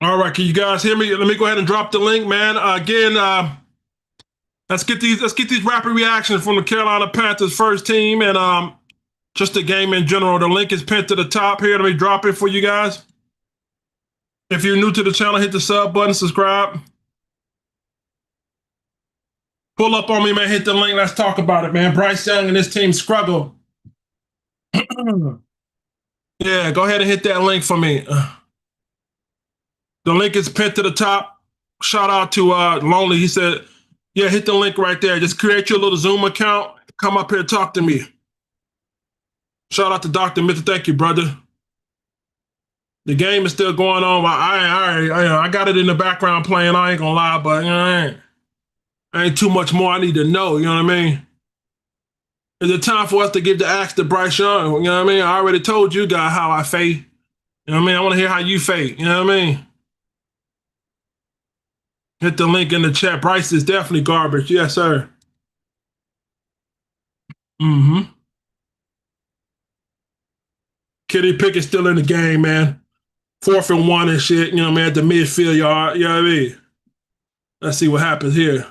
All right, can you guys hear me? Let me go ahead and drop the link, man. Again, let's get these rapid reactions from the Carolina Panthers first team and just the game in general. The link is pinned to the top here. Let me drop it for you guys. If you're new to the channel, hit the sub button, subscribe. Pull up on me, man. Hit the link. Let's talk about it, man. Bryce Young and his team struggle. Yeah, go ahead and hit that link for me. The link is pinned to the top. Shout out to Lonely. He said, yeah, hit the link right there. Just create your little Zoom account. Come up here and talk to me. Shout out to Dr. Mitchell. Thank you, brother. The game is still going on. I got it in the background playing. I ain't gonna lie, but ain't too much more I need to know. You know what I mean? Is it time for us to give the axe to Bryce Young? You know what I mean? I already told you guys how I fade. You know what I mean? I want to hear how you fade. You know what I mean? Hit the link in the chat. Bryce is definitely garbage. Yes, sir. Mm-hmm. Kenny Pickett's still in the game, man. 4th and 1 and shit. You know what I mean? At the midfield yard. You know what I mean? Let's see what happens here.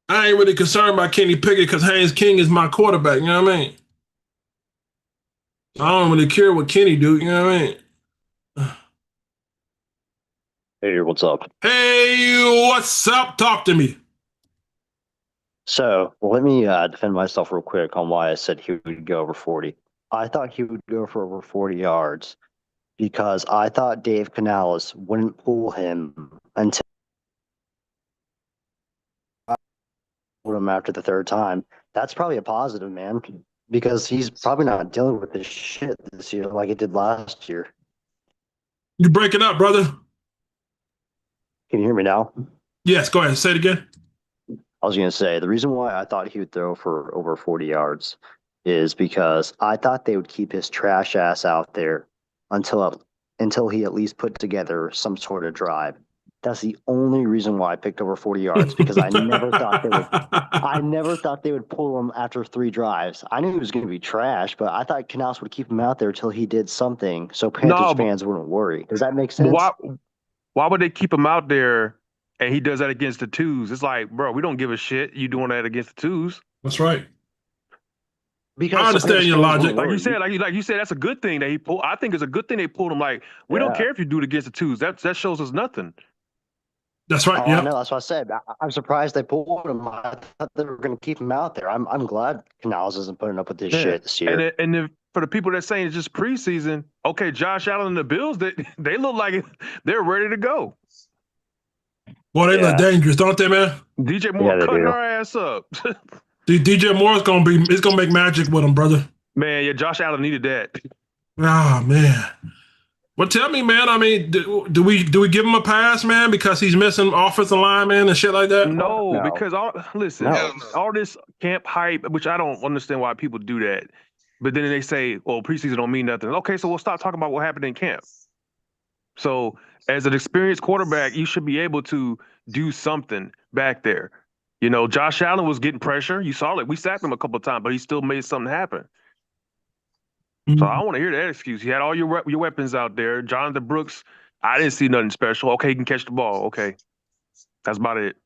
I ain't really concerned about Kenny Pickett because Haynes King is my quarterback. You know what I mean? I don't really care what Kenny do. You know what I mean? Hey, what's up? Hey, what's up? Talk to me. So let me defend myself real quick on why I said he would go over 40. I thought he would go for over 40 yards because I thought Dave Canales wouldn't pull him until him after the third time. That's probably a positive, man, because he's probably not dealing with this shit this year like it did last year. You breaking up, brother? Can you hear me now? Yes, go ahead. Say it again. I was going to say the reason why I thought he would throw for over 40 yards is because I thought they would keep his trash ass out there until he at least put together some sort of drive. That's the only reason why I picked over 40 yards because I never thought they would pull him after 3 drives. I knew he was going to be trash, but I thought Canals would keep him out there until he did something so Panthers fans wouldn't worry. Does that make sense? Why would they keep him out there and he does that against the twos? It's like, bro, we don't give a shit. You doing that against the twos? That's right. Because I understand your logic. Like you said, that's a good thing that he pulled. I think it's a good thing they pulled him. Like, we don't care if you do it against the twos. That shows us nothing. That's right. Yeah, no, that's what I said. I'm surprised they pulled him. I thought they were going to keep him out there. I'm glad Canals isn't putting up with this shit this year. And for the people that saying it's just preseason, okay, Josh Allen and the Bills, they look like they're ready to go. Boy, they look dangerous, don't they, man? DJ Moore cutting our ass up. DJ Moore is gonna make magic with him, brother. Man, yeah, Josh Allen needed that. Oh man. Well, tell me, man. I mean, do we give him a pass, man, because he's missing offensive linemen and shit like that? No, because all this camp hype, which I don't understand why people do that. But then they say, "Well, preseason don't mean nothing." Okay, so we'll stop talking about what happened in camp. So, as an experienced quarterback, you should be able to do something back there. You know, Josh Allen was getting pressure. You saw it. We sacked him a couple of times, but he still made something happen. So I don't want to hear that excuse. You had all your weapons out there. Jonathan Brooks, I didn't see nothing special. Okay, he can catch the ball. Okay, that's about it.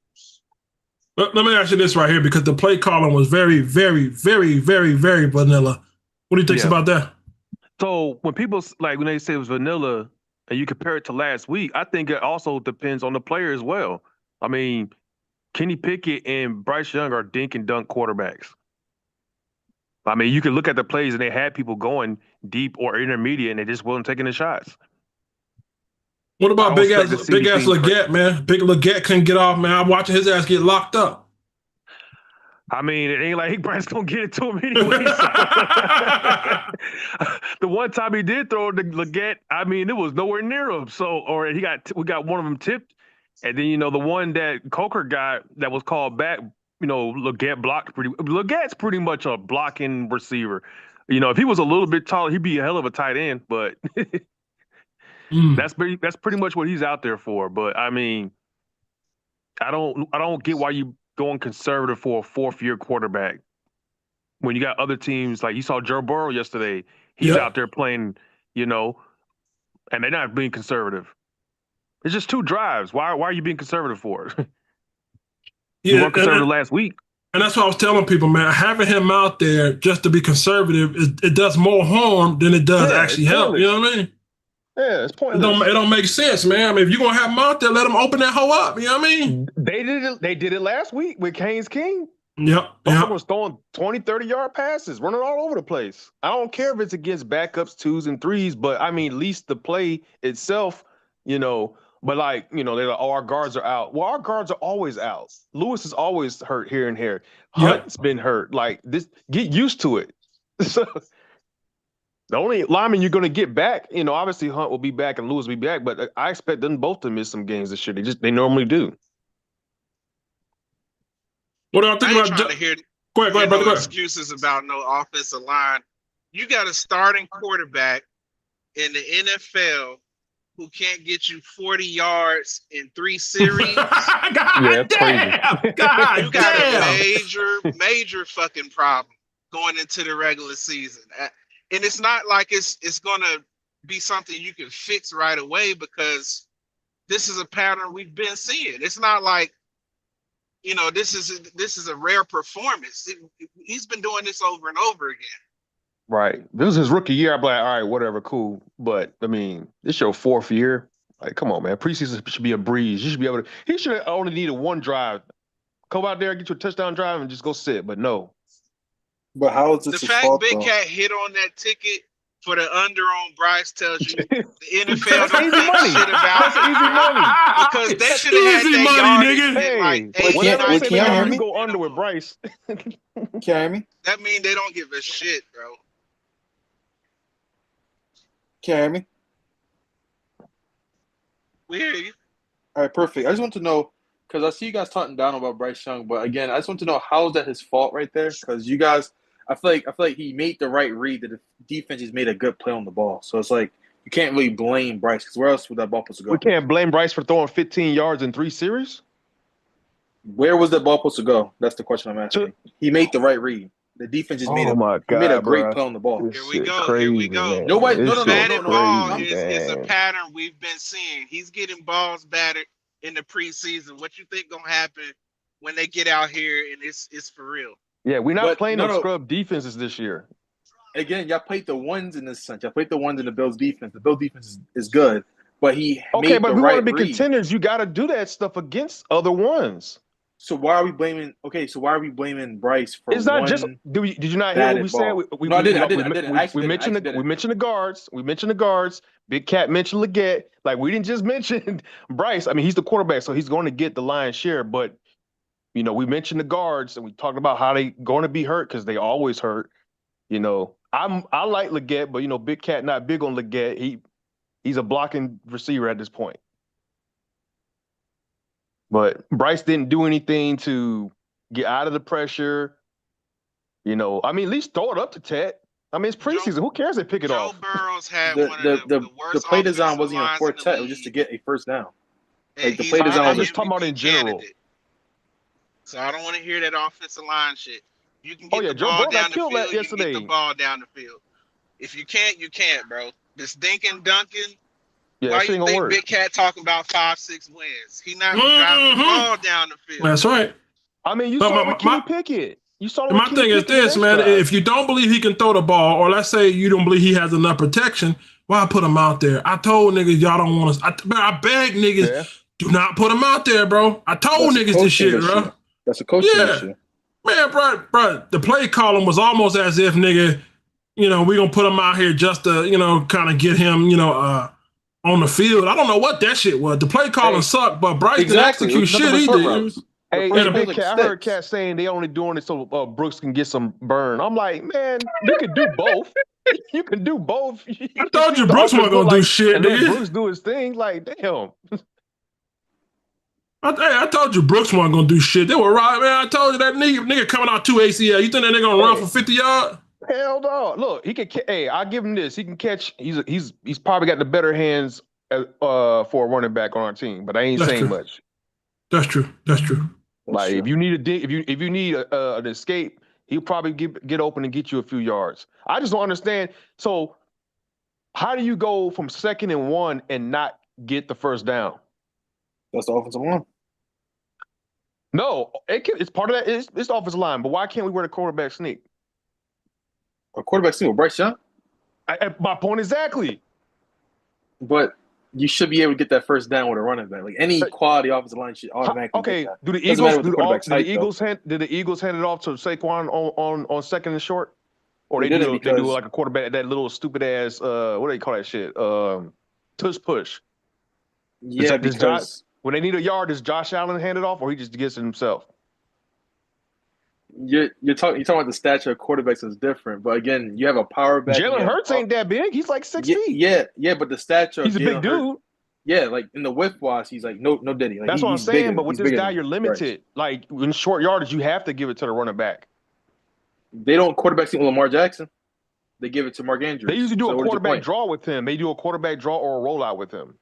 Let me ask you this right here, because the play calling was very, very, very, very, very vanilla. What do you think about that? So when they say it was vanilla and you compare it to last week, I think it also depends on the player as well. I mean, Kenny Pickett and Bryce Young are dink and dunk quarterbacks. I mean, you can look at the plays and they had people going deep or intermediate and they just wasn't taking the shots. What about big ass Leggett, man? Big Leggett couldn't get off, man. I'm watching his ass get locked up. I mean, it ain't like Bryce gonna get it to him anyway. The one time he did throw the Leggett, I mean, it was nowhere near him. So, or we got one of them tipped, and then the one that Coker got that was called back. Leggett blocked Leggett's pretty much a blocking receiver. If he was a little bit taller, he'd be a hell of a tight end. But that's pretty much what he's out there for. But I mean, I don't get why you going conservative for a 4th-year quarterback when you got other teams like you saw Joe Burrow yesterday. He's out there playing, and they're not being conservative. It's just 2 drives. Why are you being conservative for? You weren't conservative last week. And that's what I was telling people, man. Having him out there just to be conservative, it does more harm than it does actually help. You know what I mean? Yeah, it's pointless. It don't make sense, man. I mean, if you're gonna have him out there, let him open that hole up. You know what I mean? They did it last week with Canes King. Yep. Was throwing 20, 30-yard passes, running all over the place. I don't care if it's against backups, 2s and 3s, but I mean, at least the play itself, but like, they're like, oh, our guards are out. Well, our guards are always out. Lewis is always hurt here and here. Hunt's been hurt. Like this, get used to it. So the only lineman you're going to get back, obviously Hunt will be back and Lewis will be back, but I expect them both to miss some games this year. They normally do. What do I think about? Trying to hear go ahead, brother. Excuses about no offensive line. You got a starting quarterback in the NFL who can't get you 40 yards in 3 series. God damn! You got a major fucking problem going into the regular season. And it's not like it's going to be something you can fix right away, because this is a pattern we've been seeing. It's not like, this is a rare performance. He's been doing this over and over again. Right. This is his rookie year. I'd be like, all right, whatever, cool. But I mean, this your 4th year. Like, come on, man. Preseason should be a breeze. You should be able to. He should have only needed 1 drive. Come out there, get you a touchdown drive, and just go sit. But no. But how is this the fact fault, Big though? Cat hit on that ticket for the under on Bryce tells you the NFL That's don't easy think money. shit about That's easy money. because they should have had Easy that money, yardage nigga. at like Hey, 80, whatever 90 they say, hear you me? go under with Bryce. Can you hear me? That means they don't give a shit, bro. Can you hear me? We hear you. All right, perfect. I just want to know, because I see you guys talking down about Bryce Young, but again, I just want to know, how is that his fault right there? Because you guys, I feel like he made the right read. That the defense just made a good play on the ball. So it's like you can't really blame Bryce, because where else would that ball supposed to go? We can't blame Bryce for throwing 15 yards in 3 series. Where was that ball supposed to go? That's the question I'm asking. He made the right read. The defense just made a great play on the ball. Here we go. Man. Nobody, no. Batted ball crazy, is a man. pattern we've been seeing. He's getting balls batted in the preseason. What you think gonna happen when they get out here and it's for real? Yeah, we're not But playing no. no scrub defenses this year. Again, y'all played the ones in this sense. Y'all played the ones in the Bills defense. The Bills defense is good, but he Okay, made but the if we right want to be read. contenders, you got to do that stuff against other ones. So why are we blaming? Okay, so why are we blaming Bryce for? It's not one just. Did you not hear what we batted said? ball? No, I didn't. We mentioned the guards. We mentioned the guards. Big Cat mentioned Leggett. Like, we didn't just mention Bryce. I mean, he's the quarterback, so he's going to get the lion's share. But we mentioned the guards, and we talked about how they going to be hurt because they always hurt. I like Leggett, but Big Cat not big on Leggett. He's a blocking receiver at this point. But Bryce didn't do anything to get out of the pressure. I mean, at least throw it up to Ted. I mean, it's preseason. Who cares if they pick it off? Joe Burrow's had The one of the worst the play design offensive wasn't even lines for in the Ted. It was league. just to get a first down. And Like, the he's play design not was an just talking about in MVP general. candidate. So I don't want to hear that offensive line shit. You can Oh, get yeah, the Joe ball Burrow down got the killed field. You can yesterday. get the ball down the field. If you can't, you can't, bro. This Dinkin Duncan. Yeah, Why that shit you ain't gonna think work. Big Cat talking about 5-6 wins? He not driving the ball down the field. That's right. I mean, you But saw it my- with Kenny my- Pickett. You saw it My with Kenny thing is Pickett the this, next man. drive. If you don't believe he can throw the ball, or let's say you don't believe he has enough protection, why put him out there? I told niggas y'all don't want us. I beg niggas, Yeah. do not put him out there, bro. I told That's a niggas this coaching shit, issue. bro. That's a coaching Yeah. issue. Man, bro, the play calling was almost as if, nigga, we gonna put him out here just to, kind of get him, on the field. I don't know what that shit was. The play calling sucked, but Bryce Exactly. didn't It was execute nothing shit but short either. routes. Hey, first yeah, play Big was Cat. like I heard sticks. Cat saying they only doing it so Brooks can get some burn. I'm like, man, you can do both. You can do both. I told you Brooks wasn't gonna do shit, and let nigga. Brooks do his thing. Like, damn. I told you Brooks wasn't gonna do shit. They were right, man. I told you that nigga coming out 2 ACL. You think that nigga gonna run for 50 yards? Hell no. Look, he can. Hey, I give him this. He can catch. He's probably got the better hands for a running back on our team. But I ain't That's saying true. much. That's true. Like, if you need if you need an escape, he'll probably get open and get you a few yards. I just don't understand. So How do you go from 2nd and 1 and not get the first down? That's the offensive line. No, it's part of that. It's the offensive line. But why can't we wear the quarterback sneak? A quarterback sneak with Bryce Young? My point exactly. But you should be able to get that first down with a running back. Like any quality offensive line should automatically Okay, get that. do the Doesn't matter Eagles what the did the Eagles hand it off to Saquon on 2nd and short? Or They they didn't do because- like a quarterback, that little stupid ass what do they call that shit? Tush push. Yeah, because When they need a yard, does Josh Allen hand it off, or he just gets it himself? you're talking about the stature of quarterbacks is different. But again, you have a power back. Jalen Hurts ain't that big. He's like 6 feet. Yeah, but the stature He's of a big Jalen dude. Hurts, yeah, like in the width wise, he's like no diddy. Like, That's what I'm he's saying. bigger. But with He's this bigger guy, than you're limited. Like in short yardage, you have to give it to the running back. They don't quarterback sneak with Lamar Jackson. They give it to Mark Andrews. They usually do So a what is your quarterback point? draw with him. They do a quarterback draw or a rollout with him.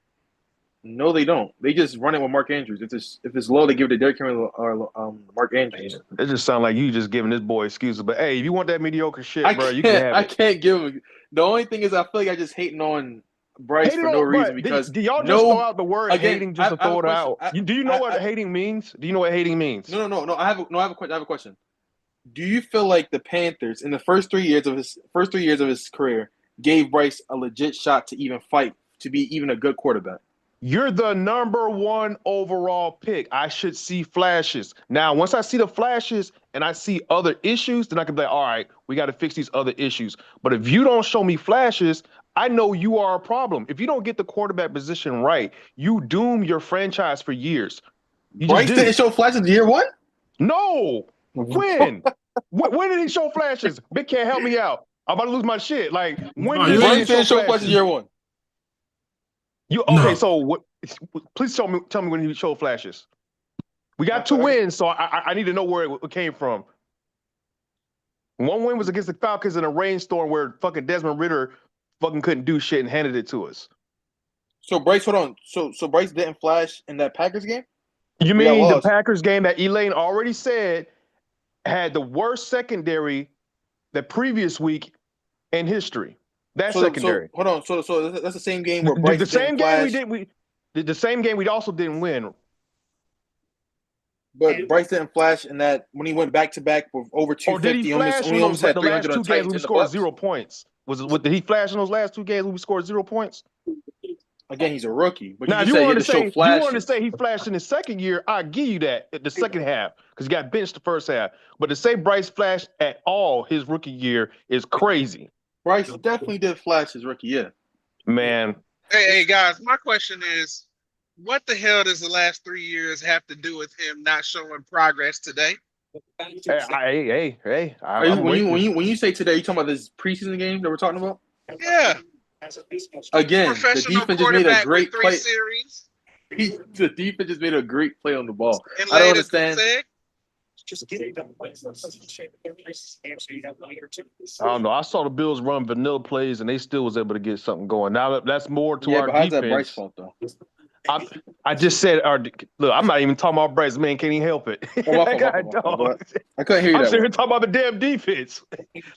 No, they don't. They just run it with Mark Andrews. If it's low, they give it to Derrick Henry or Mark Andrews. It just sounds like you just giving this boy excuses. But hey, if you want that mediocre shit, bro, you can have I it. can't give him. The only thing is, I feel like I just hating on Bryce for no reason because do y'all just throw out the word hating just to throw it out? Do you know what hating means? Do you know what hating means? No. I have a question. Do you feel like the Panthers in the first 3 years of his career gave Bryce a legit shot to even fight to be even a good quarterback? You're the number 1 overall pick. I should see flashes. Now, once I see the flashes and I see other issues, then I can be like, all right, we got to fix these other issues. But if you don't show me flashes, I know you are a problem. If you don't get the quarterback position right, you doom your franchise for years. Bryce didn't show flashes year 1? No. When? When did he show flashes? Big Cat, help me out. I'm about to lose my shit. Like, when did Bryce he didn't show flashes year 1? So what? Please tell me when he showed flashes. We got 2 wins, so I need to know where it came from. 1 win was against the Falcons in a rainstorm where fucking Desmond Ridder fucking couldn't do shit and handed it to us. So Bryce, hold on. So Bryce didn't flash in that Packers game? You mean the Packers game that Elaine already said had the worst secondary the previous week in history? That's secondary. Hold on. So that's the same game where Bryce the same game flash. the same game we also didn't win. But Bryce didn't flash in that when he went back to back with over 250. Or did he flash in almost the had last 300 2 on games Titans when we and the scored Bucks? 0 points? Did he flash in those last 2 games when we scored 0 points? Again, he's a rookie. But Now, you wanted to say he flashed in his second year, I'll give you that at the second half because he got benched the first half. But to say Bryce flashed at all his rookie year is crazy. Bryce definitely did flash his rookie year. Man. Hey, guys, my question is, what the hell does the last 3 years have to do with him not showing progress today? Hey. When you say today, you talking about this preseason game that we're talking about? Yeah. Again, the defense just made a great play. Series. The defense just made a great play on the ball. And I don't understand. I don't know. I saw the Bills run vanilla plays, and they still was able to get something going. Now that's more to our defense. That Bryce fault though? I just said, look, I'm not even talking about Bryce. Man, can't even help it. I couldn't hear you. I'm sitting here talking about the damn defense.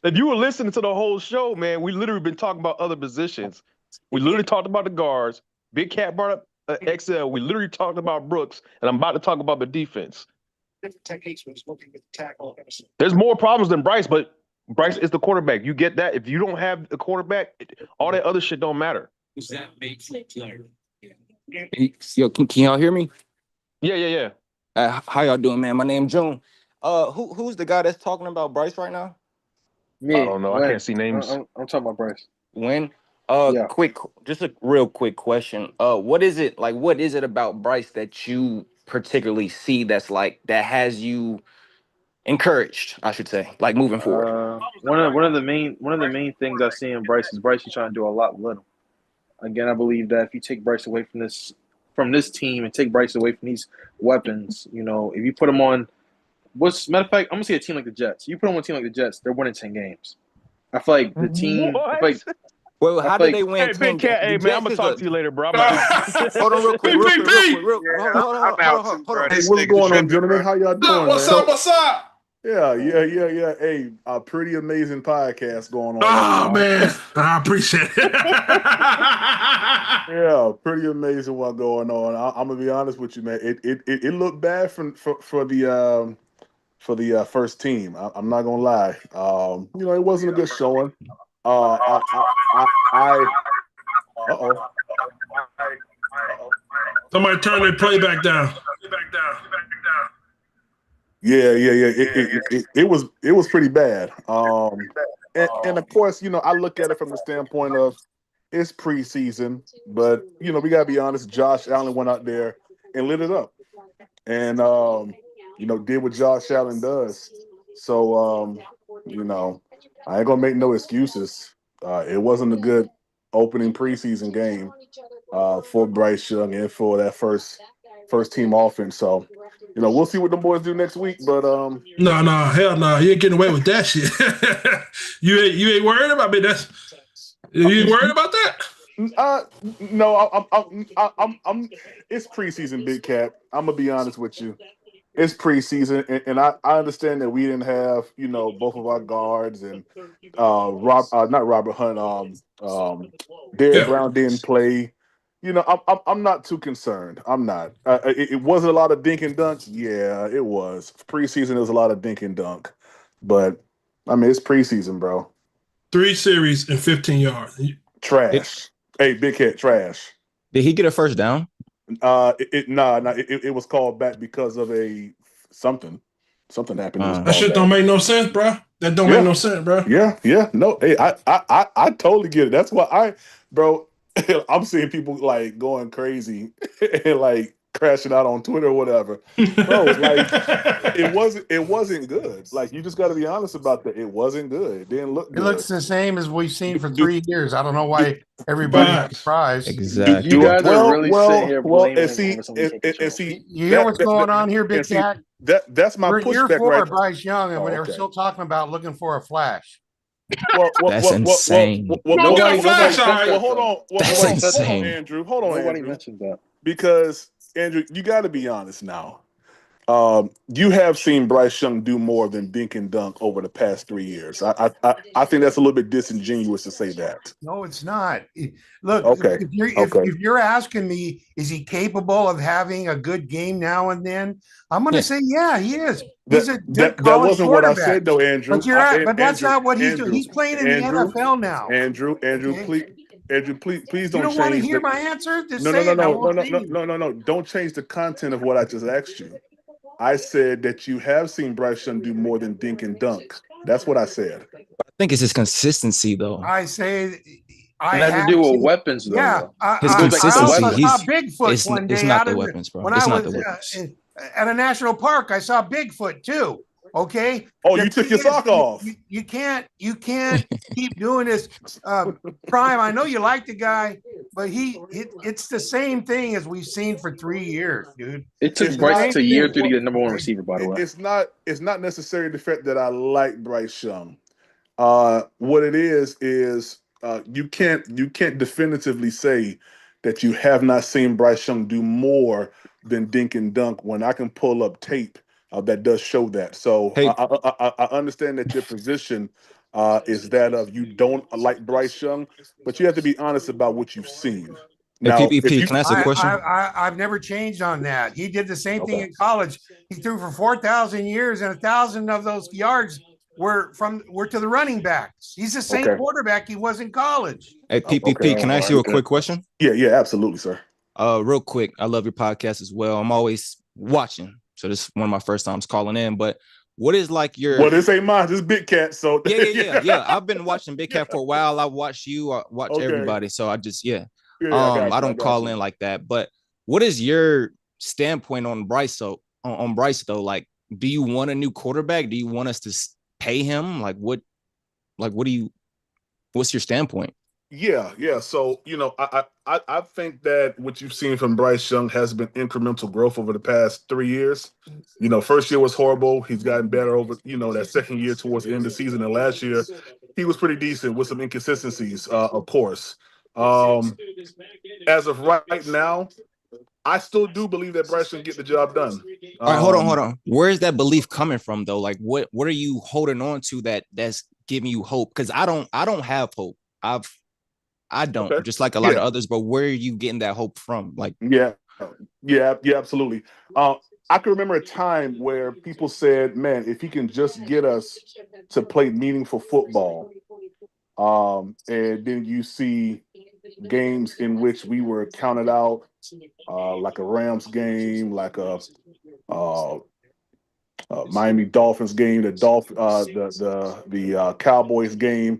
If you were listening to the whole show, man, we literally been talking about other positions. We literally talked about the guards. Big Cat brought up XL. We literally talked about Brooks, and I'm about to talk about the defense. Different techniques when he's working with the tackle. There's more problems than Bryce, but Bryce is the quarterback. You get that? If you don't have the quarterback, all that other shit don't matter. Yo, can y'all hear me? Yeah. How y'all doing, man? My name's June. Who's the guy that's talking about Bryce right now? Me. I don't know. I can't see names. I'm talking about Bryce. When? Yeah. Just a real quick question. What is it about Bryce that you particularly see that has you encouraged, I should say, like moving forward? One of the main things I see in Bryce is Bryce is trying to do a lot with little. Again, I believe that if you take Bryce away from this team and take Bryce away from these weapons, if you put him on, matter of fact, I'm gonna say a team like the Jets. You put him on a team like the Jets, they're winning 10 games. I feel like the team. Well, how did they win? Hey, Big Cat, hey, man, I'm going to talk to you later, bro. Hold on real quick. Hold on. Hey, what's going on, gentlemen? How y'all doing, What's man? up? Yeah. Hey, a pretty amazing podcast going on. Oh man, I appreciate it. Yeah, pretty amazing one going on. I'm gonna be honest with you, man. It looked bad for the first team. I'm not gonna lie. It wasn't a good showing. Uh-oh. Somebody turn their playback down. Yeah. It was pretty bad. And of course, I look at it from the standpoint of it's preseason, but we gotta be honest. Josh Allen went out there and lit it up, and did what Josh Allen does. So I ain't gonna make no excuses. It wasn't a good opening preseason game for Bryce Young and for that first team offense. So we'll see what the boys do next week. But No, hell no, you ain't getting away with that shit. you ain't worried about me. You ain't worried about that? No, I'm. It's preseason, Big Cat. I'm gonna be honest with you. It's preseason, and I understand that we didn't have both of our guards and not Robert Hunt. Derrick Brown didn't play. I'm not too concerned. I'm not. It wasn't a lot of dink and dunks. Yeah, it was preseason. There was a lot of dink and dunk, but I mean it's preseason, bro. 3 series and 15 yards. Trash. Hey, Big Cat, trash. Did he get a first down? It was called back because of something happened. That shit don't make no sense, bro. That don't make no sense, bro. Yeah. No, hey, I totally get it. That's why bro, I'm seeing people like going crazy and like crashing out on Twitter or whatever. Bro, like it wasn't good. Like you just got to be honest about that. It wasn't good. It didn't look good. It looks the same as we've seen for 3 years. I don't know why everybody's surprised. Exactly. You guys are really sitting here blaming and see, you hear what's going on here, Big Cat? That's my pushback for right. Bryce Young, and we're still talking about looking for a flash. That's insane. Nobody Well, hold on. That's insane. Andrew. Hold on, Nobody Andrew. mentioned that. Because Andrew, you got to be honest now. You have seen Bryce Young do more than dink and dunk over the past 3 years. I think that's a little bit disingenuous to say that. No, it's not. Look, okay. If you're asking me, is he capable of having a good game now and then? I'm going to say, yeah, he is. He's a good that wasn't what I said, though, Andrew. But that's not what he's doing. He's playing in the NFL now. Andrew, please don't you don't want to hear my answer? No. Don't change the content of what I just asked you. I said that you have seen Bryce Young do more than dink and dunk. That's what I said. I think it's his consistency, though. I say it has to do with weapons, though. Yeah, his consistency. I saw Bigfoot one day. It's not the weapons, bro. It's not the weapons. At a national park, I saw Bigfoot too. Okay. Oh, you took your sock off. You can't keep doing this. Prime, I know you like the guy, but it's the same thing as we've seen for 3 years, dude. It took Bryce a year to get the number 1 receiver, by the way. It's not necessarily the fact that I like Bryce Young. What it is you can't definitively say that you have not seen Bryce Young do more than dink and dunk when I can pull up tape that does show that. So I understand that your position is that of you don't like Bryce Young, but you have to be honest about what you've seen. Now, PPP, can I ask a question? I've never changed on that. He did the same thing in college. He threw for 4,000 years, and 1,000 of those yards were to the running backs. He's the same quarterback he was in college. Hey, PPP, can I ask you a quick question? Yeah, absolutely, sir. Real quick, I love your podcast as well. I'm always watching. So this is one of my first times calling in, but what is like your... Well, this ain't mine. This is Big Cat. So yeah. I've been watching Big Cat for a while. I watch you, I watch everybody. So I just, I don't call in like that. But what is your standpoint on Bryce? So on Bryce though, like, do you want a new quarterback? Do you want us to pay him? What's your standpoint? Yeah. So, I think that what you've seen from Bryce Young has been incremental growth over the past 3 years. First year was horrible. He's gotten better over, that second year towards the end of the season. And last year, he was pretty decent with some inconsistencies, of course. As of right now, I still do believe that Bryce can get the job done. All right, hold on. Where is that belief coming from though? Like what are you holding on to that's giving you hope? Because I don't have hope. I don't, Okay. just like a lot of others, but where are you getting that hope from? Like yeah, absolutely. I can remember a time where people said, man, if he can just get us to play meaningful football, and then you see games in which we were counted out, like a Rams game, like a Miami Dolphins game, the Cowboys game.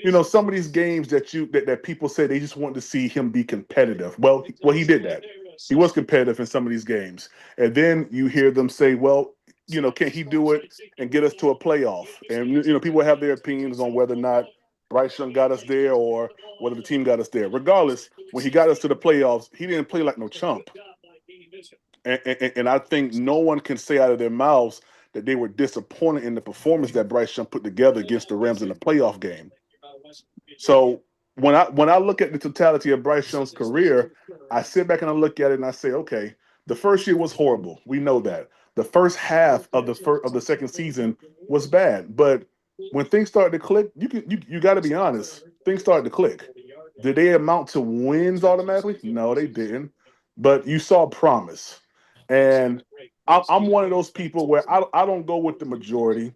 You know, some of these games that people say they just want to see him be competitive. Well, he did that. He was competitive in some of these games, and then you hear them say, "Well, you know, can he do it and get us to a playoff?" And you know, people have their opinions on whether or not Bryce Young got us there or whether the team got us there. Regardless, when he got us to the playoffs, he didn't play like no chump. And I think no one can say out of their mouths that they were disappointed in the performance that Bryce Young put together against the Rams in the playoff game. So when I look at the totality of Bryce Young's career, I sit back and I look at it and I say, okay, the first year was horrible. We know that. The first half of the second season was bad. But when things started to click, you got to be honest. Things started to click. Did they amount to wins automatically? No, they didn't. But you saw promise. And I'm one of those people where I don't go with the majority.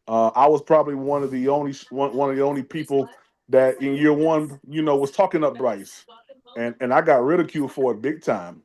I was probably one of the only people that in year one, you know, was talking up Bryce, and I got ridiculed for it big time.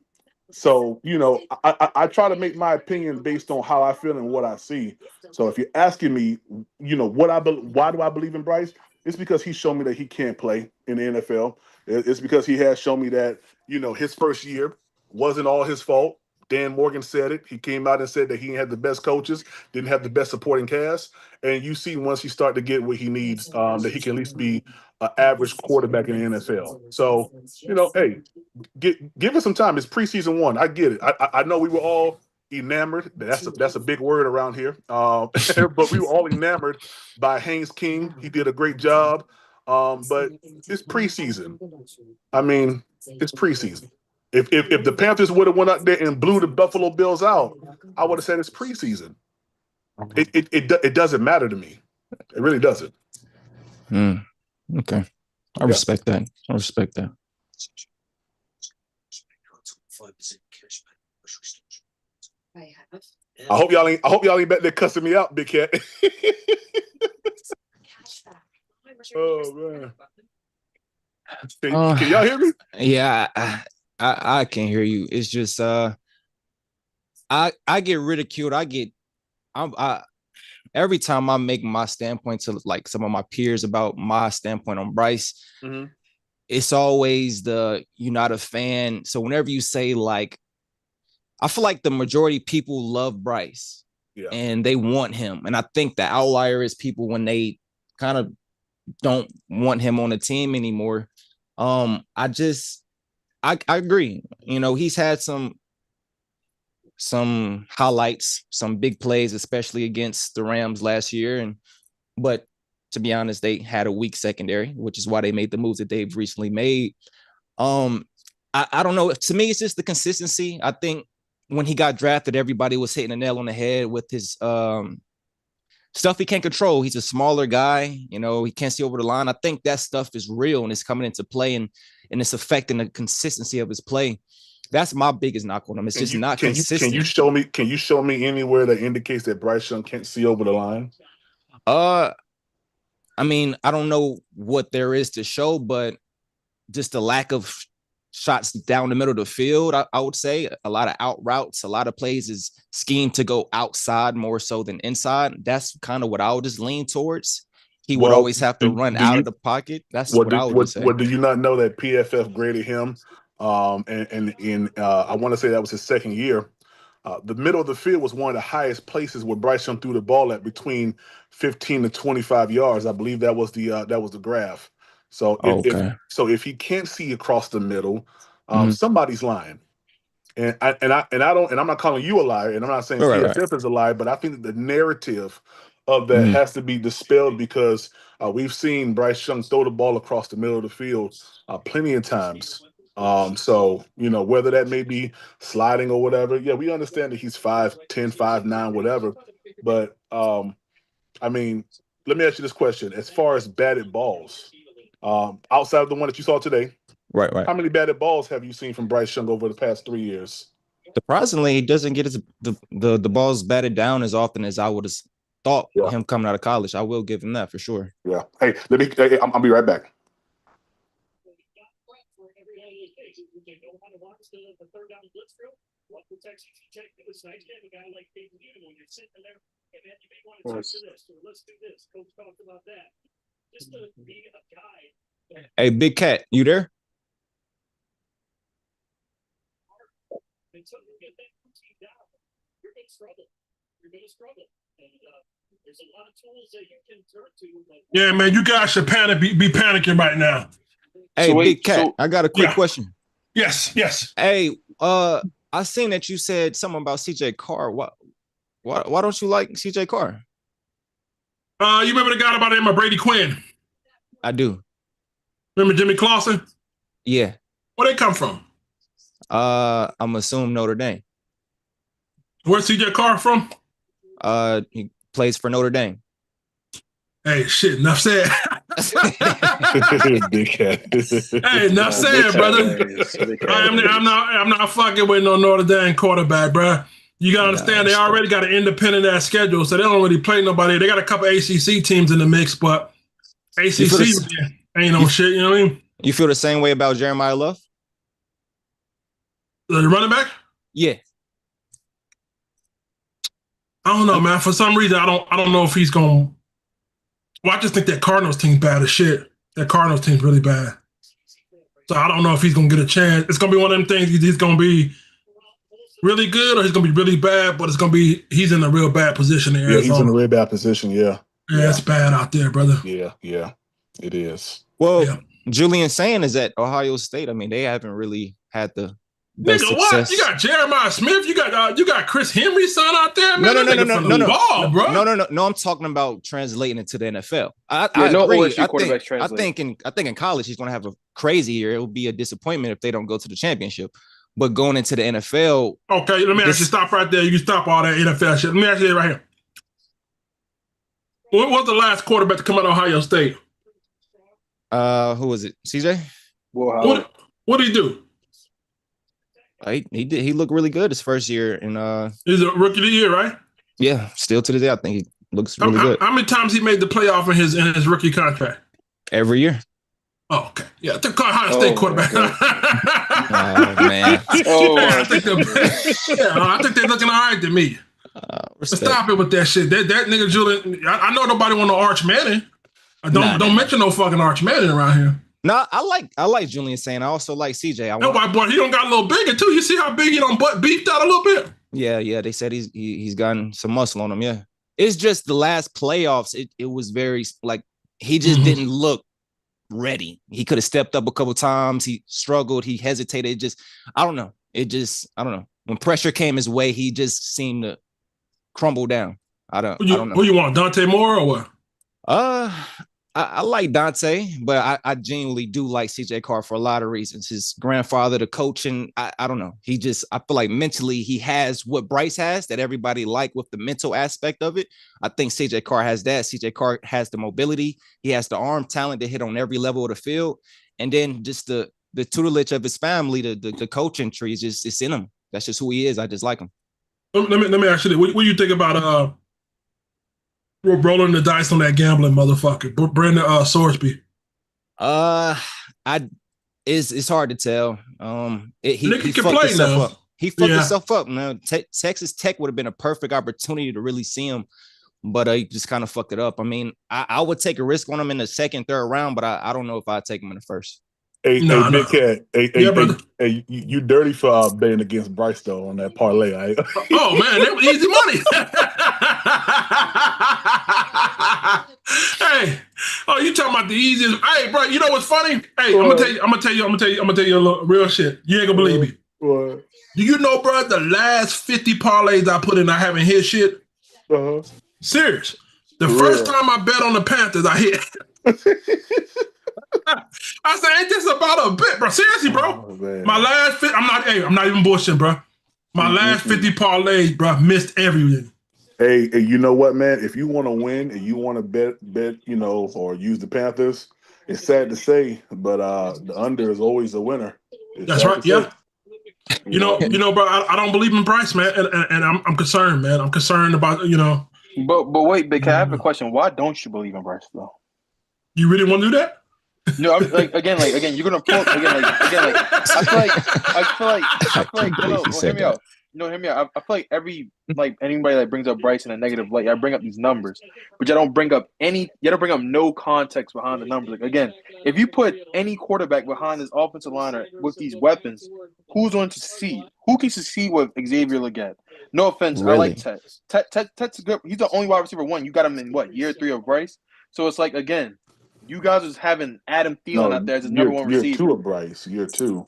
So you know, I try to make my opinion based on how I feel and what I see. So if you're asking me, you know, why do I believe in Bryce? It's because he showed me that he can't play in the NFL. It's because he has shown me that, you know, his first year wasn't all his fault. Dan Morgan said it. He came out and said that he had the best coaches, didn't have the best supporting cast. And you see once he start to get what he needs, that he can at least be an average quarterback in the NFL. So, you know, hey, give it some time. It's preseason one. I get it. I know we were all enamored. That's a big word around here. But we were all enamored by Haynes King. He did a great job. But it's preseason. I mean, it's preseason. If the Panthers would have went out there and blew the Buffalo Bills out, I would have said it's preseason. It doesn't matter to me. It really doesn't. Okay. I respect that. I respect that. I hope y'all ain't back there cussing me out, big cat. Oh man. Can y'all hear me? Yeah, I can hear you. It's just I get ridiculed. I every time I make my standpoint to like some of my peers about my standpoint on Bryce, it's always you're not a fan. So whenever you say like, I feel like the majority of people love Bryce and they want him. And I think the outlier is people when they kind of don't want him on the team anymore. I agree. You know, he's had some highlights, some big plays, especially against the Rams last year. But to be honest, they had a weak secondary, which is why they made the moves that they've recently made. I don't know. To me, it's just the consistency. I think when he got drafted, everybody was hitting a nail on the head with his stuff he can't control. He's a smaller guy, you know, he can't see over the line. I think that stuff is real and it's coming into play and it's affecting the consistency of his play. That's my biggest knock on him. It's just not consistent. Can you show me anywhere that indicates that Bryce Young can't see over the line? I mean, I don't know what there is to show, but just the lack of shots down the middle of the field, I would say a lot of out routes, a lot of plays is schemed to go outside more so than inside. That's kind of what I would just lean towards. He would always have to run out of the pocket. That's what I would say. What do you not know that PFF graded him? And I want to say that was his second year. The middle of the field was one of the highest places where Bryce Young threw the ball at, between 15 to 25 yards. I believe that was the graph. So if he can't see across the middle, somebody's lying. And I'm not calling you a liar, and I'm not saying PFF is a liar, but I think that the narrative of that has to be dispelled, because we've seen Bryce Young throw the ball across the middle of the field plenty of times. So, whether that may be sliding or whatever, yeah, we understand that he's 5'10", 5'9", whatever. But, I mean, let me ask you this question. As far as batted balls, outside of the one that you saw today, Right. how many batted balls have you seen from Bryce Young over the past 3 years? Surprisingly, he doesn't get the balls batted down as often as I would have thought him coming out of college. I will give him that for sure. Yeah. Hey, I'll be right back. Hey, Big Cat, you there? Yeah, man, you guys should be panicking right now. Hey, Big Cat, I got a quick question. Yes. Hey, I seen that you said something about CJ Carr. Why don't you like CJ Carr? You remember the guy by the name of Brady Quinn? I do. Remember Jimmy Clausen? Yeah. Where they come from? I'm assuming Notre Dame. Where's CJ Carr from? He plays for Notre Dame. Hey, shit, enough said. Big Cat. Hey, enough said, brother. I'm not fucking with no Notre Dame quarterback, bro. You gotta understand, they already got an independent ass schedule, so they don't really play nobody. They got a couple ACC teams in the mix, but ACC ain't no shit. You know what I mean? You feel the same way about Jeremiah Love? The running back? Yeah. I don't know, man. For some reason, I don't know if he's going. Well, I just think that Cardinals team's bad as shit. That Cardinals team's really bad. So I don't know if he's going to get a chance. It's going to be one of them things. He's going to be really good or he's going to be really bad, but he's in a real bad position in Arizona. Yeah, he's in a real bad position, yeah. Yeah, it's bad out there, brother. Yeah, it is. Well, Julian Sand is at Ohio State. I mean, they haven't really had the best Nigga, success. what? You got Jeremiah Smith. You got Chris Henry's son out there, man. No. I'm talking about translating it to the NFL. I agree. I think in college he's going to have a crazy year. It will be a disappointment if they don't go to the championship. But going into the NFL, okay. Let me ask you. Stop right there. You can stop all that NFL shit. Let me ask you right here. What was the last quarterback to come out of Ohio State? Who was it? CJ? What did he do? He did. He looked really good his first year, and he's a rookie of the year, right? Yeah, still to the day, I think he looks really good. How many times he made the playoff in his rookie contract? Every year. Oh, okay. Yeah, the Ohio State quarterback. Oh man. I think they're looking all right to me. Stop it with that shit. That nigga Julian. I know nobody want no Arch Manning. Don't mention no fucking Arch Manning around here. No, I like Julian Sand. I also like CJ. That white boy, he don't got a little bigger too. You see how big he don't beefed out a little bit? Yeah. They said he's gotten some muscle on him. Yeah. It's just the last playoffs. It was very like he just didn't look ready. He could have stepped up a couple times. He struggled. He hesitated. I don't know. I don't know. When pressure came his way, he just seemed to crumble down. I don't know. Who you want, Dante Moore or what? I like Dante, but I genuinely do like CJ Carr for a lot of reasons. His grandfather, the coaching, I don't know. I feel like mentally he has what Bryce has that everybody like with the mental aspect of it. I think CJ Carr has that. CJ Carr has the mobility. He has the arm talent to hit on every level of the field. And then just the tutelage of his family, the coaching tree is just, it's in him. That's just who he is. I just like him. Let me ask you this. What do you think about rolling the dice on that gambling motherfucker, Brandon Sorsby? It's hard to tell. He can fucked play himself now. up. He fucked himself up. Man, Texas Tech would have been a perfect opportunity to really see him, but he just kind of fucked it up. I mean, I would take a risk on him in the second, third round, but I don't know if I'd take him in the first. Hey, Big Cat. Hey, you dirty for betting against Bryce though on that parlay. Right? Oh man, that was easy money. Hey, you talking about the easiest? Hey, bro, you know what's funny? Hey, I'm gonna tell you a little real shit. You ain't gonna believe me. What? Do you know, bro? The last 50 parlays I put in, I haven't hit shit. Serious. The first time I bet on the Panthers, I hit. I said, ain't this about a bit, bro? Seriously, bro. Oh, man. My last I'm not even bullshitting, bro. My last 50 parlays, bro, missed everything. Hey, you know what, man? If you want to win and you want to bet, you know, or use the Panthers, it's sad to say, but the under is always a winner. That's right. Yeah. You know, bro. I don't believe in Bryce, man, and I'm concerned, man. I'm concerned about But wait, Big Cat, I have a question. Why don't you believe in Bryce though? You really want to do that? No, I'm again, you're gonna pull again. I feel like. No, hear me out. No, hear me out. I feel like anybody that brings up Bryce in a negative light, I bring up these numbers, but you don't bring up no context behind the numbers. Like, again, if you put any quarterback behind this offensive line with these weapons, who's going to succeed? Who can succeed with Xavier Legette? No offense, really? I like Tet. Tet's good. He's the only wide receiver one. You got him in what, year 3 of Bryce? So it's like, again, you guys was having Adam Thielen out there as his number one receiver. Year 2 of Bryce. Year 2.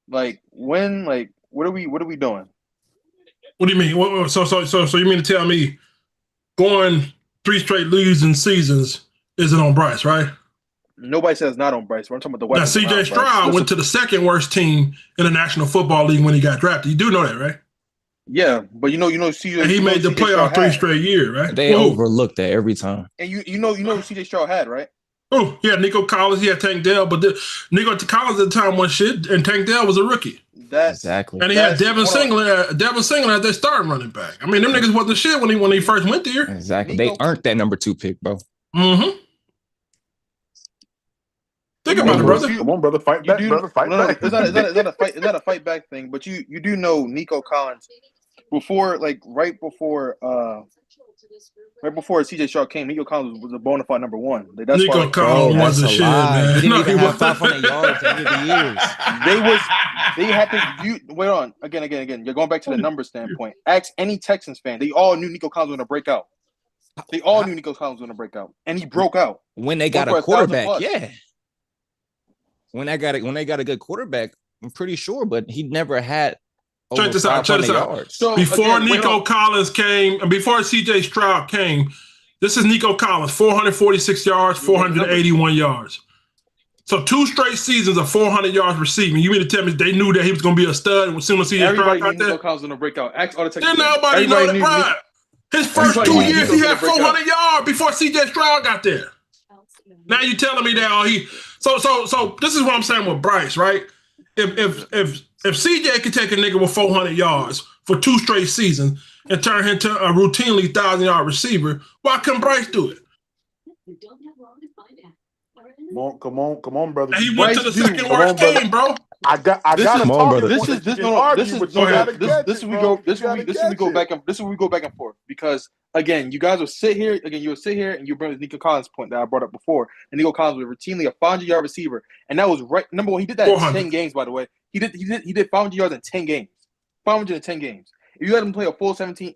Like when? Like what are we doing? What do you mean? So you mean to tell me going 3 straight losing seasons isn't on Bryce, right? Nobody says not on Bryce. We're talking about the weapons. Now, C.J. Stroud went to the second worst team in the National Football League when he got drafted. You do know that, right? Yeah, but C.J. And he made the playoff 3 straight years, right? They overlooked that every time. And you know who C.J. Stroud had, right? Oh, yeah, Nico Collins, he had Tank Dell, but Nico Collins at the time was shit, and Tank Dell was a rookie. Exactly. And he had Devin Singler as their starting running back. I mean, them niggas wasn't shit when he first went there. Exactly. They earned that number 2 pick, bro. Mm-hmm. Think about it, brother. Come on, brother. Fight back, brother. Fight back. It's not a fight back thing, but you do know Nico Collins right before C.J. Stroud came, Nico Collins was a bona fide number 1. That's Nico Collins wasn't shit, man. He didn't even have 500 yards in the years. They had to wait on again. You're going back to the number standpoint. Ask any Texans fan. They all knew Nico Collins was going to break out. They all knew Nico Collins was going to break out, and he broke out when they got a quarterback. Yeah, when they got a good quarterback, I'm pretty sure, but he never had. Check this out. So before Nico Collins came, and before C.J. Stroud came, this is Nico Collins, 446 yards, 481 yards. So 2 straight seasons of 400 yards receiving. You mean to tell me they knew that he was going to be a stud as soon as C.J. Stroud got there? Nico Collins was going to break out. Ask all the Texans. Didn't nobody know that, right? His first 2 years, he had 400 yards before C.J. Stroud got there. Now you're telling me that So this is what I'm saying with Bryce, right? If CJ could take a nigga with 400 yards for 2 straight seasons and turn him into a routinely 1,000-yard receiver, why couldn't Bryce do it? Come on, brother. And he went to the second worst team, bro. I got to talk. This is we go back and forth because again, you guys will sit here and you bring the Nico Collins point that I brought up before, and Nico Collins was routinely a 500-yard receiver, and that was right. Number 1, he did that in 10 games. By the way, he did 500 yards in 10 games. 510 games. If you let him play a full 17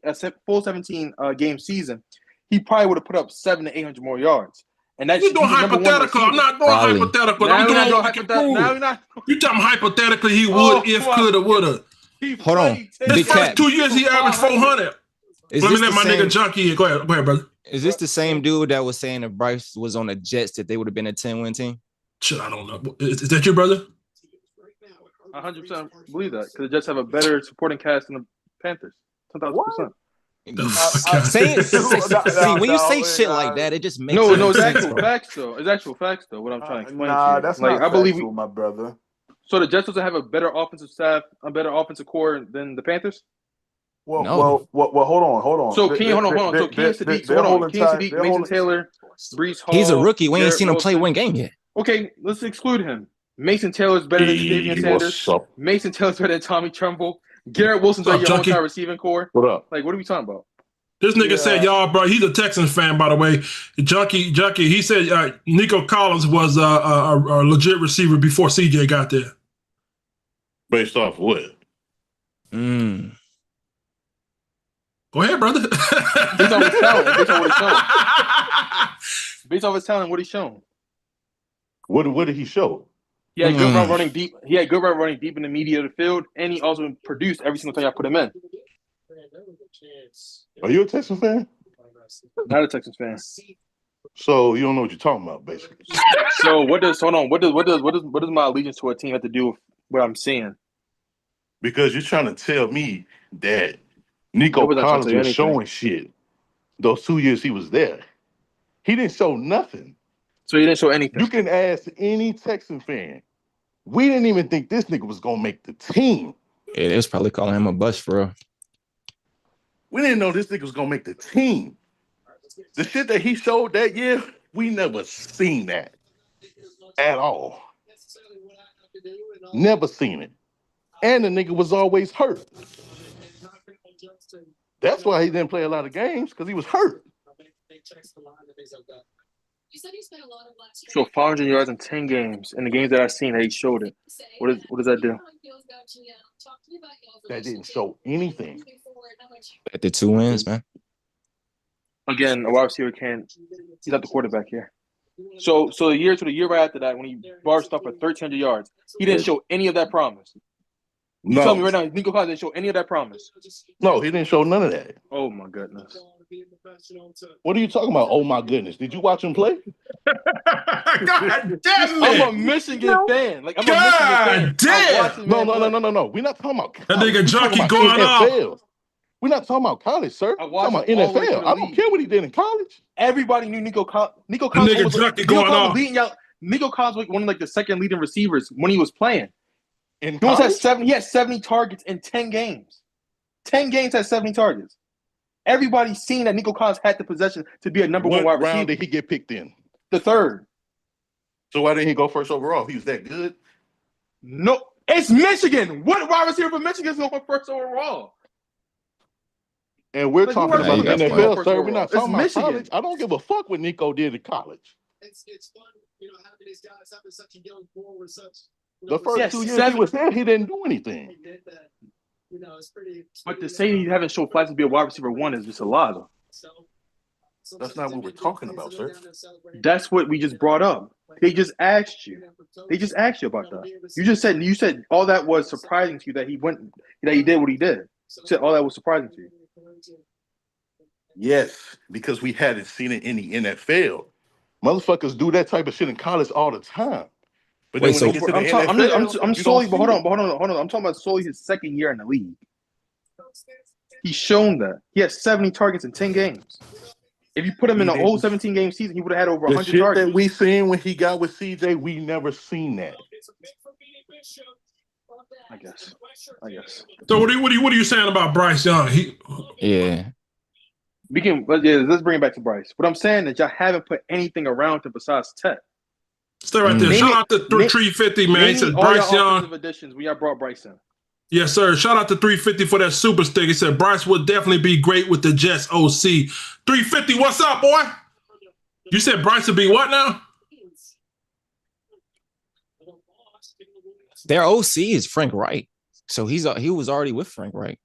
game season, he probably would have put up 700 to 800 more yards. And that's you're doing hypothetical. I'm not doing hypothetical. Now you're not. You talking hypothetically? He would, if, could, or woulda. Hold on. His first 2 years, he averaged 400. Let me let my nigga Junkie. Go ahead, brother. Is this the same dude that was saying if Bryce was on the Jets that they would have been a 10-win team? Shit, I don't know. Is that your brother? 100% believe that because the Jets have a better supporting cast than the Panthers. 10,000%. When you say shit like that, it just makes it's actual facts though. It's actual facts though. What I'm trying to explain to you. That's like not I believe my brother. So the Jets doesn't have a better offensive staff, a better offensive core than the Panthers. Well, hold on. So hold on. So Keenan Sadiq, Mason Taylor, Bryce Hall. He's a rookie. We ain't seen him play one game yet. Okay, let's exclude him. Mason Taylor's better than Davian Sanders. Mason Taylor's better than Tommy Tremble. Garrett Wilson's like your entire receiving core. What up? Like, what are we talking about? This nigga said, y'all, bro, he's a Texans fan, by the way. Junkie, he said Nico Collins was a legit receiver before CJ got there. Based off what? Go ahead, brother. Based on his talent. Based off his talent, what he's shown. What did he show? He had good run running deep. He had good run running deep in the media of the field, and he also produced every single time I put him in. Are you a Texans fan? Not a Texans fan. So you don't know what you're talking about, basically. So what does my allegiance to a team have to do with what I'm seeing? Because you're trying to tell me that Nico Nobody's not trying to Collins tell you was anything. showing shit those 2 years he was there. He didn't show nothing. So he didn't show anything. You can ask any Texan fan. We didn't even think this nigga was gonna make the team. Yeah, they was probably calling him a bust for real. We didn't know this nigga was gonna make the team. The shit that he showed that year, we never seen that at all. Never seen it. And the nigga was always hurt. That's why he didn't play a lot of games, because he was hurt. So 500 yards in 10 games. In the games that I've seen, that he showed it. What does that do? That didn't show anything. At the 2 wins, man. Again, a wide receiver can't. He's not the quarterback here. So the year right after that, when he barred stuff for 1,300 yards, he didn't show any of that promise. You tell me right now, Nico Collins didn't show any of that promise. No, he didn't show none of that. Oh my goodness. What are you talking about? Oh my goodness. Did you watch him play? God damn it. I'm a Michigan fan. Like I'm God a Michigan fan. damn. No. We're not talking about college. That nigga junkie We're going NFL. off. We're not talking about college, sir. I We're talking watched about him all the way to NFL. the I don't league. care what he did in college. Everybody knew Nico Collins. Nico That Collins nigga was junkie going off. Nico Collins was one of like the second leading receivers when he was playing. In He almost had college? he had 70 targets in 10 games. 10 games had 70 targets. Everybody's seen that Nico Collins had the possession to be a number one wide What round receiver. did he get picked in? The third. So why didn't he go first overall? He was that good? No, it's Michigan. What wide receiver for Michigan is going first overall? And we're Like, talking who about else the is NFL, first sir. We're overall? not It's talking about Michigan. college. I don't give a fuck what Nico did in college. It's fun, having these guys having such a young core with such. The first Yes, 2 years seven- he was there, he didn't do anything. He did that. It's pretty. But to say he haven't shown flashes to be a wide receiver one is just a lie, though. That's not what we're talking about, sir. That's what we just brought up. They just asked you. They just asked you about that. You said all that was surprising to you that he did what he did. You said all that was surprising to you. Yes, because we hadn't seen it in the NFL. Motherfuckers do that type of shit in college all the time. But Wait, then so when they get to the NFL, I'm you solely, don't but see hold it. on. I'm talking about solely his second year in the league. He's shown that. He has 70 targets in 10 games. If you put him in a whole 17-game season, he would have had over The 100 shit targets. that we seen when he got with CJ, we never seen that. I guess. So what are you saying about Bryce Young? Yeah. Let's bring it back to Bryce. What I'm saying is y'all haven't put anything around him besides Tech. Stay right there. Shout out to 350, man. He said Bryce Young. Offensive additions when y'all brought Bryce in. Yes, sir. Shout out to 350 for that super stick. He said Bryce would definitely be great with the Jets OC. 350, what's up, boy? You said Bryce would be what now? Their OC is Frank Wright. So he was already with Frank Wright.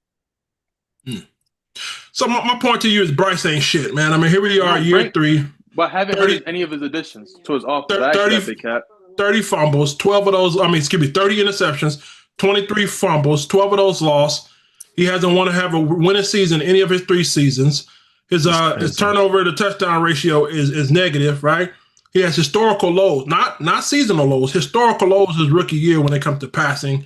So my point to you is Bryce ain't shit, man. I mean, here we are, year 3. But haven't heard any of his additions to his offense. 30 fumbles, 12 of those, 30 interceptions, 23 fumbles, 12 of those lost. He hasn't want to have a winning season any of his 3 seasons. His turnover to touchdown ratio is negative, right? He has historical lows, not seasonal lows, historical lows his rookie year when it comes to passing.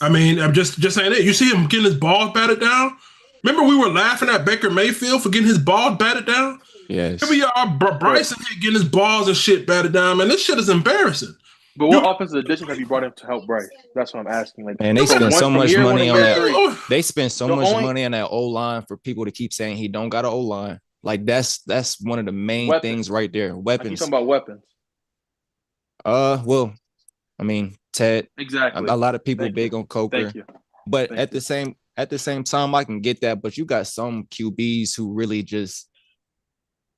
I mean, I'm just saying it. You see him getting his balls batted down? Remember we were laughing at Baker Mayfield for getting his balls batted down? Yes. Here we are, Bryce in here getting his balls and shit batted down, man. This shit is embarrassing. But what offensive additions have you brought in to help Bryce? That's what I'm asking. Like, Man, they spend so much money on that. They spend so much only- money on that O-line for people to keep saying he don't got an O-line. Like that's one of the main Weapons. things right there. I keep Weapons. talking about weapons. Well, I mean, Ted. Exactly. A lot of people big on Coker. Thank you. But at the same time, I can get that. But you got some QBs who really just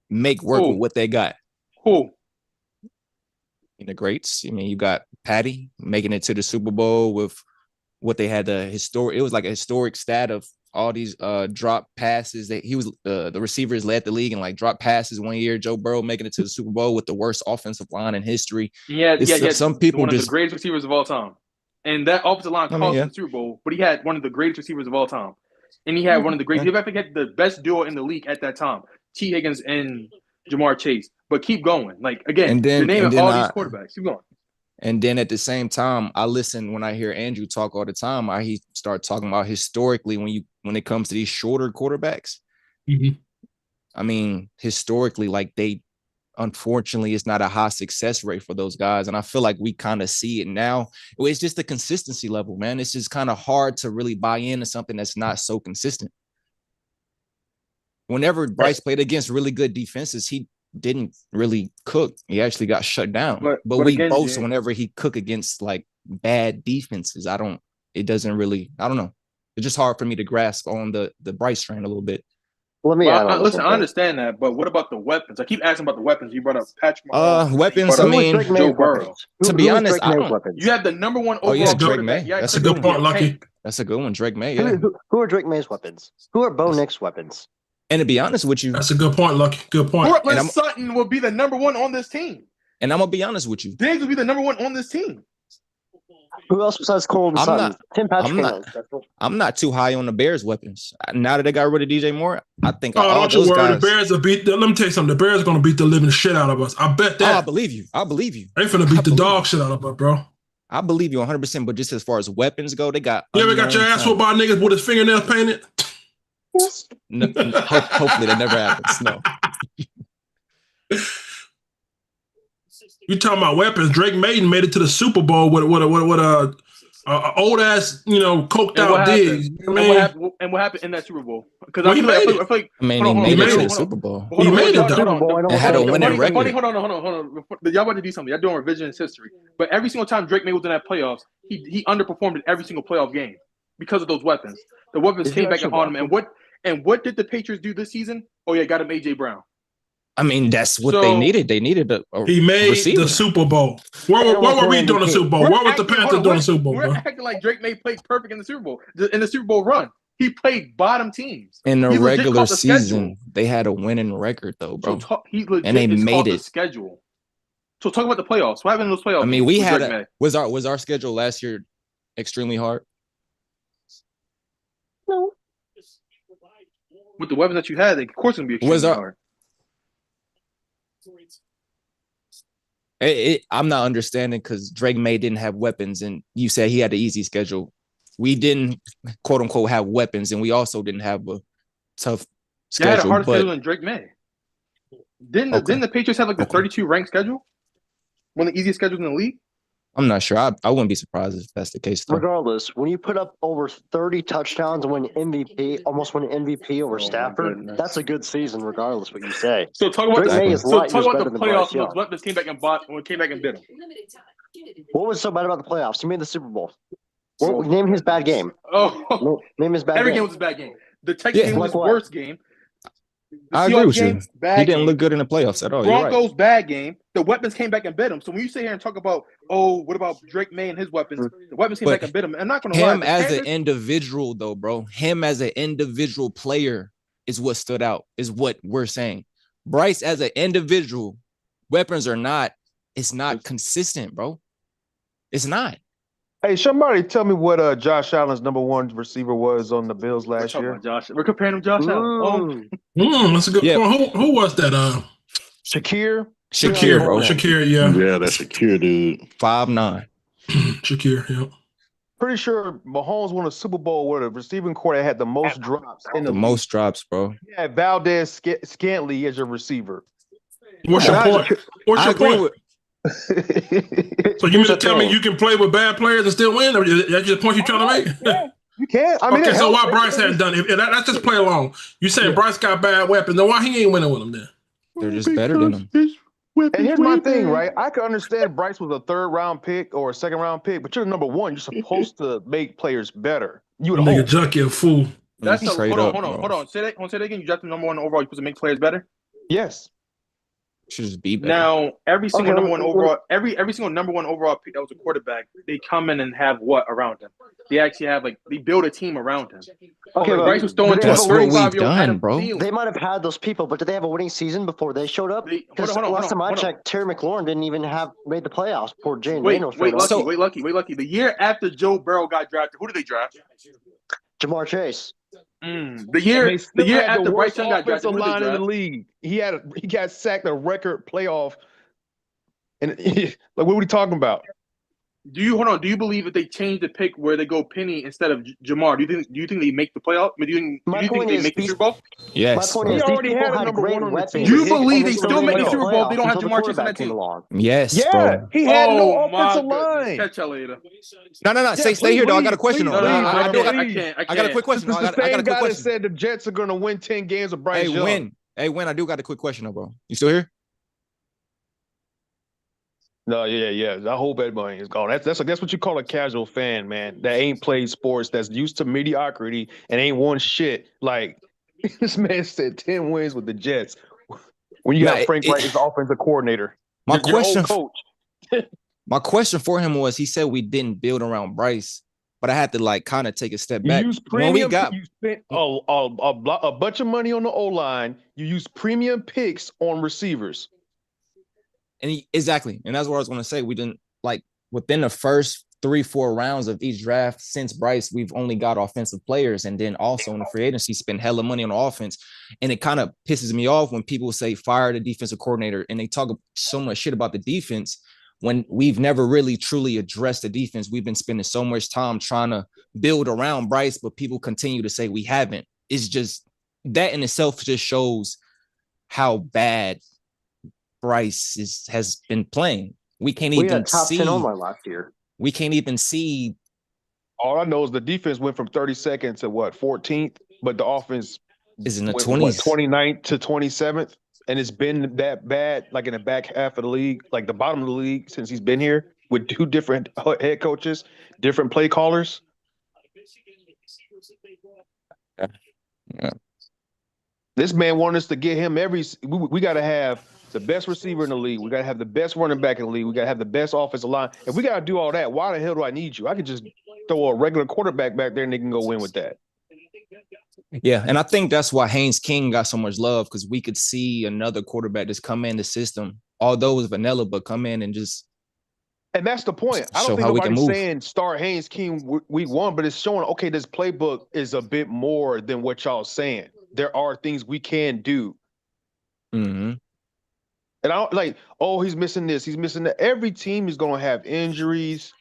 make work with what they got. Who? In the greats. I mean, you got Patty making it to the Super Bowl with what they had it was like a historic stat of all these drop passes that he was the receivers led the league in like drop passes one year. Joe Burrow making it to the Super Bowl with the worst offensive line in history. Yeah. Some people one of just the greatest receivers of all time. And that offensive line cost him the Super Bowl, but he had one of the greatest receivers of all time. And he had one of the greatest, he had the best duo in the league at that time. T. Higgins and Jamar Chase. But keep going. Like again, And then- you're naming and then all I- these quarterbacks. Keep going. And then at the same time, I listen when I hear Andrew talk all the time. He start talking about historically when it comes to these shorter quarterbacks. Mhm. I mean, historically, like unfortunately, it's not a high success rate for those guys. And I feel like we kind of see it now. It's just the consistency level, man. It's just kind of hard to really buy into something that's not so consistent. Whenever Bryce played against really good defenses, he didn't really cook. He actually got shut down. But we again, boast whenever he cook against like bad defenses. I don't know. It's just hard for me to grasp on the Bryce train a little bit. Let me add on. Listen, I understand that, but what about the weapons? I keep asking about the weapons. You brought up Patrick Mahomes. Weapons, You I brought up mean, Joe Burrow. to be honest, I don't. You have the number one overall. Oh yeah, Drake quarterback. May. Yeah, That's a good point, Lucky. That's a good one, Drake May. Yeah. Who are Drake May's weapons? Who are Bo Nick's weapons? And to be honest with you, That's a good point, Lucky. Good point. Cortland Sutton will be the number one on this team. And I'm gonna be honest with you. Diggs will be the number one on this team. Who else besides Cortland Sutton? Tim Patrick. I'm not too high on the Bears' weapons. Now that they got rid of DJ Moore, I think Oh, all don't you those worry. guys. The Bears will beat. Let me tell you something. The Bears are going to beat the living shit out of us. I bet that. I believe you. They finna beat the dog shit out of us, bro. I believe you 100%. But just as far as weapons go, they got. You ever got your ass whooped by niggas with his fingernails painted? No, hopefully that never happens. No. You talking about weapons? Drake Maiden made it to the Super Bowl with a old ass, coked out Diggs. And what happened in that Super Bowl? Because Well, he made it. I mean, he made it to the Super Bowl. He made it Super though. Bowl. It had a winning record. Hold on. Y'all about to do something. Y'all doing revisionist history. But every single time Drake May was in that playoffs, he underperformed in every single playoff game because of those weapons. The weapons came back and on him. And what did the Patriots do this season? Oh yeah, got him AJ Brown. I mean, that's what they needed. They needed a He made receiver. the Super Bowl. Where were we doing the Super Bowl? Where was the Panthers doing the Super Bowl, We're bro? acting like Drake May played perfect in the Super Bowl. In the Super Bowl run, he played bottom teams. In the He legit regular caught the schedule. season, they had a winning record though, bro. So he legit And they is made called the it. schedule. So talk about the playoffs. What happened in those playoffs? I mean, we with had Drake May? was our schedule last year extremely hard. No. With the weapons that you had, of course, it's gonna be extremely hard. I'm not understanding because Drake May didn't have weapons, and you said he had an easy schedule. We didn't, quote unquote, have weapons, and we also didn't have a tough schedule. They had a harder schedule than Drake May. Didn't the Patriots have like the 32 ranked schedule? One of the easiest schedules in the league? I'm not sure. I wouldn't be surprised if that's the case. Though. Regardless, when you put up over 30 touchdowns and almost win MVP over Stafford, that's a good season, regardless what you say. So talk about Drake May is light years the better than playoffs. Bryce Young. Weapons came back and bit him. What was so bad about the playoffs? He made the Super Bowl. Name his bad game. Oh, name his bad every game. game was a bad game. The Texans game was his worst game. I agree with you. He didn't look good in the playoffs at all. Broncos bad game. The weapons came back and bit him. So when you sit here and talk about, what about Drake May and his weapons? The weapons came back and bit him. I'm not going to lie. Him as an individual, though, bro. Him as an individual player is what stood out. Is what we're saying. Bryce as an individual, weapons are not. It's not consistent, bro. It's not. Hey, somebody tell me what Josh Allen's number one receiver was on the Bills last year. We're comparing him to Josh Allen. That's a good point. Who was that? Shakir, bro. Shakir, yeah. Yeah, that's Shakir, dude. 5'9". Shakir, yeah. Pretty sure Mahomes won a Super Bowl where the receiving core that had the most drops in the most drops, bro. Yeah, Valdez Scantley as your receiver. What's your point? What's your point? So you mean to tell me you can play with bad players and still win? Or that's just the point you're trying to make? Yeah, you can. I mean, okay, so why Bryce hadn't done it? Let's just play along. You saying Bryce got bad weapons, then why he ain't winning with them then? They're just better than him. And here's my thing, right? I could understand Bryce was a third-round pick or a second-round pick, but you're number one. You're supposed to make players better. You would nigga junkie a fool. That's hold on. Say that again. You drafted number one overall. You supposed to make players better? Yes. Should just be better. Now, every single number one overall, every single number one overall pick that was a quarterback, they come in and have what around him? They actually have they build a team around him. Okay, Bryce was throwing to a 35-year-old bro. They might have had those people, but did they have a winning season before they showed up? Because last time I checked, Terry McLaurin didn't even have made the playoffs before Jane Daniels showed up. Wait, Lucky. The year after Joe Burrow got drafted, who did they draft? Jamar Chase. The year after the Bryce worst Young got drafted, offensive who did they line in the draft? league. He got sacked a record playoff. And like, what are we talking about? Do you believe that they changed the pick where they go Penny instead of Jamar? Do you think they make the playoff? Do you think they make the Super Bowl? Yes. My point is, He these already people had a had number great one on the weapons. team. Do you Hicks, believe and they they still make the playoffs Super Bowl if they don't have until the Jamar Chase on quarterback that came team? along. Yes, Yeah, bro. he had no Oh my offensive goodness! line. Catch y'all later. No. Yeah, Stay here, though. I got a question. please, though. I please. got a quick question. This No, is the I got same a quick guy that question. said the Jets are going to win 10 games with Bryce Young. Win. I do got a quick question, though, bro. You still here? No, yeah. I hope that money is gone. That's what you call a casual fan, man. That ain't played sports, that's used to mediocrity and ain't won shit. Like this man said 10 wins with the Jets. When you got Frank Wright as offensive coordinator. My your old question, coach. my question for him was: he said we didn't build around Bryce, but I had to like kind of take a step back. You use When we premium. got You spent a bunch of money on the O line. You use premium picks on receivers. Exactly, and that's what I was going to say. We didn't like within the first 3-4 rounds of each draft since Bryce, we've only got offensive players, and then also in the free agency spend hella money on offense. And it kind of pisses me off when people say fire the defensive coordinator and they talk so much shit about the defense when we've never really truly addressed the defense. We've been spending so much time trying to build around Bryce, but people continue to say we haven't. It's just that in itself just shows how bad Bryce has been playing. We can't even top see 10 online last year. We can't even see. All I know is the defense went from 32nd to 14th, but the offense is in the went, 20s, 29th to 27th, and it's been that bad, like in the back half of the league, like the bottom of the league since he's been here with 2 different head coaches, different play callers. Yeah. This man wanted us to get him we got to have the best receiver in the league. We got to have the best running back in the league. We got to have the best offensive line. If we got to do all that, why the hell do I need you? I could just throw a regular quarterback back there and they can go win with that. Yeah, and I think that's why Haynes King got so much love, because we could see another quarterback just come in the system, although it was vanilla, but come in and just. And that's the point. I don't think nobody's saying start Haynes King week 1, but it's showing, okay, this playbook is a bit more than what y'all saying. There are things we can do. Mm-hmm. And I don't like, oh, he's missing this, he's missing that. Every team is going to have injuries.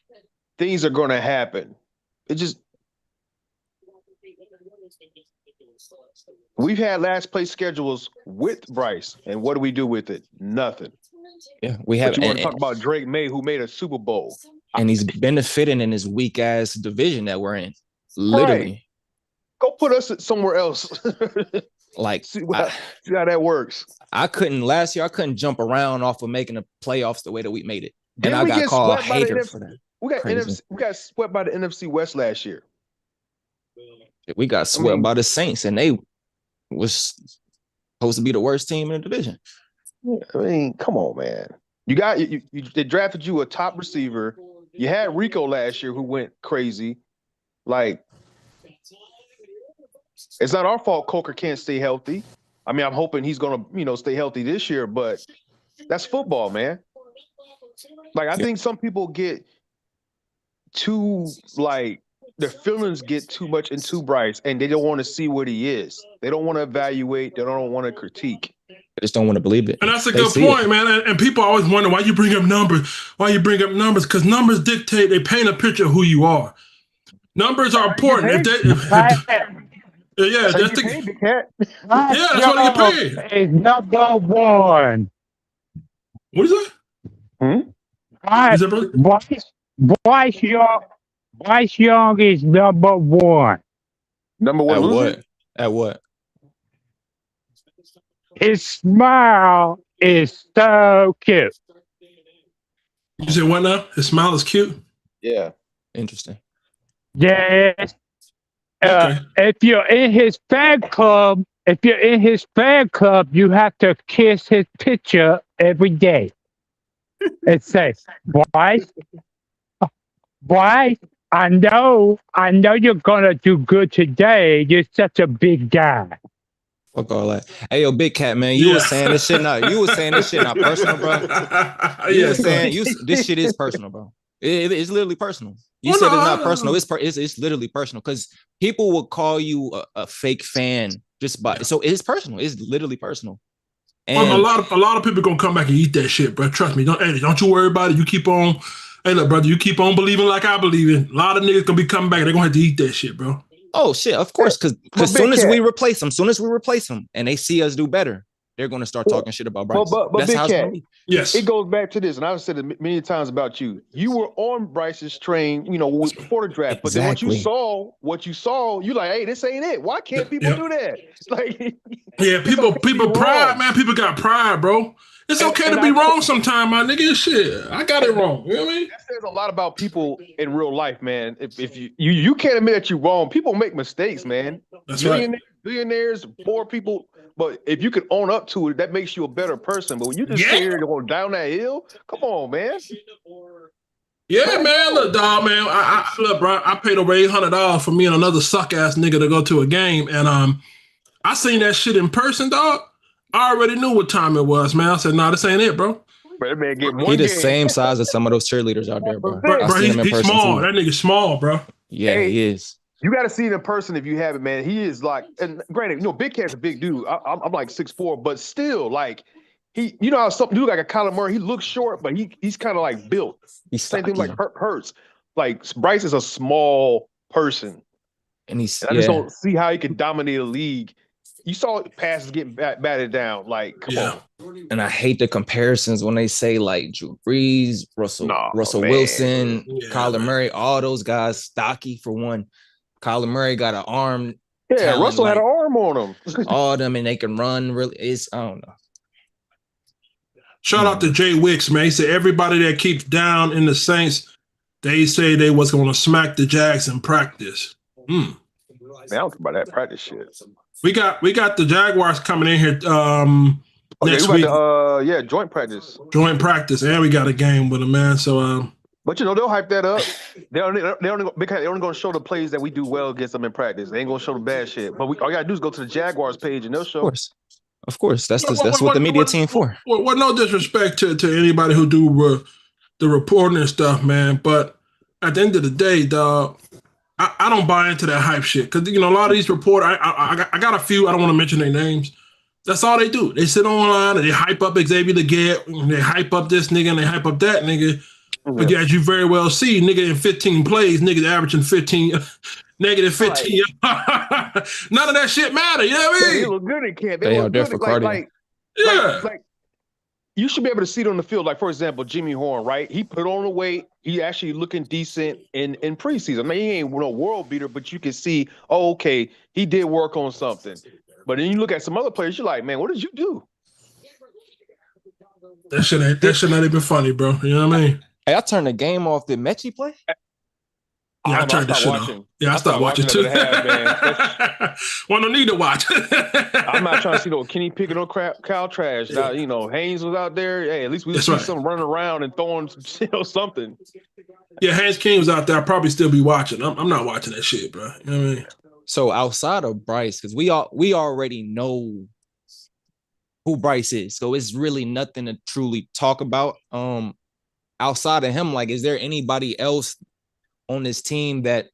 Things are going to happen. It just. We've had last place schedules with Bryce, and what do we do with it? Nothing. Yeah, we have. But you want to talk about Drake May, who made a Super Bowl, and he's benefiting in his weak ass division that we're in. Literally, right. Go put us somewhere else. Like, see how that works. Last year I couldn't jump around off of making the playoffs the way that we made it, and I got called a hater for that. We got swept by the NFC West last year. We got swept by the Saints, and they was supposed to be the worst team in the division. I mean, come on, man. They drafted you a top receiver. You had Rico last year who went crazy. Like, it's not our fault Coker can't stay healthy. I mean, I'm hoping he's gonna, stay healthy this year, but that's football, man. Like, I think some people get too, like, their feelings get too much into Bryce, and they don't want to see what he is. They don't want to evaluate. They don't want to critique. They just don't want to believe it. And that's a good point, man. And people always wonder why you bring up numbers. Why you bring up numbers? Because numbers dictate. They paint a picture of who you are. Numbers are important. That's what they get paid. Is number one. What is that? Bryce Young is number one. Number one. At what? At what? His smile is so cute. You said what now? His smile is cute? Yeah. Interesting. Yes. If you're in his fan club, you have to kiss his picture every day. And say, Bryce, I know you're gonna do good today. You're such a big guy. Fuck all that. Hey, yo, Big Cat, man, you was saying this shit not personal, bro. You was saying this shit is personal, bro. It's literally personal. You Well, said no, it's not personal. It's literally personal because people will call you a fake fan just by. So it's personal. It's literally personal. And a lot of people gonna come back and eat that shit, bro. Trust me. Don't you worry about it. You keep on. Hey, look, brother. You keep on believing like I believe in. A lot of niggas gonna be coming back. They're gonna have to eat that shit, bro. Oh shit, of course, because soon as we replace them, and they see us do better, they're going to start talking shit about Bryce. But That's Big how Cat, it's going to be. Yes, it goes back to this, and I've said it many times about you. You were on Bryce's train, before the draft, but then once you saw what you saw, you like, hey, this ain't it. Why can't people do that? Like, yeah, people pride, man. People got pride, bro. It's okay to be wrong sometime, my nigga. Shit, I got it wrong. You know what I mean? That says a lot about people in real life, man. If you can't admit that you're wrong, people make mistakes, man. That's right. Billionaires, poor people. But if you can own up to it, that makes you a better person. But when you just sit here going down that hill, come on, man. Yeah, man. Look, dog, man. Look, bro. I paid over $800 for me and another suck ass nigga to go to a game, and I seen that shit in person, dog. I already knew what time it was, man. I said, nah, this ain't it, bro. But that man get one He the game. same size as some of those cheerleaders out there, bro. Bro, he's small. Too. That nigga's small, bro. Yeah, he is. You got to see it in person if you haven't, man. He is like, and granted, Big Cat's a big dude. I'm like 6'4", but still, like, how some dude like a Kyler Murray, he looks short, but he's kind of like built. He's same thing like Hurts. Like Bryce is a small person, and I just don't see how he can dominate a league. You saw passes getting batted down. Like, come on. And I hate the comparisons when they say like Drew Brees, Russell Wilson, Kyler Murray, all those guys stocky for one. Kyler Murray got an arm. Yeah, Russell had an arm on him. All of them, and they can run. Really, I don't know. Shout out to Jay Wicks, man. He said everybody that keeps down in the Saints, they say they was going to smack the Jags in practice. Man, I don't care about that practice shit. We got the Jaguars coming in here next week. Joint practice. Joint practice, and we got a game with them, man. So, but they'll hype that up. They're only going to show the plays that we do well against them in practice. They ain't going to show the bad shit. But all you got to do is go to the Jaguars page and they'll show. Of course, that's what the media team for. Well, no disrespect to anybody who do the reporting and stuff, man. But at the end of the day, dog, I don't buy into that hype shit because a lot of these reporters. I got a few. I don't want to mention their names. That's all they do. They sit online and they hype up Xavier Leggett, and they hype up this nigga and they hype up that nigga. Mm-hmm. But as you very well see, nigga in 15 plays, niggas averaging negative 15. None of that shit matter. You know what I mean? They look good in camp. They are there for cardio. Like you should be able to see it on the field. Like, for example, Jimmy Horn, right? He put on the weight. He actually looking decent in preseason. I mean, he ain't no world beater, but you can see, okay, he did work on something. But then you look at some other players, you're like, man, what did you do? That shit not even funny, bro. You know what I mean? Hey, I turned the game off. Did Mechie play? Yeah, I turned the shit off. Yeah, I stopped watching too. Well, no need to watch. I'm not trying to see no Kenny Pickett or Kyle Trash. Now, Haynes was out there. Hey, at least we see some running around and throwing something. Yeah, Haynes King was out there. I'll probably still be watching. I'm not watching that shit, bro. You know what I mean? So outside of Bryce, because we already know who Bryce is, so it's really nothing to truly talk about. Outside of him, like, is there anybody else on this team that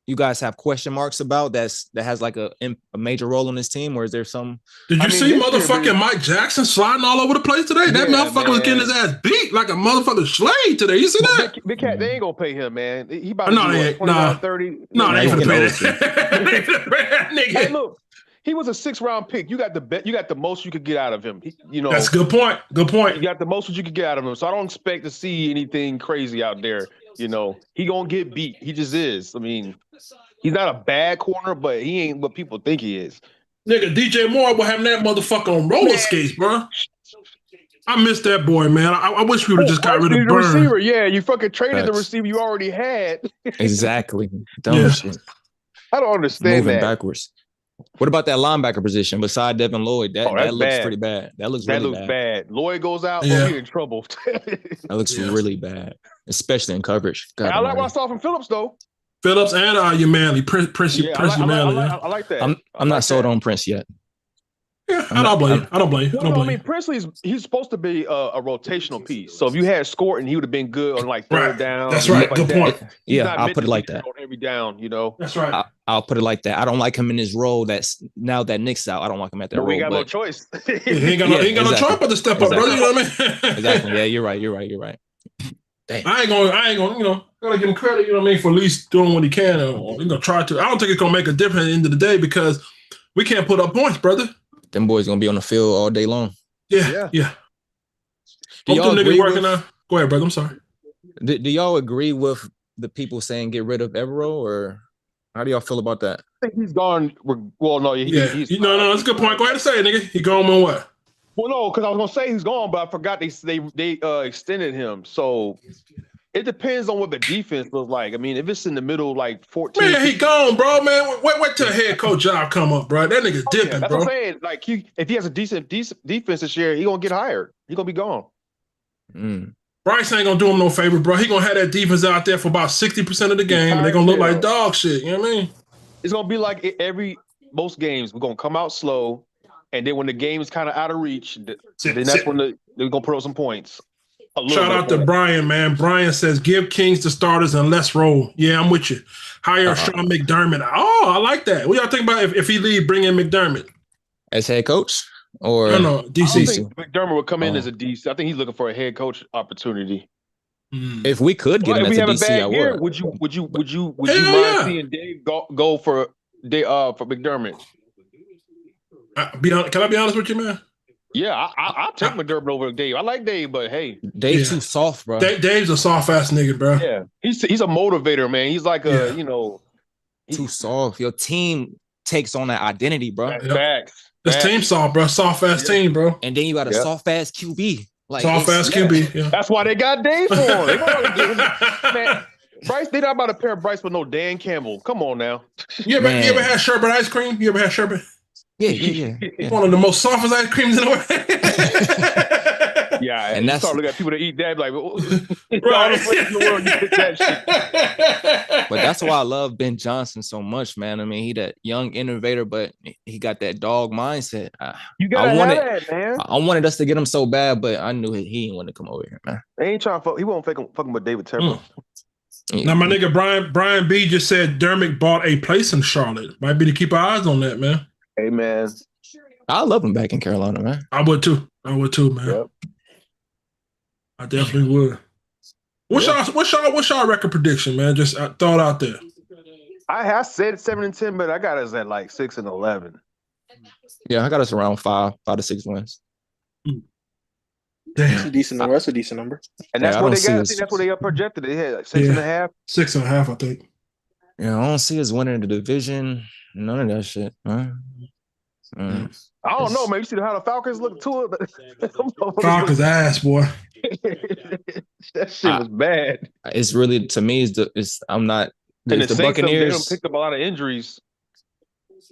you guys have question marks about that has like a major role on this team, or is there some? Did you see motherfucking Mike Jackson sliding all over the place today? That motherfucker was getting his ass beat like a motherfucking slave today. You see that? Big Cat, they ain't gonna pay him, man. He about to do 29, 30. No, they ain't gonna pay that. Hey, look, he was a 6th-round pick. You got the most you could get out of him. That's a good point. Good point. You got the most that you could get out of him. So I don't expect to see anything crazy out there. He gonna get beat. He just is. I mean, he's not a bad corner, but he ain't what people think he is. Nigga, DJ Moore will have that motherfucker on roller skates, bro. I miss that boy, man. I wish we would have just got rid of Burn. Receiver, yeah, you fucking traded the receiver you already had. Exactly. Dumb shit. I don't understand Moving that. backwards. What about that linebacker position beside Devin Lloyd? That looks pretty bad. That looks bad. Lloyd goes out, we're in trouble. That looks really bad, especially in coverage. God, I like what I saw from Phillips, though. Phillips and Umanley, Prince I Umanley. like that. I'm not sold on Prince yet. Yeah, I don't blame you. I don't blame you. I mean, he's supposed to be a rotational piece. So if you had scored and he would have been good on like third down. That's right. Good point. Yeah, I'll put it like that. On every down, you know. That's right. I'll put it like that. I don't like him in his role. That's now that Nick's out. I don't like him at that role. We ain't got no choice. He ain't got no choice but to step up, brother. You know what I mean? Exactly. Yeah, you're right. Damn. I ain't gonna, gotta give him credit, you know what I mean, for at least doing what he can. Or, try to. I don't think it's gonna make a difference at the end of the day because we can't put up points, brother. Them boys gonna be on the field all day long. Yeah. Do y'all agree with, Go ahead, brother. I'm sorry. Do y'all agree with the people saying get rid of Evero, or how do y'all feel about that? I think he's gone. Well, no, he's no. That's a good point. Go ahead and say it, nigga. He gone on what? Well, no, because I was gonna say he's gone, but I forgot they extended him. So it depends on what the defense looks like. I mean, if it's in the middle, like 14. Man, he gone, bro. Man, wait till head coach job come up, bro. That nigga dipping, that's bro. What I'm saying. Like, if he has a decent defense this year, he gonna get hired. He gonna be gone. Bryce ain't gonna do him no favor, bro. He gonna have that defense out there for about 60% of the game, and they're gonna look like dog shit. You know what I mean? It's gonna be like most games. We're gonna come out slow. And then when the game is kind of out of reach, then that's when they're going to put up some points. Shout out to Brian, man. Brian says, give Kings the starters and let's roll. Yeah, I'm with you. Hire Sean McDermott. Oh, I like that. What y'all think about if he leave, bring in McDermott? As head coach? Or no, DC. I don't think McDermott would come in as a DC. I think he's looking for a head coach opportunity. If we could get him as a DC, I would. Would you mind seeing Dave go for McDermott? Can I be honest with you, man? Yeah, I'll take McDermott over Dave. I like Dave, but hey, Dave's too soft, bro. Dave's a soft ass nigga, bro. Yeah, he's a motivator, man. He's like too soft. Your team takes on that identity, bro. Facts. This team soft, bro. Soft ass team, bro. And then you got a soft ass QB. Like soft ass QB. Yeah. That's why they got Dave for him. They man, Bryce, they not about to pair Bryce with no Dan Campbell. Come on now. You ever had sherbet ice cream? You ever had sherbet? Yeah. One of the most softest ice creams in the world. Yeah, and that's start looking at people that eat that like, But that's why I love Ben Johnson so much, man. I mean, he that young innovator, but he got that dog mindset. You gotta have that, man. I wanted us to get him so bad, but I knew he didn't want to come over here, man. They ain't trying to fuck. He won't fucking with David Tepper. Now, my nigga Brian B just said Dermott bought a place in Charlotte. Might be to keep our eyes on that, man. Hey, man. I love him back in Carolina, man. I would too, man. Yep. I definitely would. What's y'all record prediction, man? Just throw it out there. I said 7-10, but I got us at like 6-11. Yeah, I got us around 5 to 6 wins. Damn, that's a decent number. That's a decent number. And that's what they got. I think that's what they projected. They had like 6.5. 6.5, I think. Yeah, I don't see us winning the division. None of that shit, huh? I don't know, man. You see how the Falcons look to it? Falcons ass, boy. That shit was bad. It's really, to me, I'm not. And the Buccaneers. They picked up a lot of injuries.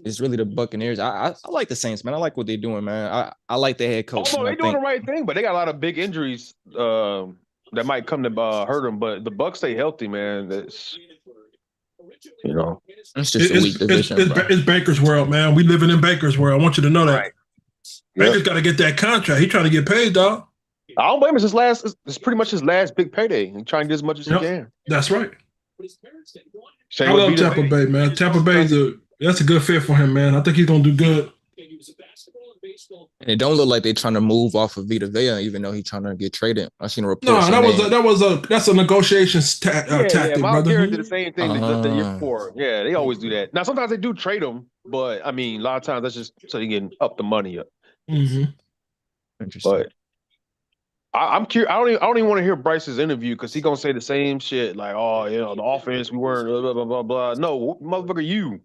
It's really the Buccaneers. I like the Saints, man. I like what they're doing, man. I like their head coach. Oh, no, they're doing the right thing, but they got a lot of big injuries that might come to hurt them. But the Bucs stay healthy, man. That's, it's just a weak division. It's Baker's world, man. We living in Baker's world. I want you to know that. Right. Baker's got to get that contract. He's trying to get paid, dog. I don't blame him. It's pretty much his last big payday. He's trying to get as much as he can. That's right. I love Tampa Bay, man. Tampa Bay, that's a good fit for him, man. I think he's gonna do good. And it don't look like they're trying to move off of Vita Vea, even though he's trying to get traded. I seen a report. No, that's a negotiations tactic, Miles brother. Garrett did the same thing they did the year before. Yeah, they always do that. Now sometimes they do trade them, but I mean, a lot of times that's just so you can up the money up. Mm-hmm. Interesting. But I'm curious. I don't even want to hear Bryce's interview because he's gonna say the same shit like, "Oh, the offense we weren't blah blah blah blah." No, motherfucker, you.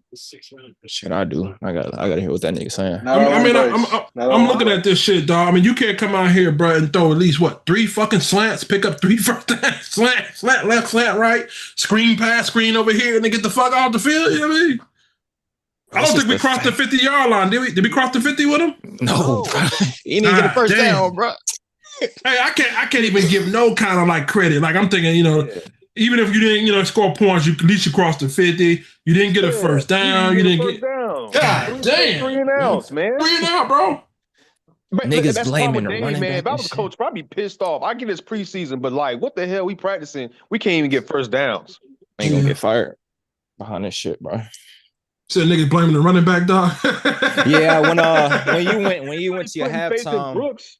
Shit, I do. I gotta hear what that nigga saying. I'm looking at this shit, dog. I mean, you can't come out here, bro, and throw at least 3 fucking slants, pick up 3 first downs, slant left, slant right, screen pass, screen over here, and then get the fuck off the field. You know what I mean? I don't think we crossed the 50-yard line. Did we cross the 50 with him? No, bro. He didn't get a first down, bro. Hey, I can't even give no kind of like credit. Like I'm thinking, even if you didn't, score points, at least you crossed the 50. You didn't get a first down. You didn't get. God damn. 3 and outs, man. 3 and out, bro. But Niggas that's the blaming problem with the Dave, running man. back If I and was a shit. coach, I'd be pissed off. I get this preseason, but like, what the hell we practicing? We can't even get first downs. Ain't gonna get fired behind this shit, bro. Said niggas blaming the running back, dog. Yeah, when you went to your Putting faith in halftime, Brooks.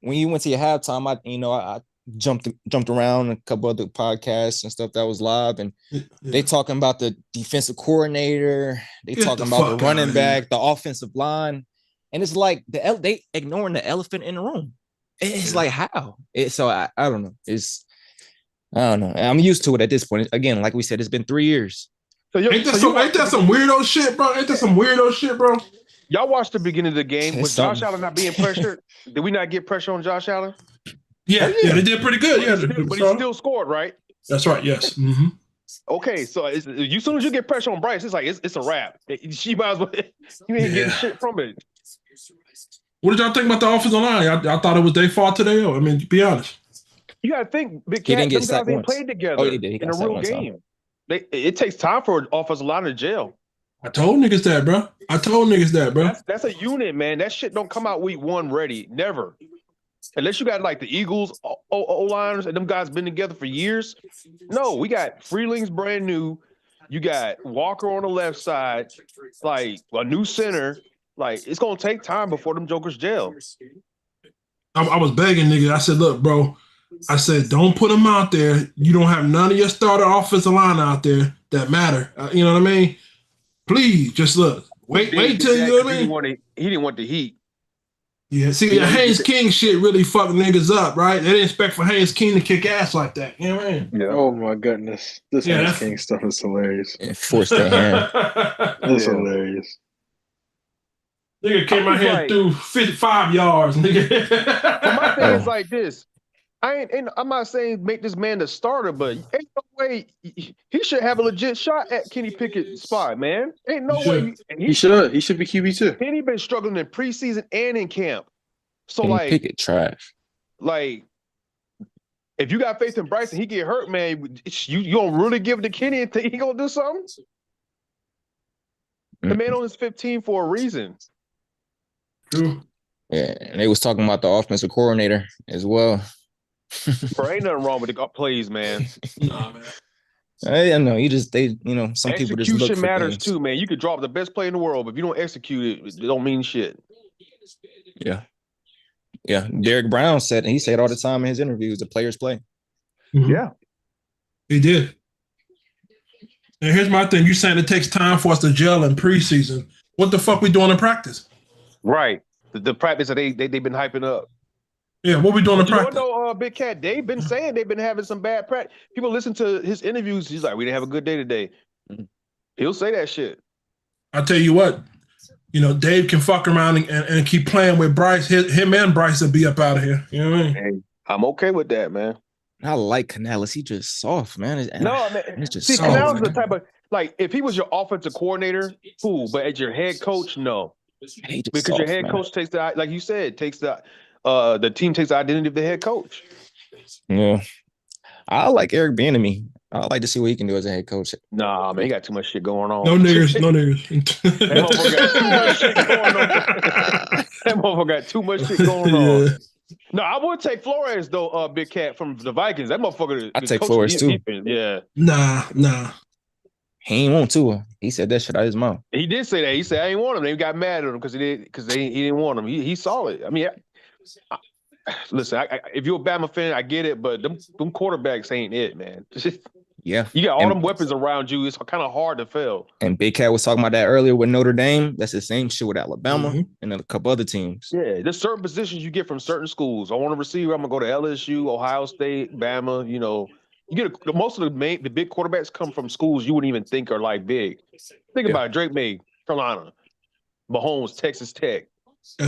when you went to your halftime, I jumped around a couple other podcasts and stuff that was live, and they talking about the defensive coordinator, they talking about the running back, the offensive line, and it's like they ignoring the elephant in the room. It's like how? So I don't know. I don't know. I'm used to it at this point. Again, like we said, it's been 3 years. So ain't that some weirdo shit, bro? Ain't that some weirdo shit, bro? Y'all watched the beginning of the game. Was something. Josh Allen not being pressured? Did we not get pressure on Josh Allen? Yeah, they did pretty good. But he still scored, right? That's right. Yes. Mm-hmm. Okay, so as soon as you get pressure on Bryce, it's like it's a wrap. She might as well. You ain't getting shit from it. What did y'all think about the offensive line? I thought it was their fault today. I mean, to be honest. You got to think, Big He Cat, didn't get them guys sacked ain't once. played together Oh, he did. He in got a sacked real once, huh? game. It takes time for an offensive line to gel. I told niggas that, bro. That's a unit, man. That shit don't come out week 1 ready. Never. Unless you got like the Eagles O-liners and them guys been together for years. No, we got Freeling's brand new. You got Walker on the left side, like a new center. Like it's gonna take time before them jokers gel. I was begging niggas. I said, look, bro. I said, don't put them out there. You don't have none of your starter offensive line out there that matter. You know what I mean? Please, just look. Wait till you know what I mean? He didn't want the heat. Yeah, see, the Haynes King shit really fucked niggas up, right? They didn't expect for Haynes King to kick ass like that. You know what I mean? Yeah. Oh my goodness, this Haynes King stuff is hilarious. Forced their hand. That's hilarious. Nigga came out here and threw 55 yards, nigga. But my thing is like this. I'm not saying make this man the starter, but ain't no way he should have a legit shot at Kenny Pickett's spot, man. Ain't no way. He should be QB too. Kenny been struggling in preseason and in camp. So Kenny like Pickett trash. Like if you got faith in Bryce and he get hurt, man, you don't really give it to Kenny and think he gonna do something? The man on his 15 for a reason. True. Yeah, and they was talking about the offensive coordinator as well. Bro, ain't nothing wrong with the plays, man. Nah, man. I know some people just look for execution matters things. too, man. You could drop the best play in the world, but if you don't execute it, it don't mean shit. Yeah. Derek Brown said, and he said all the time in his interviews, the players play. Mm-hmm. Yeah, he did. And here's my thing: you saying it takes time for us to gel in preseason? What the fuck we doing in practice? Right. The practice that they've been hyping up. Yeah, what we doing in practice? You know, Big Cat, they've been saying they've been having some bad practice. People listen to his interviews. He's like, we didn't have a good day today. He'll say that shit. I tell you what, Dave can fuck around and keep playing with Bryce. Him and Bryce will be up out of here. You know what I mean? Hey, I'm okay with that, man. I like Canales. He just soft, man. No, man. It's just See, soft. Canales is the type of like if he was your offensive coordinator, cool. But as your head coach, no, because soft, your head man. coach takes the, like you said, takes the team takes the identity of the head coach. Yeah, I like Eric Bieniemy. I like to see what he can do as a head coach. Nah, man, he got too much shit going on. No niggers. That motherfucker got too much shit going on. That motherfucker got too much shit going on. Yeah. No, I would take Flores though, Big Cat from the Vikings. That motherfucker. I take Flores too. Defense. Yeah. Nah. He ain't want to. He said that shit out of his mouth. He did say that. He said I ain't want him. They got mad at him because he didn't want him. He's solid. I mean, listen, if you're a Bama fan, I get it, but them quarterbacks ain't it, man. Yeah. You got all them weapons around you. It's kind of hard to fail. And Big Cat was talking about that earlier with Notre Dame. That's the same shit with Alabama and then a couple other teams. Yeah, there's certain positions you get from certain schools. I want a receiver. I'm gonna go to LSU, Ohio State, Bama. You get most of the big quarterbacks come from schools you wouldn't even think are like big. Think about it. Drake May, Carolina, Mahomes, Texas Tech,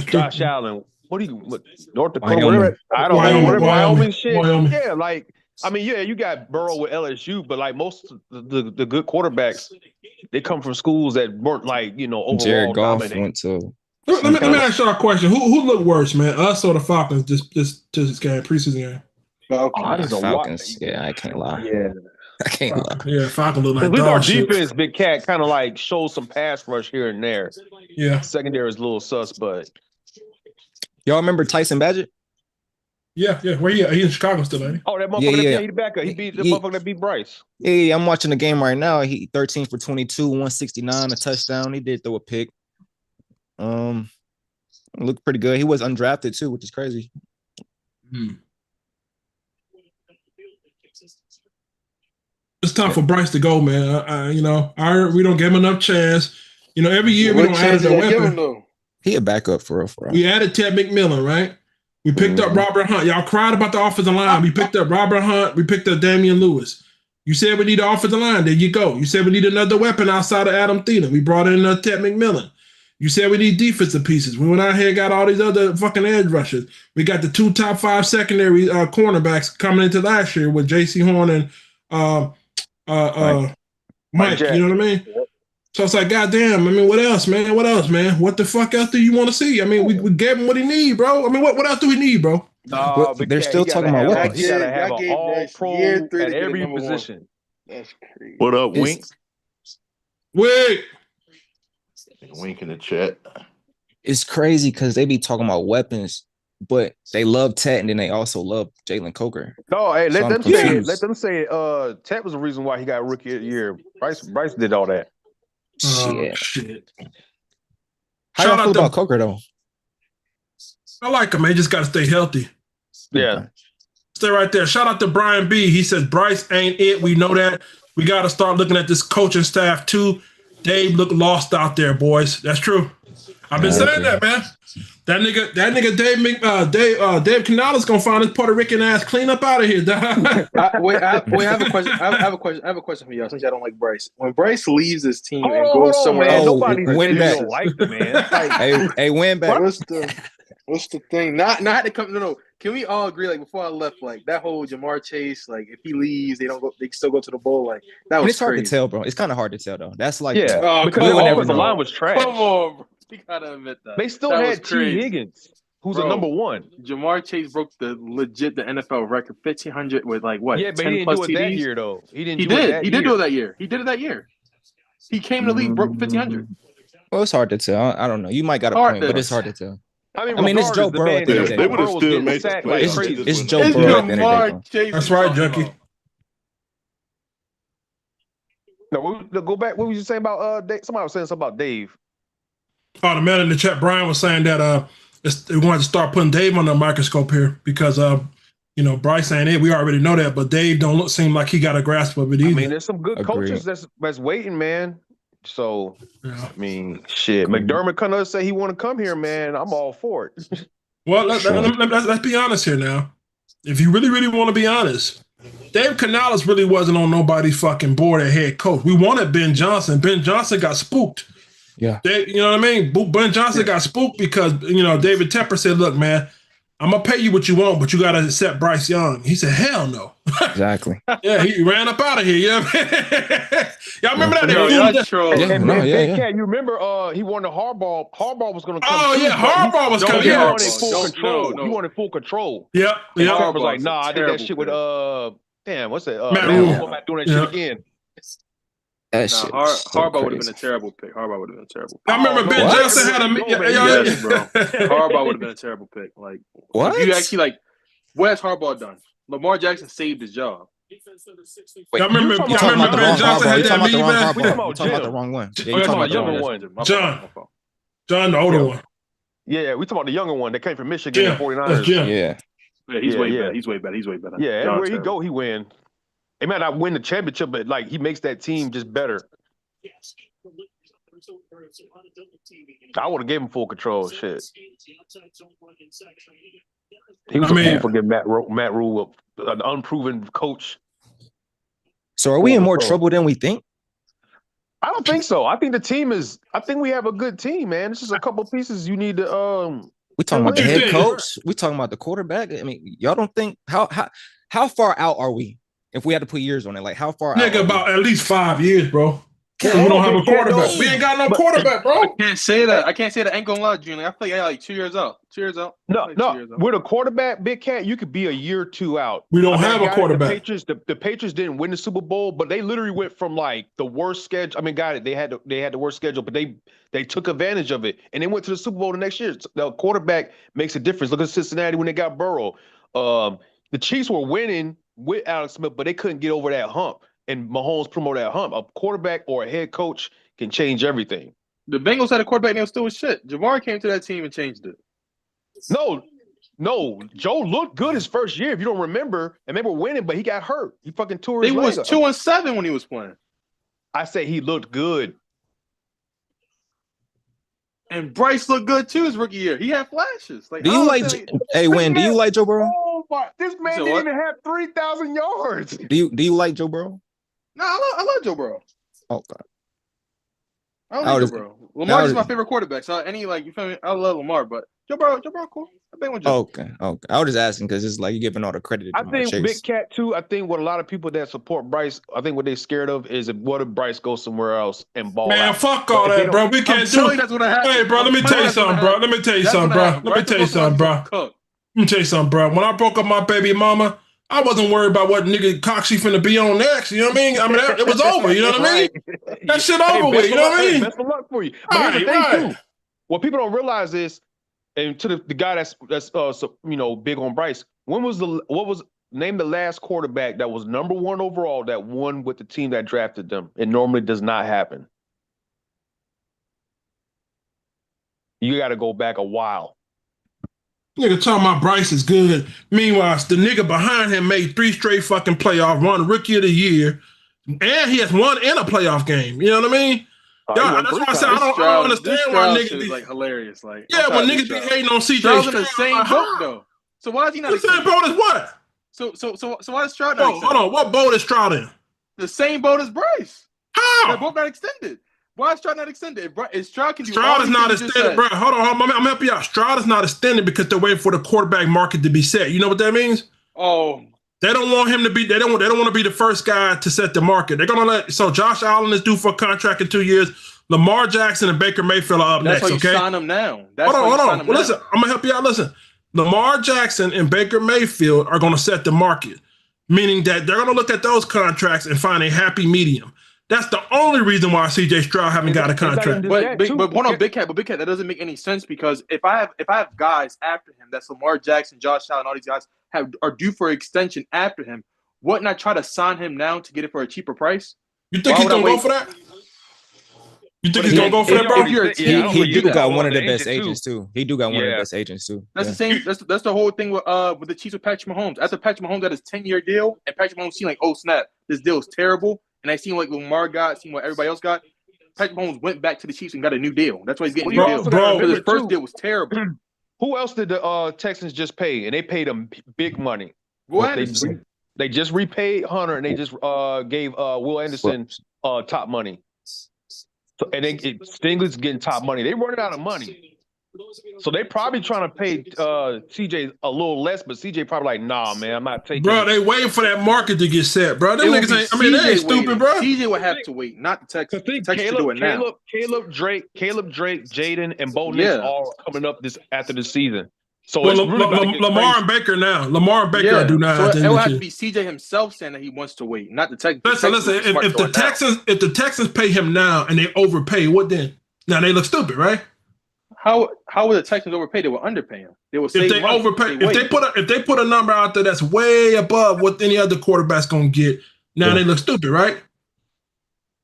Josh Allen. North Dakota? Whatever. I don't know. Whatever Wyoming shit. Wyoming. Yeah, like. I mean, yeah, you got Burrow with LSU, but like most of the good quarterbacks, they come from schools that weren't like, overall Jared Goff dominating. went to. Let me ask y'all a question. Who looked worse, man? Us or the Falcons this game, preseason game? I just don't Falcons. Yeah, I can't lie. Yeah. I can't lie. Yeah, Falcon look like At least our dog shit. defense, Big Cat, kind of like shows some pass rush here and there. Yeah. Secondary is a little sus, but Y'all remember Tyson Badgett? Yeah. Where he at? He in Chicago still, ain't he? oh, that motherfucker, Yeah. he back up. He beat the He- motherfucker that beat Bryce. Yeah, I'm watching the game right now. He 13 for 22, 169, a touchdown. He did throw a pick. Looked pretty good. He was undrafted too, which is crazy. It's time for Bryce to go, man. I heard we don't give him enough chance. Every year we What don't chance add did a I give him weapon. though? He a backup for real. We added Ted McMillan, right? We picked up Robert Hunt. Y'all cried about the offensive line. We picked up Robert Hunt. We picked up Damian Lewis. You said we need an offensive line. There you go. You said we need another weapon outside of Adam Thielen. We brought in Ted McMillan. You said we need defensive pieces. We went out here and got all these other fucking edge rushers. We got the 2 top 5 secondary cornerbacks coming into last year with J.C. Horn and Mike. You know what I mean? So it's like, goddamn. What else, man? What the fuck else do you want to see? We gave him what he need, bro. what else do we need, bro? No, they're still talking about weapons. He gotta have an all-pro year 3 at to get every number 1. position. That's crazy. What up, Wink? Wait. Wink in the chat. It's crazy because they be talking about weapons, but they love Ted and then they also love Jalen Coker. No, hey, So let I'm them say confused. Ted was the reason why he got rookie of the year. Bryce did all that. Shit. How Shout y'all out feel to- about Coker though? I like him, man. Just got to stay healthy. Yeah. Stay right there. Shout out to Brian B. He says Bryce ain't it. We know that. We got to start looking at this coaching staff too. Dave looked lost out there, boys. That's true. I've been saying that, man. That nigga Dave Canales gonna find his Puerto Rican ass clean up out of here. I have a question. I have a question for y'all since y'all don't like Bryce. When Bryce leaves this team and goes somewhere man. else, Nobody Winback. don't like the man. Like, Hey, Winback. what's the thing? Not to come. No. Can we all agree? Like before I left, like that whole Jamar Chase. Like if he leaves, they don't go. They still go to the bowl. Like that And was it's hard crazy. to tell, bro. It's kind of hard to tell though. That's like because we the would never offensive know. line was trash. Come on, bro. You gotta admit that. They still That was had T. crazy. Higgins, who's Bro, a number 1. Jamar Chase broke the NFL record, 1,500 with like what? Yeah, but 10 he didn't plus do it TDs? that year though. He didn't. He do It did. that He year. did do it that year. He did it that year. He came to the league, broke 1,500. Well, it's hard to tell. I don't know. You might got a point, but it's hard to tell. I mean, it's Joe regardless, the Burrow man- at the end of the They day. would have Burrow's still getting made the sacked like playoffs. crazy. It's Joe Burrow at the end of the day, bro. Chase That's right, talking Junkie. about. No, go back. What was you saying about Dave? Somebody was saying something about Dave. Oh, the man in the chat, Brian, was saying that they wanted to start putting Dave on the microscope here because Bryce ain't it. We already know that, but Dave don't seem like he got a grasp of it either. I mean, there's some good Agreed. coaches that's waiting, man. So, Yeah. I mean, shit. McDermott come to say he want to come here, man. I'm all for it. Well, let's be honest here now. If you really, really want to be honest, Dave Canales really wasn't on nobody's fucking board at head coach. We wanted Ben Johnson. Ben Johnson got spooked. Yeah. You know what I mean? Ben Johnson got spooked because, David Tepper said, look, man, I'm going to pay you what you want, but you got to accept Bryce Young. He said, hell no. Exactly. Yeah, he ran up out of here. You know what I mean? Y'all remember that? Yo, y'all trolling. Yeah, no, yeah. Cat, you remember he wanted Harbaugh. Harbaugh was going to come. Oh, too, yeah, but Harbaugh was coming. He Yeah. wanted full control. No. He wanted full control. Yep. And Yep. Harbaugh was like, Harbaugh's nah, a I did that shit with terrible damn, what's that? Matt Rule. Rule. I'm not doing that Yeah. shit again. That shit. Harbaugh would have been a terrible pick. Harbaugh would have been a terrible pick. I remember Ben What? Johnson had a Yes, bro. Harbaugh would have been a terrible pick. Like, What? if you actually what has Harbaugh done? Lamar Jackson saved his job. Wait, Y'all remember talking you talking about the Ben wrong Johnson Harbaugh? had You that talking about the lead, wrong man? Harbaugh? We You talking about talking about the Jim. wrong one? Yeah, Oh, you you're talking about the younger wrong one. one? My John. fault. John, the older one. Yeah, we talking about the younger one that came from Michigan Jim. and 49ers. That's Jim. Yeah. Yeah, he's Yeah, way yeah. better. He's way better. He's way better. Yeah, John's everywhere he terrible. go, he win. He might not win the championship, but like he makes that team just better. I would have gave him full control. Shit. He was I mean- a fool for giving Matt Rule an unproven coach. So are we in more trouble than we think? I don't think so. I think the team is. I think we have a good team, man. It's just a couple pieces you need to. We talking about the you head think? coach. We talking about the quarterback. I mean, y'all don't think how far out are we? If we had to put years on it, like how far out? Nigga, are we? about at least 5 years, bro. We don't have a quarterback. We ain't got no quarterback, bro. I can't say that. I ain't gonna lie, Junior. I feel like 2 years out. 2 years out. No, like no. 2 years out. With a quarterback, Big Cat, you could be a year or two out. We don't have a quarterback. The Patriots didn't win the Super Bowl, but they literally went from like the worst schedule. I mean, got it. They had the worst schedule, but they took advantage of it, and they went to the Super Bowl the next year. The quarterback makes a difference. Look at Cincinnati when they got Burrow. The Chiefs were winning with Alex Smith, but they couldn't get over that hump. And Mahomes promoted that hump. A quarterback or a head coach can change everything. The Bengals had a quarterback and they were still shit. Jamar came to that team and changed it. No, Joe looked good his first year. If you don't remember, and they were winning, but he got hurt. He fucking tore his leg. They was 2-7 when he was playing. I say he looked good. And Bryce looked good too his rookie year. He had flashes. Like, do you like? Hey, Win, do you like Joe Burrow? Oh my! This man didn't even have 3,000 yards. Do you like Joe Burrow? No, I love Joe Burrow. Okay. I love Joe Burrow. Lamar is my favorite quarterback. So you feel me? I love Lamar, but Joe Burrow cool. I think with Joe. Okay. I was just asking because it's like you're giving all the credit. I think Big Cat too. I think what a lot of people that support Bryce, I think what they're scared of is what if Bryce goes somewhere else and ball Man, out. fuck all that, bro. We can't do it. That's what happened. Hey, bro, let me tell you something, bro. Let me tell you something, bro. When I broke up my baby mama, I wasn't worried about what nigga cock she finna be on next. You know what I mean? I mean, it was over. You know what I mean? That shit over with. You know what I mean? Best of luck for you. But here's the thing too. What people don't realize is, and to the guy that's big on Bryce, name the last quarterback that was number 1 overall that won with the team that drafted them? It normally does not happen. You got to go back a while. Nigga talking about Bryce is good. Meanwhile, the nigga behind him made 3 straight fucking playoffs, won Rookie of the Year, and he has won in a playoff game. You know what I mean? That's why I said I don't understand why niggas be like hilarious. Like, yeah, when niggas be hating on CJ Stroud's Stroud, in the same boat though. So why is he not the same boat as what? So why is Stroud not extended? Hold on, what boat is Stroud in? The same boat as Bryce. How? They're both not extended. Why is Stroud not extended? Stroud can do Stroud is not extended, bro. Hold on, I'm gonna help you out. Stroud is not extended because they're waiting for the quarterback market to be set. You know what that means? Oh. They don't want him to be. They don't want to be the first guy to set the market. They're gonna So Josh Allen is due for a contract in 2 years. Lamar Jackson and Baker Mayfield are up next. That's why you okay, sign them now. Hold on. Well, listen, I'm gonna help you out. Listen, Lamar Jackson and Baker Mayfield are gonna set the market, meaning that they're gonna look at those contracts and find a happy medium. That's the only reason why CJ Stroud haven't got a contract. But one on Big Cat, that doesn't make any sense because if I have guys after him, that's Lamar Jackson, Josh Allen, all these guys are due for extension after him. Wouldn't I try to sign him now to get it for a cheaper price? You think he's gonna go for that? You think he's gonna go for that, bro? He do got one of the best agents too. He do got one of the best agents too. That's the same. That's the whole thing with the Chiefs with Patrick Mahomes. After Patrick Mahomes got his 10-year deal, and Patrick Mahomes seen like, oh snap, this deal is terrible. And I seen what Lamar got, seen what everybody else got. Patrick Mahomes went back to the Chiefs and got a new deal. That's why he's getting a new deal. Because his first deal was terrible. Who else did the Texans just pay? And they paid him big money. They just repaid Hunter, and they just gave Will Anderson top money. So, and Stingley's getting top money. They running out of money. So they probably trying to pay CJ a little less, but CJ probably like, nah, man, I'm not taking. Bro, they waiting for that market to get set, bro. Them niggas ain't. I mean, they ain't stupid, bro. CJ would have to wait, not the Texans. Texans do it now. Caleb Drake, Jaden, and Bo Nix all coming up after the season. So well, Lamar and Baker now. Lamar and Baker do not. So it will have to be CJ himself saying that he wants to wait, not the Texans. Listen. If the Texans pay him now and they overpay, what then? Now they look stupid, right? How would the Texans overpay? They would underpay him. They would if they overpay. If they put a number out there that's way above what any other quarterback's gonna get, now they look stupid, right?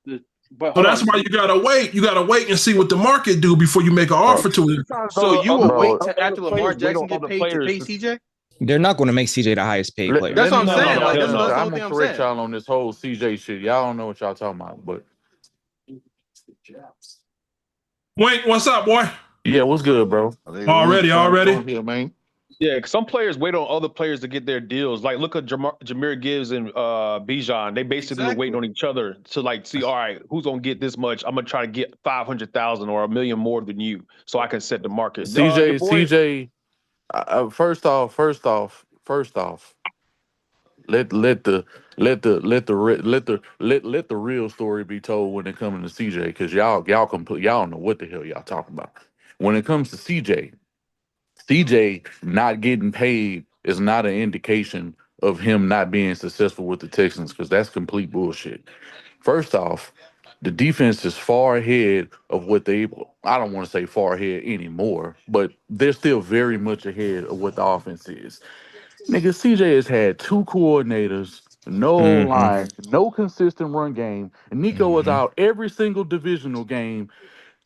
So that's why you gotta wait. You gotta wait and see what the market do before you make an offer to him. So you will wait till after Lamar Jackson get paid to pay CJ? They're not going to make CJ the highest paid player. That's what I'm saying. I'm gonna correct y'all on this whole CJ shit. Y'all don't know what y'all talking about, but Wait, what's up, boy? Yeah, what's good, bro? Already. Here, man. Yeah, because some players wait on other players to get their deals. Like, look at Jahmyr Gibbs and Bijan. They basically were waiting on each other to like see, all right, who's gonna get this much? I'm gonna try to get 500,000 or $1 million more than you, so I can set the market. CJ. First off. let the real story be told when it comes to CJ, because y'all don't know what the hell y'all talking about. When it comes to CJ not getting paid is not an indication of him not being successful with the Texans, because that's complete bullshit. First off, the defense is far ahead of what they, I don't want to say far ahead anymore, but they're still very much ahead of what the offense is. Nigga, CJ has had two coordinators, no line, no consistent run game. And Nico was out every single divisional game.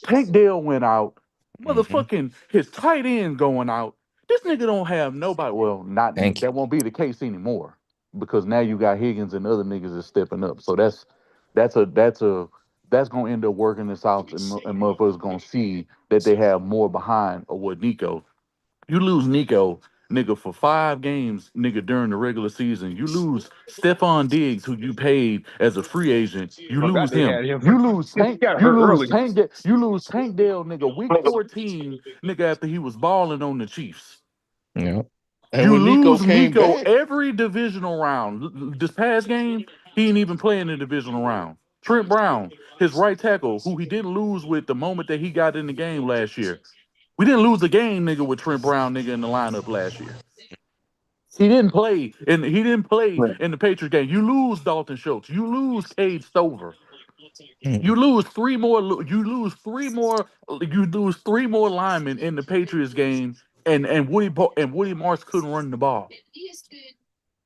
Tank Dell went out. Motherfucking his tight end going out. This nigga don't have nobody. Well, not Thank you. that won't be the case anymore, because now you got Higgins and other niggas is stepping up. So that's gonna end up working this out, and motherfuckers gonna see that they have more behind of what Nico. You lose Nico, nigga, for 5 games, nigga, during the regular season. You lose Stephon Diggs, who you paid as a free agent. You Forgot lose they him. had him. You lose He Tank. got You hurt lose early. Tank. You lose Tank Dell, nigga. Week 14, nigga, after he was balling on the Chiefs. Yeah. You when Nico lose came Nico back, every divisional round. This past game, he ain't even playing the divisional round. Trent Brown, his right tackle, who he didn't lose with the moment that he got in the game last year. We didn't lose a game, nigga, with Trent Brown, nigga, in the lineup last year. He didn't play, and he didn't play in the Patriots game. You lose Dalton Schultz. You lose Cade Stover. You lose three more. You lose three more. You lose 3 more linemen in the Patriots game, and Woody Marsh couldn't run the ball.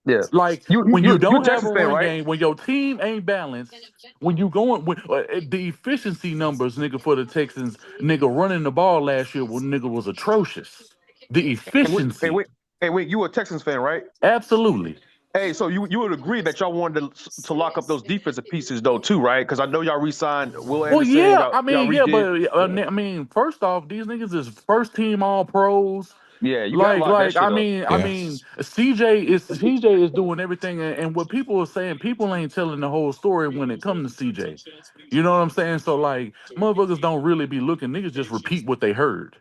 Yeah. Like, You when you you you're a don't have a Texans fan, run right? game, when your team ain't balanced, when you going with the efficiency numbers, nigga, for the Texans, nigga, running the ball last year, nigga, was atrocious. The Hey, wait, hey, efficiency, wait, hey, wait. You a Texans fan, right? absolutely. Hey, so you would agree that y'all wanted to lock up those defensive pieces though too, right? Because I know y'all re-signed Will Well, Anderson. yeah, Y'all yeah, redid. but I mean, first off, these niggas is first team All Pros. Yeah, you gotta lock that shit up. Yeah. CJ is doing everything, and what people are saying, people ain't telling the whole story when it comes to CJ. You know what I'm saying? So, like, motherfuckers don't really be looking. Niggas just repeat what they heard.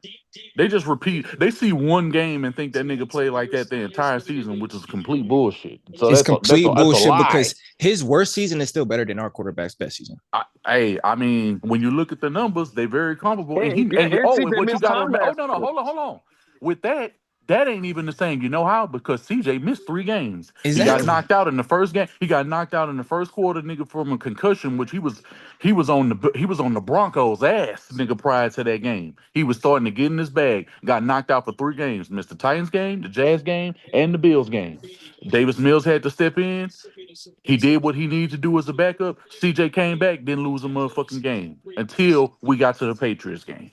They just repeat. They see one game and think that nigga played like that the entire season, which is complete bullshit. So It's that's complete a bullshit lie. because his worst season is still better than our quarterback's best season. I mean, when you look at the numbers, they very comparable. And And yeah, and and CJ what you missed got time to, oh last no, year. hold on. With that ain't even the same. You know how? Because CJ missed 3 games. He got Exactly. knocked out in the first game. He got knocked out in the first quarter, nigga, from a concussion, which he was on the Broncos' ass, nigga, prior to that game. He was starting to get in his bag. Got knocked out for 3 games. Missed the Titans game, the Jazz game, and the Bills game. Davis Mills had to step in. He did what he needed to do as a backup. CJ came back, didn't lose a motherfucking game until we got to the Patriots game.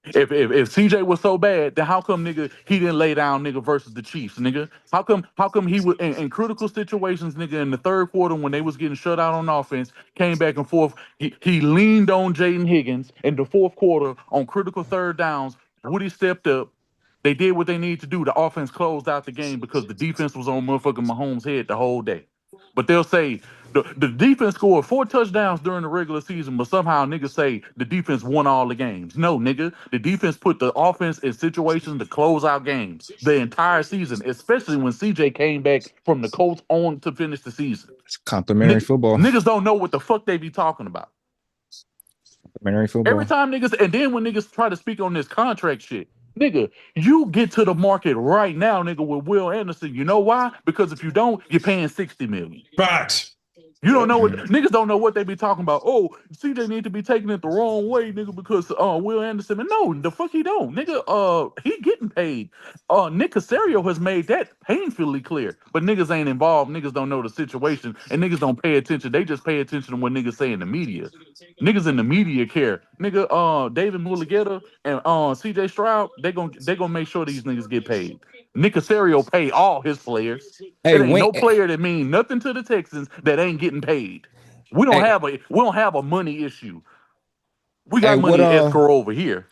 If CJ was so bad, then how come, nigga, he didn't lay down, nigga, versus the Chiefs, nigga? How come he was in critical situations, nigga, in the third quarter when they was getting shut out on offense, came back and forth. He leaned on Jaden Higgins in the fourth quarter on critical third downs. Woody stepped up. They did what they needed to do. The offense closed out the game because the defense was on motherfucking Mahomes' head the whole day. But they'll say the defense scored 4 touchdowns during the regular season, but somehow niggas say the defense won all the games. No, nigga, the defense put the offense in situations to close out games the entire season, especially when CJ came back from the Colts on to finish the season. It's complimentary football. Niggas don't know what the fuck they be talking about. Complimentary football. Every time niggas, and then when niggas try to speak on this contract shit, nigga, you get to the market right now, nigga, with Will Anderson. You know why? Because if you don't, you're paying $60 million. Facts. You don't know what niggas don't know what they be talking about. Oh, CJ need to be taking it the wrong way, nigga, because Will Anderson. No, the fuck he don't, nigga. He getting paid. Nick Casario has made that painfully clear. But niggas ain't involved. Niggas don't know the situation, and niggas don't pay attention. They just pay attention to what niggas say in the media. Niggas in the media care. Nigga, David Mulligeta and CJ Stroud, they gonna make sure these niggas get paid. Nick Casario pay all his players. Hey, It ain't no Wink. player that mean nothing to the Texans that ain't getting paid. We don't have a money issue. We Hey, got what money escrow over here.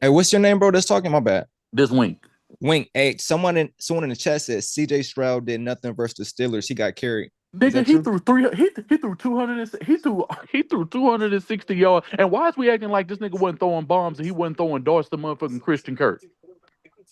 Hey, what's your name, bro? That's talking. My bad. This Wink. Wink. Hey, someone in the chat said CJ Stroud did nothing versus the Steelers. He got carried. Nigga, he threw 200. He threw 260 yards. And why is we acting like this nigga wasn't throwing bombs and he wasn't throwing darts to motherfucking Christian Kirk?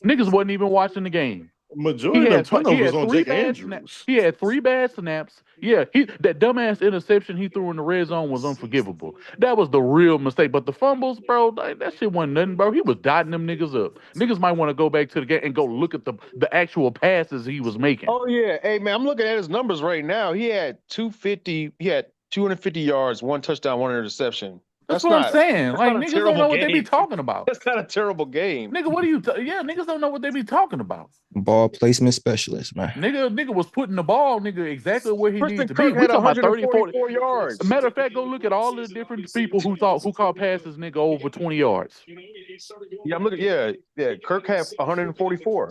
Niggas wasn't even watching the game. Majority of them turnovers on Jake Andrews. He had 3 bad snaps. Yeah, that dumbass interception he threw in the red zone was unforgivable. That was the real mistake. But the fumbles, bro, that shit wasn't nothing, bro. He was dotting them niggas up. Niggas might want to go back to the game and go look at the actual passes he was making. Oh yeah, hey man, I'm looking at his numbers right now. He had 250. He had 250 yards, 1 touchdown, 1 interception. That's what I'm saying. Like, niggas don't know what they be talking about. That's not a terrible game. Nigga, what are you? Yeah, niggas don't know what they be talking about. Ball placement specialist, man. Nigga was putting the ball, nigga, exactly where he needed to be. Kirk We had talking about 30, 40 yards. Matter of fact, go look at all the different people who caught passes, nigga, over 20 yards. Yeah, I'm looking. Yeah. Kirk had 144.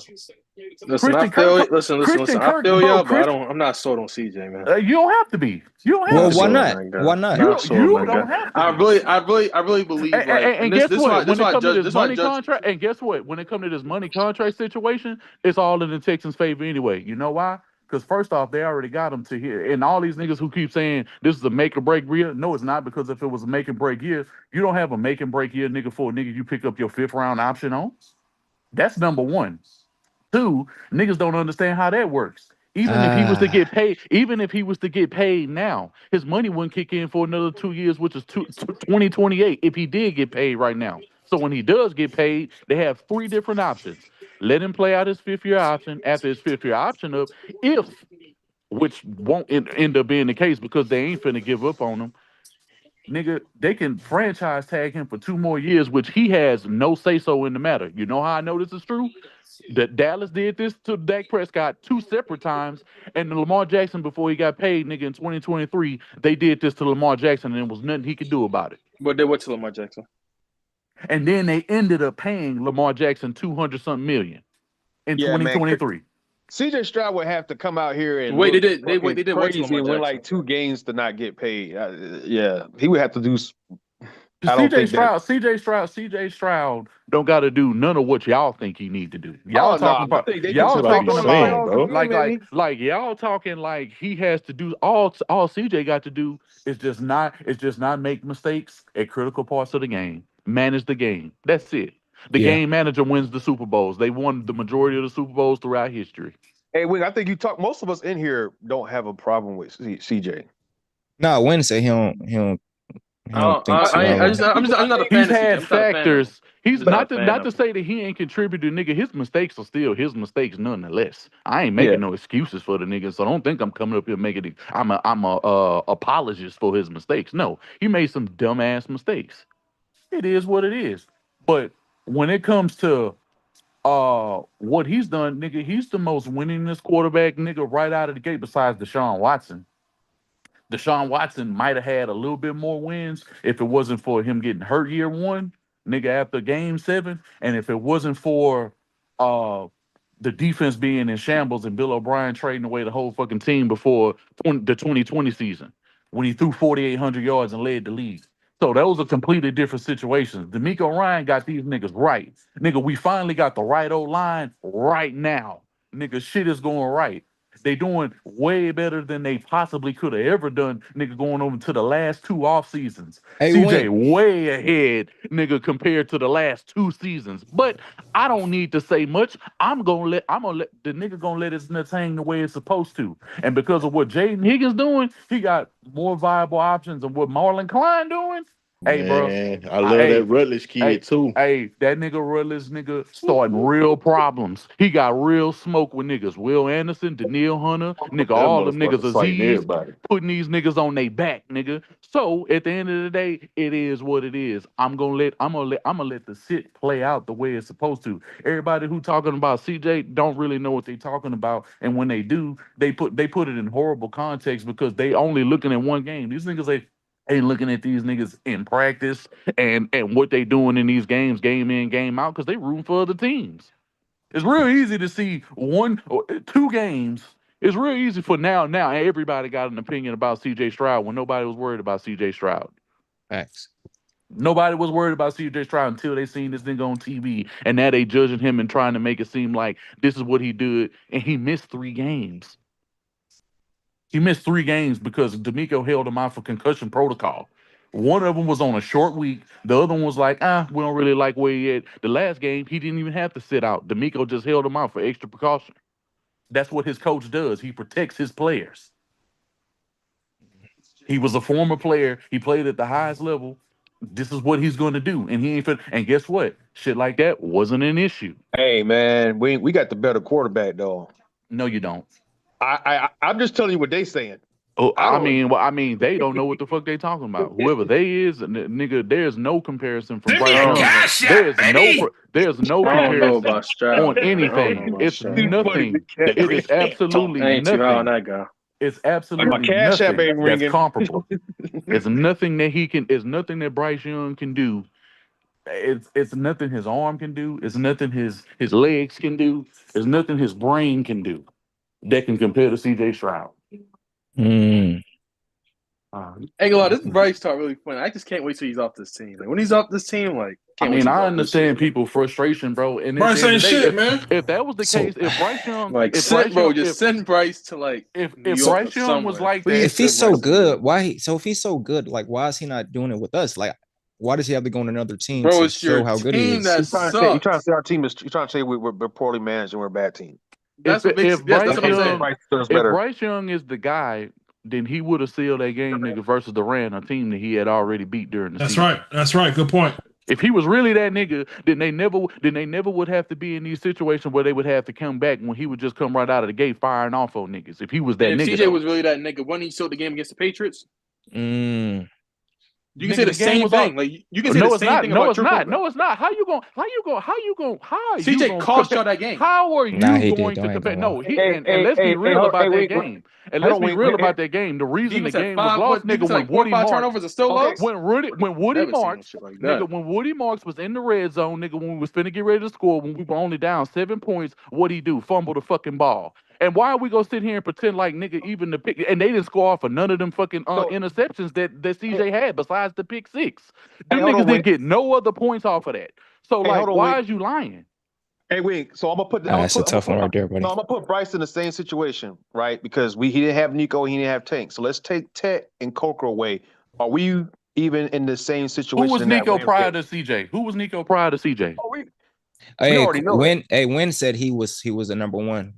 Listen, I feel y'all, but I'm not sold on CJ, man. You don't have to be. You don't have to. Why not? Why not? You don't have to. I really believe. And guess what? When it comes to this money contract, and guess what? When it comes to this money contract situation, it's all in the Texans' favor anyway. You know why? Because first off, they already got him to here. And all these niggas who keep saying this is a make or break year, no, it's not. Because if it was a make and break year, you don't have a make and break year, nigga, for a nigga you pick up your 5th round option on. That's number 1. 2, niggas don't understand how that works. Even if he was to get paid now, his money wouldn't kick in for another 2 years, which is 2028, if he did get paid right now. So when he does get paid, they have 3 different options. Let him play out his 5th year option. After his 5th year option up, which won't end up being the case because they ain't finna give up on him, nigga, they can franchise tag him for 2 more years, which he has no say-so in the matter. You know how I know this is true? That Dallas did this to Dak Prescott 2 separate times, and Lamar Jackson, before he got paid, nigga, in 2023, they did this to Lamar Jackson, and there was nothing he could do about it. But they went to Lamar Jackson. And then they ended up paying Lamar Jackson $200-something million in 2023. Man, CJ Stroud would have to come out here and they did crazy and win like 2 games to not get paid. Yeah, he would have to do. CJ Stroud don't got to do none of what y'all think he need to do. Y'all talking about y'all talking like he has to do all CJ got to do is just not make mistakes at critical parts of the game. Manage the game. That's it. The game manager wins the Super Bowls. They won the majority of the Super Bowls throughout history. Hey, Wing, I think most of us in here don't have a problem with CJ. No, Wayne say he don't think so. I'm not a fan. He's had factors. He's not to say that he ain't contributed, nigga. His mistakes are still his mistakes, nonetheless. I ain't making no excuses for the nigga, so don't think I'm coming up here making it. I'm a apologist for his mistakes. No, he made some dumbass mistakes. It is what it is. But when it comes to what he's done, nigga, he's the most winningest quarterback, nigga, right out of the gate, besides Deshaun Watson. Deshaun Watson might have had a little bit more wins if it wasn't for him getting hurt year 1, nigga, after game 7, and if it wasn't for the defense being in shambles and Bill O'Brien trading away the whole fucking team before the 2020 season when he threw 4,800 yards and led the league. So those are completely different situations. DeMeco Ryan got these niggas right. Nigga, we finally got the right O-line right now. Nigga, shit is going right. They doing way better than they possibly could have ever done, nigga, going over to the last 2 off seasons. Hey, CJ way ahead, nigga, compared to the last 2 seasons. But I don't need to say much. I'm gonna let the nigga gonna let his nuts hang the way it's supposed to. And because of what Jaden Higgins doing, he got more viable options than what Marlon Klein doing. Hey, bro. I love that Rutledge kid too. Hey, that nigga Rutledge nigga starting real problems. He got real smoke with niggas. Will Anderson, Daniil Hunter, nigga, all them niggas Aziz, putting these niggas on their back, nigga. So at the end of the day, it is what it is. I'm gonna let the shit play out the way it's supposed to. Everybody who talking about CJ don't really know what they talking about, and when they do, they put it in horrible context because they only looking at one game. These niggas ain't looking at these niggas in practice and what they doing in these games, game in, game out, because they rooting for other teams. It's real easy to see 1 or 2 games. It's real easy for now. Everybody got an opinion about CJ Stroud when nobody was worried about CJ Stroud. Facts. Nobody was worried about CJ Stroud until they seen this nigga on TV, and now they judging him and trying to make it seem like this is what he did, and he missed 3 games. He missed 3 games because DeMeco held him out for concussion protocol. One of them was on a short week. The other one was like, we don't really like where he at. The last game, he didn't even have to sit out. DeMeco just held him out for extra precaution. That's what his coach does. He protects his players. He was a former player. He played at the highest level. This is what he's going to do, and he ain't fit. And guess what? Shit like that wasn't an issue. Hey man, we got the better quarterback though. No, you don't. I'm just telling you what they saying. Oh, I mean, they don't know what the fuck they talking about. Whoever they is, nigga, there's no comparison from Bryce Young. There's no comparison on anything. It's nothing. It is absolutely nothing. It's absolutely nothing that's comparable. It's nothing that he can. It's nothing that Bryce Young can do. It's nothing his arm can do. It's nothing his legs can do. It's nothing his brain can do that can compare to CJ Stroud. Ain't gonna lie, this Bryce talk really funny. I just can't wait till he's off this team. Like when he's off this team, like I understand people's frustration, bro. And Bryce ain't shit, man. If that was the case, if Bryce Young, send Bryce to like if Bryce Young was like that, if he's so good, if he's so good, like why is he not doing it with us? Like why does he have to go on another team to show how good he is? You're trying to say our team is. You're trying to say we're poorly managed and we're a bad team. If Bryce Young is the guy, then he would have sealed that game, nigga, versus the Rams, a team that he had already beat during the season. That's right. Good point. If he was really that nigga, then they never would have to be in these situations where they would have to come back when he would just come right out of the gate firing off on niggas. If he was that nigga, CJ was really that nigga when he showed the game against the Patriots. You can say the same thing. Like you can say the same thing. No, it's not. How you going? CJ cost y'all that game. How are you going to compare? No, and let's be real about that game. And let's be real about that game. The reason the game was lost, nigga, when Woody Marks turnovers are still lost. When Woody Marks, nigga, when Woody Marks was in the red zone, nigga, when we was finna get ready to score, when we were only down 7 points, what'd he do? Fumble the fucking ball. And why are we gonna sit here and pretend like nigga even the pick and they didn't score off of none of them fucking interceptions that CJ had besides the pick six? Them niggas didn't get no other points off of that. So why is you lying? Hey, Wink. So I'm gonna put that's a tough one right there, buddy. No, I'm gonna put Bryce in the same situation, right? Because he didn't have Nico, he didn't have Tank. So let's take Tet and Coker away. Are we even in the same situation? Who was Nico prior to CJ? Who was Nico prior to CJ? Wynn said he was a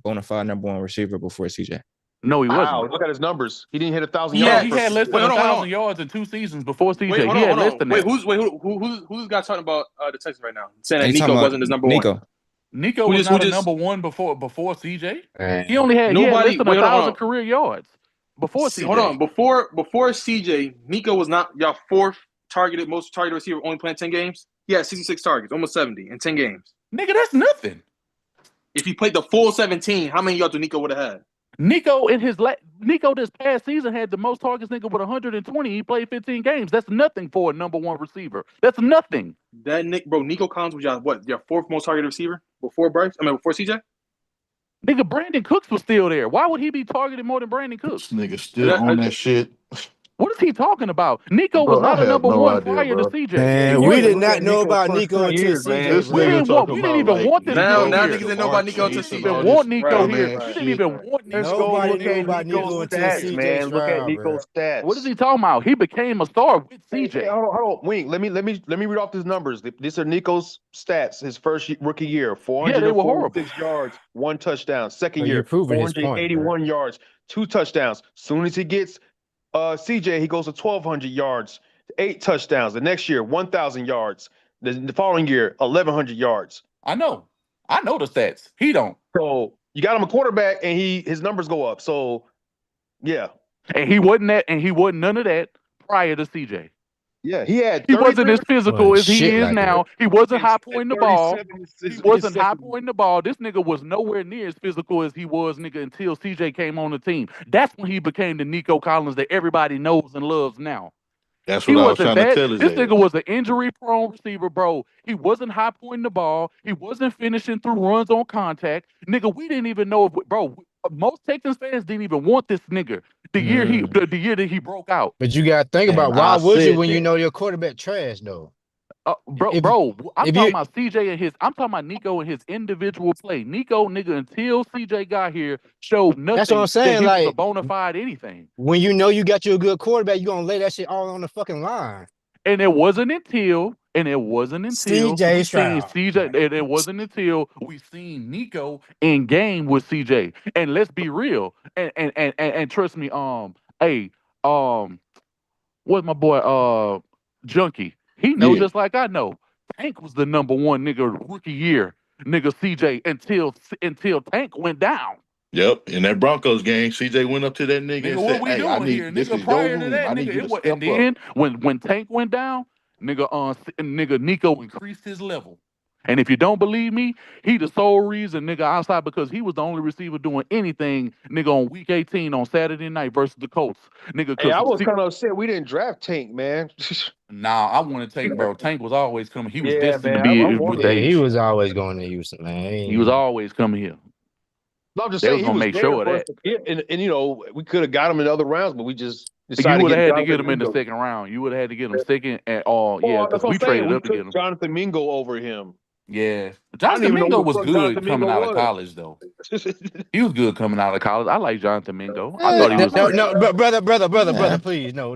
bona fide number one receiver before CJ. No, he wasn't. Wow, look at his numbers. He didn't hit 1,000 yards. Yeah, he had less than 1,000 yards in 2 seasons before CJ. He had less than that. Who's got talking about the Texans right now? Saying that Nico wasn't his number one. Nico was not a number one before CJ. He only had less than 1,000 career yards before CJ. Hold on, before CJ, Nico was not y'all fourth most targeted receiver, only playing 10 games. He had 66 targets, almost 70 in 10 games. Nigga, that's nothing. If he played the full 17, how many yards do Nico would have had? Nico this past season had the most targets, nigga, with 120. He played 15 games. That's nothing for a number one receiver. That's nothing. Nico Collins was your fourth most targeted receiver before CJ? Nigga, Brandon Cooks was still there. Why would he be targeted more than Brandon Cooks? This nigga still on that shit. What is he talking about? Nico was not a number one prior to CJ. Man, we did not know about Nico until CJ. We didn't even want this. Now niggas didn't know about Nico until CJ. We didn't even want Nico here. We didn't even want Nico. Nobody knew about Nico until CJ. Man, look at Nico's stats. What is he talking about? He became a star with CJ. Hey, hold on. Wait, let me read off these numbers. These are Nico's stats. His first rookie year, 446 yards, 1 touchdown. Second year, 481 yards, 2 touchdowns. Soon as he gets CJ, he goes to 1,200 yards, 8 touchdowns. The next year, 1,000 yards. The following year, 1,100 yards. I know the stats. He don't. So you got him a quarterback, and his numbers go up. So yeah, and he wasn't none of that prior to CJ. Yeah, he wasn't as physical as he is now. He wasn't high pointing the ball. He wasn't high pointing the ball. This nigga was nowhere near as physical as he was, nigga, until CJ came on the team. That's when he became the Nico Collins that everybody knows and loves now. That's what I was trying to tell you. This nigga was an injury-prone receiver, bro. He wasn't high pointing the ball. He wasn't finishing through runs on contact. Nigga, we didn't even know most Texans fans didn't even want this nigga the year that he broke out. But you gotta think about why would you when you know your quarterback trash though? I'm talking about CJ and I'm talking about Nico and his individual play. Nico, nigga, until CJ got here, showed nothing. That's what I'm saying. That he like was a bona fide anything. When you know you got you a good quarterback, you gonna lay that shit all on the fucking line. And it wasn't until And it wasn't until CJ we seen Stroud. CJ, and it wasn't until we seen Nico in game with CJ. And let's be real. And trust me, hey, what's my boy Junkie? He know just like I know. Tank was the number one nigga rookie year, nigga CJ until Tank went down. Yep, in that Broncos game, CJ went up to that nigga and Nigga, what said, we "Hey, I doing need here? this Nigga, is your prior to room. that, I need nigga, you it to was, step and then when Tank went down, nigga Nico increased his level. And if you don't believe me, he the sole reason, nigga, outside because he was the only receiver doing anything, nigga, on week 18 on Saturday night versus the Colts. Nigga, Hey, because I was kind of upset we didn't draft Tank, man. nah, I want to Tank, bro. Tank was always coming. He was Yeah, destined to man. be I'm with wondering. the Yeah, he H. was always going to Houston, man. He was always coming here. I'm just They was saying he gonna was make there sure of for us that. to get, and you know we could have got him in other rounds, but we just You decided would to have get had to get Jonathan him in the Mingo. second round. You would have had to get him second, and yeah, Well, because that's what we I'm saying. traded We up to get took him. Jonathan Mingo over him. Yeah, I didn't Jonathan even know Mingo who the was fuck good Jonathan coming Mingo out of was. college, though. He was good coming out of college. I like Jonathan Mingo. I Eh, thought he was. no, brother, please, no.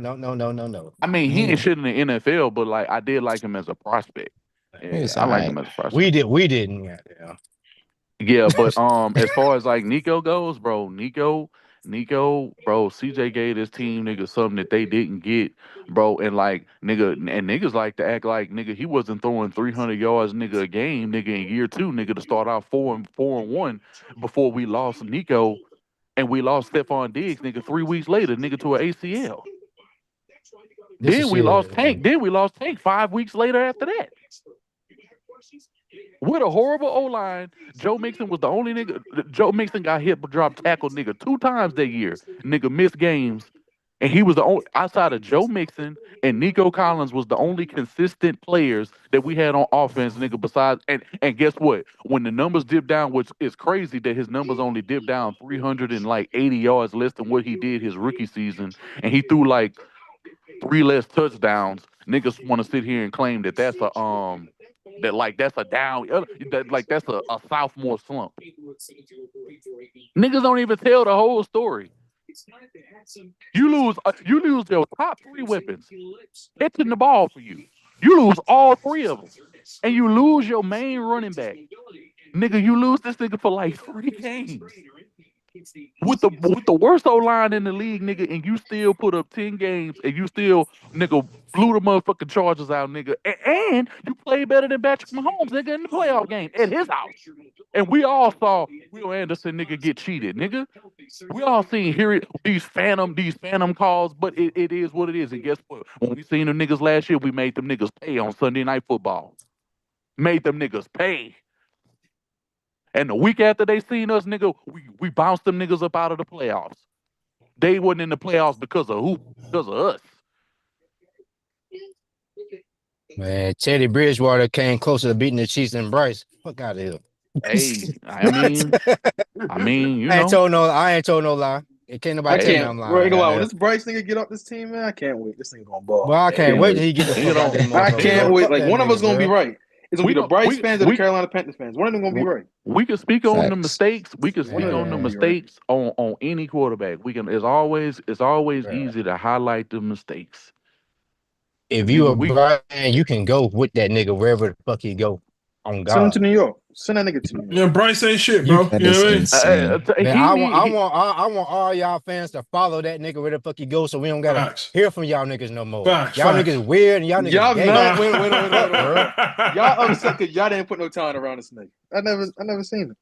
I mean, he Mm. ain't shit in the NFL, but like I did like him as a prospect. Yeah, I like him as a prospect. We didn't. Yeah. Yeah, but as far as like Nico goes, bro, Nico, bro, CJ gave this team nigga something that they didn't get, bro, and like nigga, and niggas like to act like nigga he wasn't throwing 300 yards nigga a game nigga in year 2 nigga to start out 4-1 before we lost Nico and we lost Stephon Diggs nigga 3 weeks later nigga to an ACL. Then we lost Tank. Then we lost Tank 5 weeks later after that. With a horrible O-line, Joe Mixon was the only nigga. Joe Mixon got hit but dropped tackle nigga 2 times that year. Nigga missed games. And he was the only outside of Joe Mixon and Nico Collins was the only consistent players that we had on offense, nigga, besides and guess what? When the numbers dip down, which is crazy that his numbers only dipped down 380 yards less than what he did his rookie season, and he threw like 3 less touchdowns. Niggas want to sit here and claim that that's a that's a down that's a sophomore slump. Niggas don't even tell the whole story. You lose your top 3 weapons hitting the ball for you. You lose all 3 of them, and you lose your main running back. Nigga, you lose this nigga for like 3 games. With the worst O-line in the league, nigga, and you still put up 10 games and you still, nigga, blew the motherfucking Chargers out, nigga. And you played better than Patrick Mahomes, nigga, in the playoff game at his house. And we all saw Will Anderson, nigga, get cheated, nigga. We all seen these phantom calls, but it is what it is. And guess what? When we seen them niggas last year, we made them niggas pay on Sunday Night Football. Made them niggas pay. And the week after they seen us, nigga, we bounced them niggas up out of the playoffs. They wasn't in the playoffs because of who? Because of us. Man, Teddy Bridgewater came closer to beating the Chiefs than Bryce. Fuck out of here. Hey, I mean, you know. I ain't told no lie. It can't nobody tell me I'm lying. When this Bryce nigga get off this team, man, I can't wait. This nigga gonna ball. Well, I can't wait till he get the fuck out there. I can't wait. Like one of us gonna be right. It's gonna be the Bryce fans or the we- Carolina Panthers fans. One of them gonna be right. We can speak on the Facts. mistakes. We can speak on the mistakes on any quarterback. We can. It's always easy to highlight the mistakes. If you a Bryce fan, you can go with that nigga wherever the fuck he go. On God. Send him to New York. Send that nigga to New York. Yeah, Bryce ain't shit, bro. That You know is what I mean? insane. Man, I want all y'all fans to follow that nigga where the fuck he goes, so we don't gotta hear from y'all niggas no more. Y'all niggas weird and y'all niggas gay. Wait. Y'all upset because y'all didn't put no talent around this nigga. I never seen it.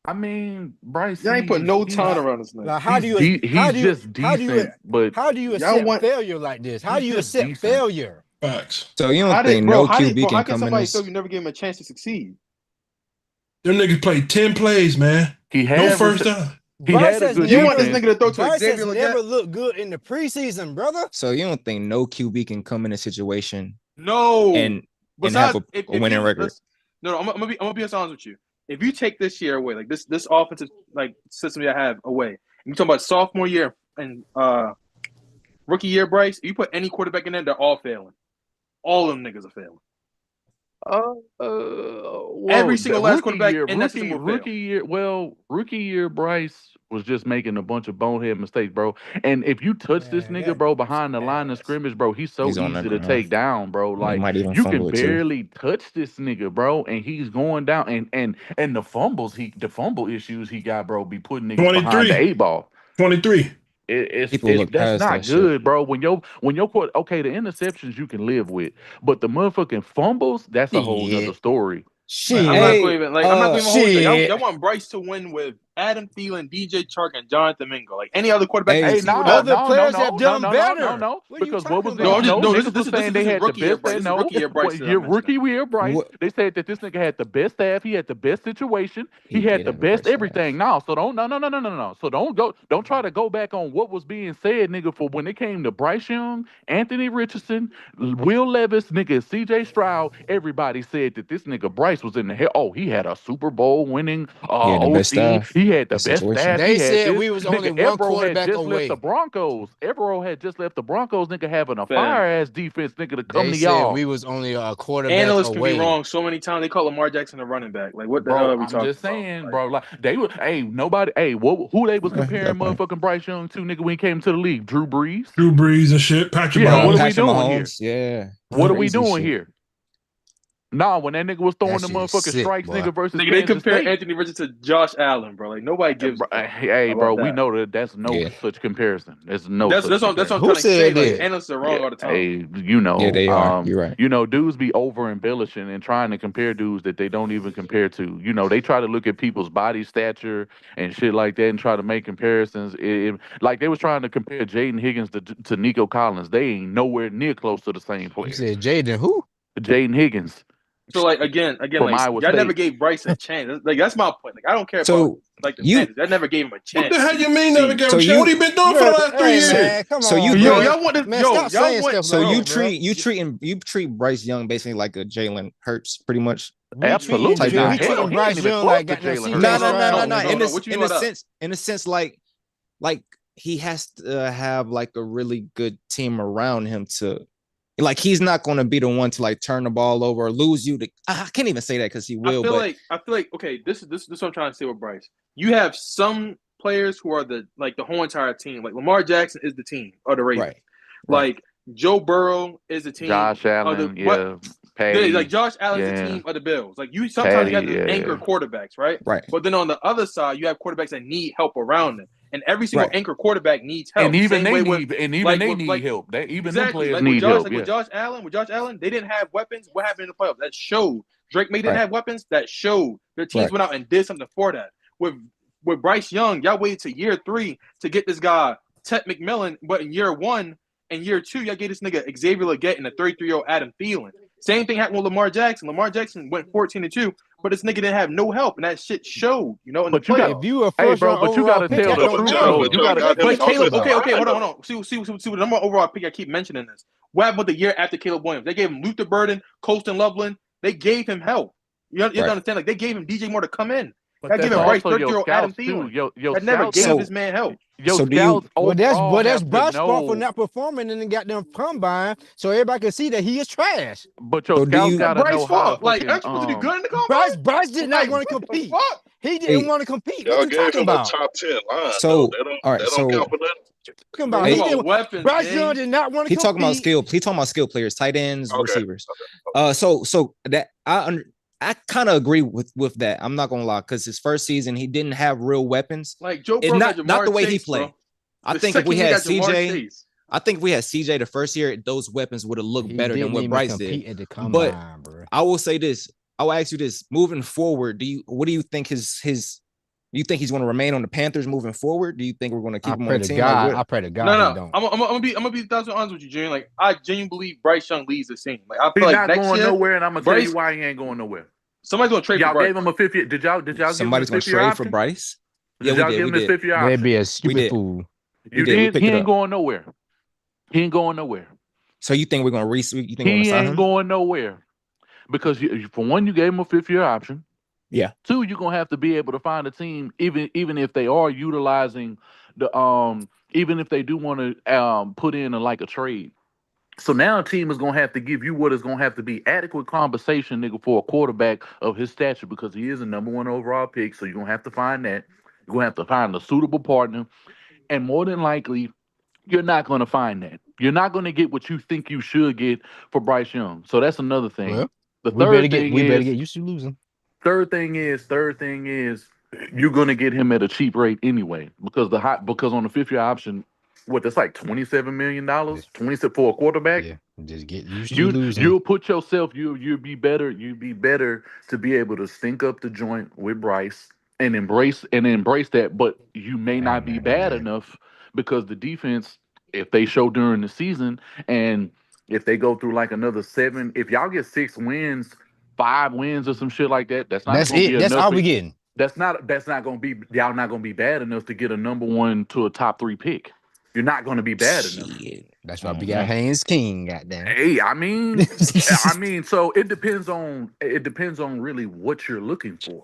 I mean, Bryce. Y'all ain't put no talent around this nigga. Like, how do you accept failure like this? How do you accept failure? Facts. So you don't think no QB how can come in somebody this? feel you never gave him a chance to succeed? Them niggas played 10 plays, man. No first down. Bryce has You want this nigga to throw to Bryce Xavier has never looked good in the preseason, brother. So you don't think no QB can come in a situation No. and have a winning record? No, I'm gonna be honest with you. If you take this year away, like this offensive like system I have away, and you talking about sophomore year and rookie year, Bryce, if you put any quarterback in there, they're all failing. All of them niggas are failing. Well, Every single last rookie quarterback year, in that system will fail. rookie year, Bryce was just making a bunch of bonehead mistakes, bro. And if you touch this nigga, bro, behind the line of scrimmage, bro, he's so He's on the easy to ground. take down, bro. He Like might even you can fumble it too. barely touch this nigga, bro, and he's going down. And the fumble issues he got, bro, be putting niggas behind the 23. 8 ball. 23. People look That's past not that shit. good, bro. When your okay, the interceptions you can live with, but the motherfucking fumbles, that's a whole nother Shit. story. Shit. I'm not going to even hold you. Shit. Y'all want Bryce to win with Adam Thielen, DJ Chark, and Jonathan Mingo. Like any other quarterback. Hey, Other players have done better. No. What are you Because what was talking this? about? No, Niggas was saying they had the rookie year best. Bryce. This is No, rookie year Bryce. that I'm mentioning. rookie year Bryce. What? They said that this nigga had the best staff. He had the best situation. He He had did the have a best great everything. staff. No. So no. So don't try to go back on what was being said, nigga. For when it came to Bryce Young, Anthony Richardson, Will Levis, nigga, C.J. Stroud, everybody said that this nigga Bryce was in the hell. Oh, he had a Super Bowl winning He had the best OC. staff. He had the Best best situation. staff. They He had said this. we was only Nigga, one Ebro had quarterback just left away. the Broncos. Ebro had just left the Broncos, nigga, having a Fam. fire ass defense, nigga, to come They to said y'all. we was only a quarterback Analysts can away. be wrong so many times. They call Lamar Jackson a running back. Like what the hell Bro, are we I'm talking just about? saying, bro. Like they were, nobody, who they was comparing motherfucking Bryce Young to, nigga, when he came to the league? Drew Brees. Drew Brees and shit. Patrick Yeah, Mahomes. what are we Patrick doing Mahomes, here? yeah. What are we Crazy doing shit. here? Nah, when that nigga was throwing That the shit is motherfucking sick, strikes, boy. nigga, versus Nigga, they Kansas compare State. Anthony Richardson to Josh Allen, bro. Like nobody gives a fuck Hey, about bro, we that. know that that's no Yeah. such comparison. There's no That's such what I'm comparison. trying to say. said Like that? analysts are wrong all the time. Hey, you know, Yeah, they are. You're right. you know, dudes be over embellishing and trying to compare dudes that they don't even compare to. You know, they try to look at people's body stature and shit like that and try to make comparisons. Like they was trying to compare Jaden Higgins to Nico Collins. They ain't nowhere near close to the same You player. said Jaden who? Jaden Higgins. So like again, From like Iowa y'all never State. gave Bryce a chance. Like that's my point. Like I don't care about So like the you Panthers. Y'all never gave him a chance. What the hell you mean never gave so him a chance? What you he been doing for the last 3 Hey years? man, come So on, you man. Yo, y'all want this? Man, Yo, stop y'all saying want stuff so like you that, bro. treat Bryce Young basically like a Jalen Hurts, pretty much. Absolutely Type not. dude. We Hell, treating he Bryce ain't even Young close like to goddamn Jalen CJ Hurts. Stroud. No. In a sense, like he has to have like a really good team around him to. Like he's not going to be the one to like turn the ball over or lose you. I can't even say that because he will. I feel like okay. This is what I'm trying to say with Bryce. You have some players who are the whole entire team. Like Lamar Jackson is the team of the Ravens. Right. Like Joe Burrow is the team. Josh Allen, Patty. Like Josh Allen's the team of the Bills. Like you sometimes you have to anchor quarterbacks, right? Right. But then on the other side, you have quarterbacks that need help around them. And every single anchor quarterback needs help. And even Same they way need help. Even them exactly. players Like need help. With Josh Allen, they didn't have weapons. What happened in the playoffs? That showed. Drake May didn't have weapons. That showed. Their teams went out and did something for that. With Bryce Young, y'all waited to year 3 to get this guy, Ted McMillan, but in year 1 and year 2, y'all gave this nigga Xavier Legette and a 33-year-old Adam Thielen. Same thing happened with Lamar Jackson. Lamar Jackson went 14-2, but this nigga didn't have no help, and that shit showed, in the playoffs. If you a first round but you overall gotta pick, tell that the don't truth, matter. though. You gotta. But Caleb, okay, hold on. See the number one overall pick. I keep mentioning this. What happened with the year after Caleb Williams? They gave him Luther Burden, Colston Loveland. They gave him help. You have to understand, like they gave him DJ Moore to come in. But That gave him Bryce 30-year-old Adam Thielen. That never gave this man help. That's Bryce's fault for not performing in the goddamn combine, so everybody can see that he is trash. But your scouts gotta know how to like, aren't you supposed to do good in the combine? Bryce did not want to compete. He didn't want to compete. What you talking about? Top 10 line. So all right, so weapons. Bryce Young did not want to compete. He talking about skill players, tight ends, receivers. So that I kind of agree with that. I'm not gonna lie, because his first season he didn't have real weapons. Like Joe Burrow, not the way he played. Bro. I think if we had CJ, the first year, those weapons would have looked better than what Bryce did. But I will say this: I will ask you this: moving forward, what do you think you think he's going to remain on the Panthers moving forward? Do you think we're going to keep him on the team? I pray to God. No. I'm gonna be 1,000% honest with you, Junior. Like I genuinely believe Bryce Young leads the team. Like I feel he's like not next going year, nowhere, and I'm gonna tell you why he ain't going nowhere. Somebody's gonna trade. Y'all for Bryce. gave him a 5th year. Did y'all give him a 5th year? Somebody's going to trade for Bryce. Did y'all give him his 5th year option? They'd be a stupid fool. You did. He ain't going nowhere. He ain't going nowhere. So you think we're going to You think he ain't going nowhere because for one, you gave him a 5th year option. Yeah. 2, you're gonna have to be able to find a team, even if they are utilizing the even if they do want to put in a trade. So now a team is gonna have to give you what is gonna have to be adequate compensation, nigga, for a quarterback of his stature because he is a number 1 overall pick. So you're gonna have to find that. You're gonna have to find a suitable partner, and more than likely, you're not gonna find that. You're not gonna get what you think you should get for Bryce Young. So that's another thing. Well, The we better third get thing we better is get used to losing. third thing is you're gonna get him at a cheap rate anyway because because on the 5th-year option, what that's like $27 million, 27 for a quarterback. Yeah, just get used to losing. You'll put yourself. You'll be better. You'd be better to be able to stink up the joint with Bryce and embrace that. But you may not be bad enough because the defense, if they show during the season and if they go through like another 7, if y'all get 6 wins, 5 wins or some shit like that, that's not That's gonna it. be That's enough. all we getting. That's not gonna be y'all not gonna be bad enough to get a number 1 to a top 3 pick. You're not gonna be bad enough. That's why we got Haynes King, goddamn. Hey, I mean, so it depends on really what you're looking for.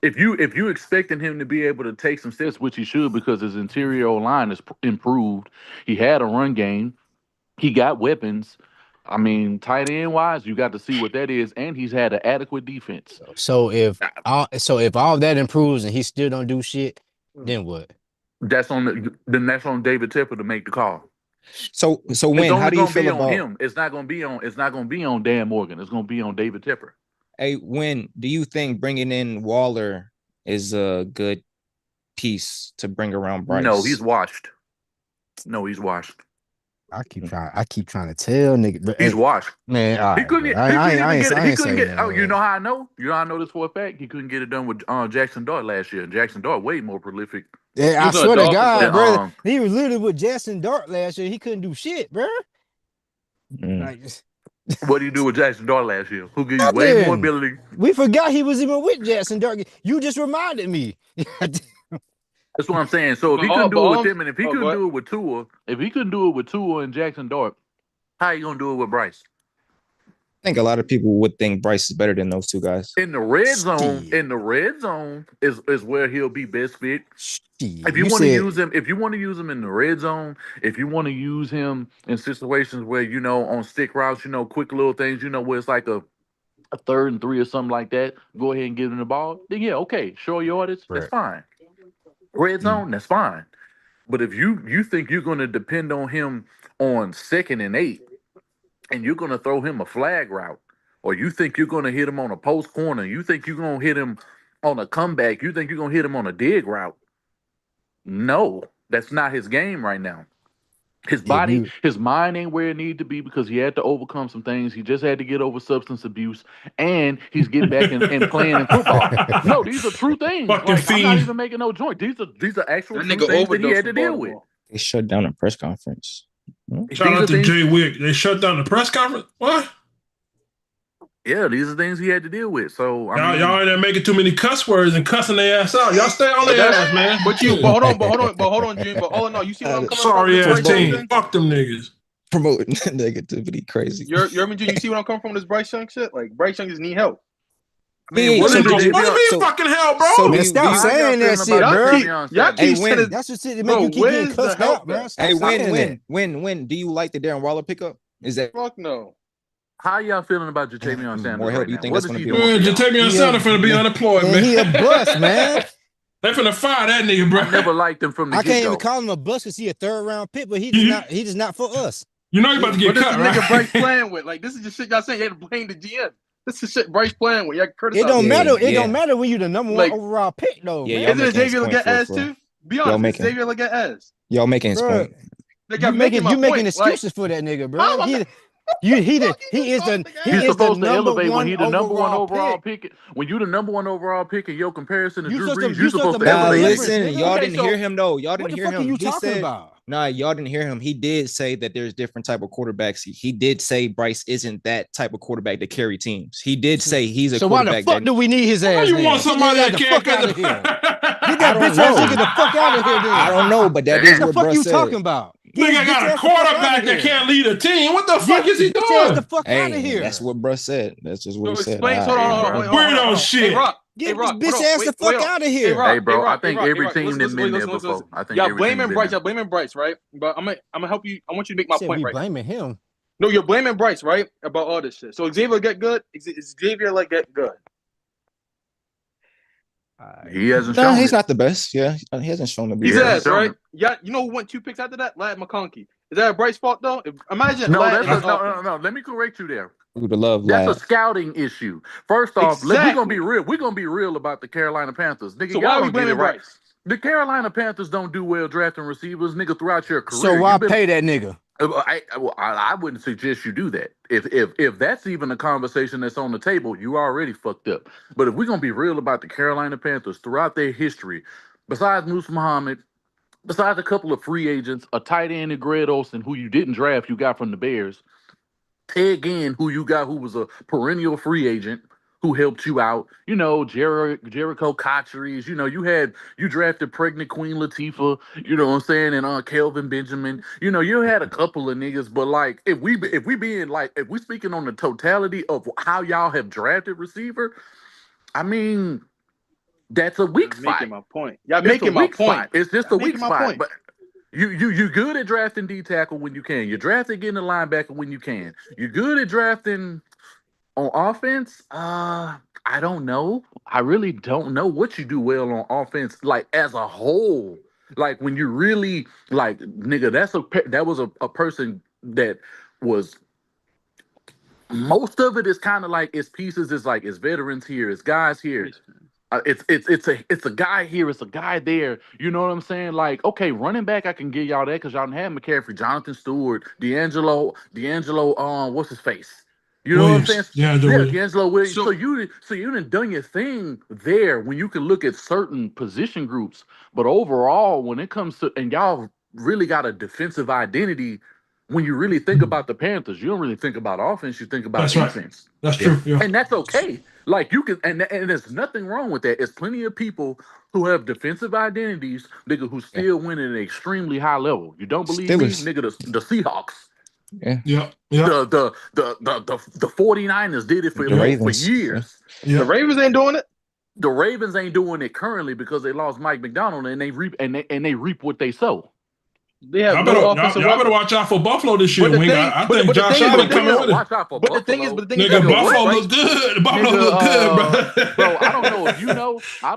If you expecting him to be able to take some steps, which he should, because his interior line is improved. He had a run game. He got weapons. I mean, tight end wise, you got to see what that is, and he's had an adequate defense. So if all that improves and he still don't do shit, then what? That's on David Tepper to make the call. So when how do you feel about him? It's not gonna be on Dan Morgan. It's gonna be on David Tepper. Hey, when do you think bringing in Waller is a good piece to bring around Bryce? No, he's washed. I keep trying to tell nigga, but he's washed. Man, all right, he couldn't get. Oh, you know how I know? You know how I know this for a fact? He couldn't get it done with Jackson Dart last year. Jackson Dart way more prolific. Yeah, I swear to God, bro. He was literally with Jackson Dart last year. He couldn't do shit, bro. Like, what do you do with Jackson Dart last year? Who gave you way more ability? We forgot he was even with Jackson Dart. You just reminded me. That's what I'm saying. So if he couldn't do it with him, and if he couldn't do it with Tua, and Jackson Dart, how you gonna do it with Bryce? I think a lot of people would think Bryce is better than those two guys. In the red zone is where he'll be best fit. If you want to use him in the red zone, if you want to use him in situations where on stick routes, quick little things, where it's like a 3rd and 3 or something like that, go ahead and give him the ball. Then yeah, okay, short yardage, that's fine. Red zone, that's fine. But if you think you're going to depend on him on 2nd and 8, and you're going to throw him a flag route, or you think you're going to hit him on a post corner, you think you're going to hit him on a comeback, you think you're going to hit him on a dig route, no, that's not his game right now. His body, his mind ain't where it needed to be because he had to overcome some things. He just had to get over substance abuse, and he's getting back and playing in football. No, these are true things. Like, I'm not even making no joint. These are actual true things that he had to deal with. They shut down a press conference. Shout out to Jay Wick. They shut down the press conference. What? Yeah, these are things he had to deal with. So y'all ain't there making too many cuss words and cussing their ass out. Y'all stay on their ass, man. But hold on, Jim. But all in all, you see what I'm coming from? Sorry ass team. Fuck them niggas. Promoting negativity, crazy. You see what I'm coming from this Bryce Young shit? Like Bryce Young just need help. I mean, what do you mean fucking hell, bro? So stop saying that shit, bro. Y'all keep saying that's what shit that make you keep getting cussed out, bro. Hey, when do you like the Darren Waller pickup? Is that fuck no? How y'all feeling about Jatavion Sanders? More help you think that's going to be? Jatavion Sanders finna be unemployed, man. He a bust, man. They finna fire that nigga, bro. I never liked him from the get-go. I can't even call him a bust because he a 3rd-round pick, but he just not for us. You know you about to get cut, right? Nigga Bryce playing with. Like, this is just shit y'all saying. You had to blame the GM. This is shit Bryce playing with. Y'all criticize. It don't matter. It don't matter when you the number 1 overall pick, though. Yeah, isn't Xavier Legette ass too? Be honest, Xavier Legette ass. Y'all making his point. You making excuses for that nigga, bro. He is supposed to elevate when he's the number 1 overall pick. When you the number 1 overall pick in your comparison to Drew Brees, you're supposed to elevate. Listen, y'all didn't hear him though. Y'all didn't hear him. What the fuck are you talking about? Nah, y'all didn't hear him. He did say that there's different type of quarterbacks. He did say Bryce isn't that type of quarterback to carry teams. He did say he's a quarterback. So why the fuck do we need his ass? You want somebody that can't get out of here? Get that bitch ass nigga the fuck out of here, then. I don't know, but that is what the fuck Bruss you said. talking about? Nigga got a quarterback that can't lead a team. What the fuck is he doing? Get the fuck out of here. That's what Bruss said. That's just what he said. Weirdo shit. Get this bitch ass the fuck out of here. Hey, bro, I think every team that's been there before. I think y'all blaming Bryce, right? But I'm gonna help you. I want you to make my point right. Blaming him. No, you're blaming Bryce, right? About all this shit. So Xavier get good? Is Xavier like get good? He hasn't No, shown he's it. not the best. Yeah, he hasn't shown to be. He's the ass, best. right? Yeah, you know who went 2 picks after that? Ladd McConkey. Is that Bryce's fault though? Imagine No, Ladd that's in this no. offense. Let me correct you there. We would love That's a lad. scouting issue. First off, we're gonna Exactly. be real. We're gonna be real about the Carolina Panthers, nigga. So Y'all why are we don't get it blaming right. Bryce? The Carolina Panthers don't do well drafting receivers, nigga, throughout your career. So why pay that nigga? I wouldn't suggest you do that. If that's even a conversation that's on the table, you already fucked up. But if we're gonna be real about the Carolina Panthers throughout their history, besides Moose Muhammad, besides a couple of free agents, a tight end in Greg Olsen, who you didn't draft, you got from the Bears, Ted Ginn, who you got, who was a perennial free agent, who helped you out. You know, Jericho Cotcheries. You know, you drafted pregnant Queen Latifah. You know what I'm saying? And Kelvin Benjamin. You know, you had a couple of niggas, but like if we speaking on the totality of how y'all have drafted receiver, I mean, that's a weak spot. Making my point. Y'all It's making a my weak point. spot. It's just Y'all a weak making my spot. point. But you good at drafting D tackle when you can. You're drafting getting a linebacker when you can. You're good at drafting on offense. I don't know. I really don't know what you do well on offense, like as a whole. Like when you really like, nigga, that was a person that was. Most of it is kind of like it's pieces. It's like it's veterans here, it's guys here. It's a guy here, it's a guy there. You know what I'm saying? Like, okay, running back, I can give y'all that because y'all done had McCaffrey, Jonathan Stewart, D'Angelo, what's his face? You know what I'm saying? Williams. Yeah, Williams. D'Angelo Williams. So you done done your thing there when you can look at certain position groups. But overall, when it comes to and y'all really got a defensive identity. When you really think about the Panthers, you don't really think about offense, you think about That's right. defense. That's true. Yeah. And that's okay. Like you can, and there's nothing wrong with that. There's plenty of people who have defensive identities, nigga, who still win at an extremely high level. You don't believe Steelers. me, nigga? The Seahawks, Yeah. the 49ers did it for Ravens. years. The Ravens ain't doing it. The Ravens ain't doing it currently because they lost Mike McDonald and they reap what they sow. They have y'all better watch out for Buffalo this year, Wing. I think Josh Allen coming with it. Watch out for Buffalo. Nigga, Buffalo look good. Buffalo look good, bro. I don't know if you know. I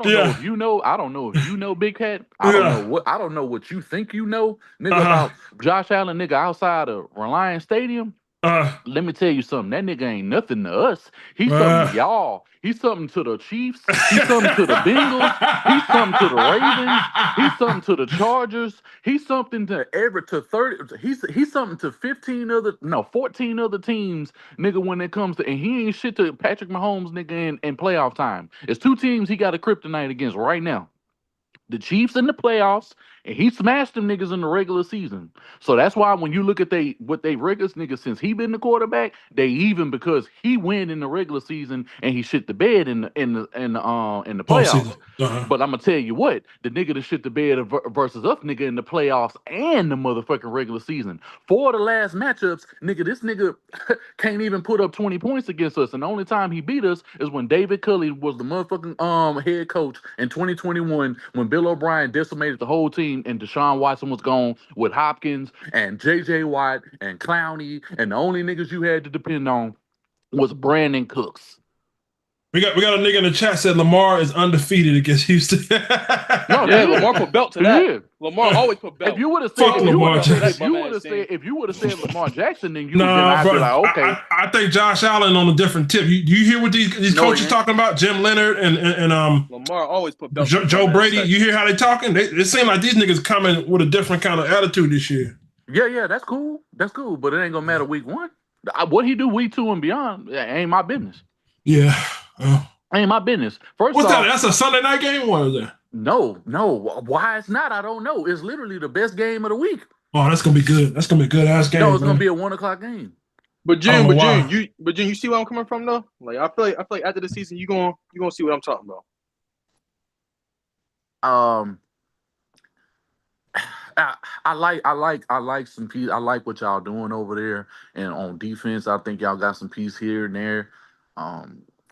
don't know if you know, Big Cat. I don't know what you think you know, nigga, about Josh Allen, nigga, outside of Reliance Stadium. Let me tell you something. That nigga ain't nothing to us. He's something to y'all. He's something to the Chiefs. He's something to the Bengals. He's something to the Ravens. He's something to the Chargers. He's something to 30. He's something to 14 other teams, nigga, when it comes to, and he ain't shit to Patrick Mahomes, nigga, in playoff time. It's 2 teams he got a kryptonite against right now. The Chiefs in the playoffs, and he smashed them niggas in the regular season. So that's why when you look at what they regulars niggas since he been the quarterback, they even because he win in the regular season and he shit the bed in the playoffs. But I'm gonna tell you what, the nigga that shit the bed versus us nigga in the playoffs and the motherfucking regular season. 4 of the last matchups, nigga, this nigga can't even put up 20 points against us. And the only time he beat us is when David Culley was the motherfucking head coach in 2021 when Bill O'Brien decimated the whole team and Deshaun Watson was gone with Hopkins and JJ Watt and Clowney, and the only niggas you had to depend on was Brandon Cooks. We got a nigga in the chat said Lamar is undefeated against Houston. Lamar put belt to that. Lamar always put belt. If you would have said, if you would have said Lamar Jackson, then I'd be like, okay. I think Josh Allen on a different tip. Do you hear what these coaches talking about? Jim Leonard and Lamar always put belt. Joe Brady. You hear how they talking? It seems like these niggas coming with a different kind of attitude this year. Yeah, that's cool. That's cool, but it ain't gonna matter week 1. What he do week 2 and beyond ain't my business. Yeah. Ain't my business. First What's off, that? That's a Sunday night game? What is that? No. Why it's not? I don't know. It's literally the best game of the week. Oh, that's gonna be good. That's gonna be a good ass game. No, it's gonna be a 1 o'clock game. But June, you see where I'm coming from though? Like I feel like after the season you gonna see what I'm talking about. I like some piece. I like what y'all doing over there, and on defense, I think y'all got some piece here and there.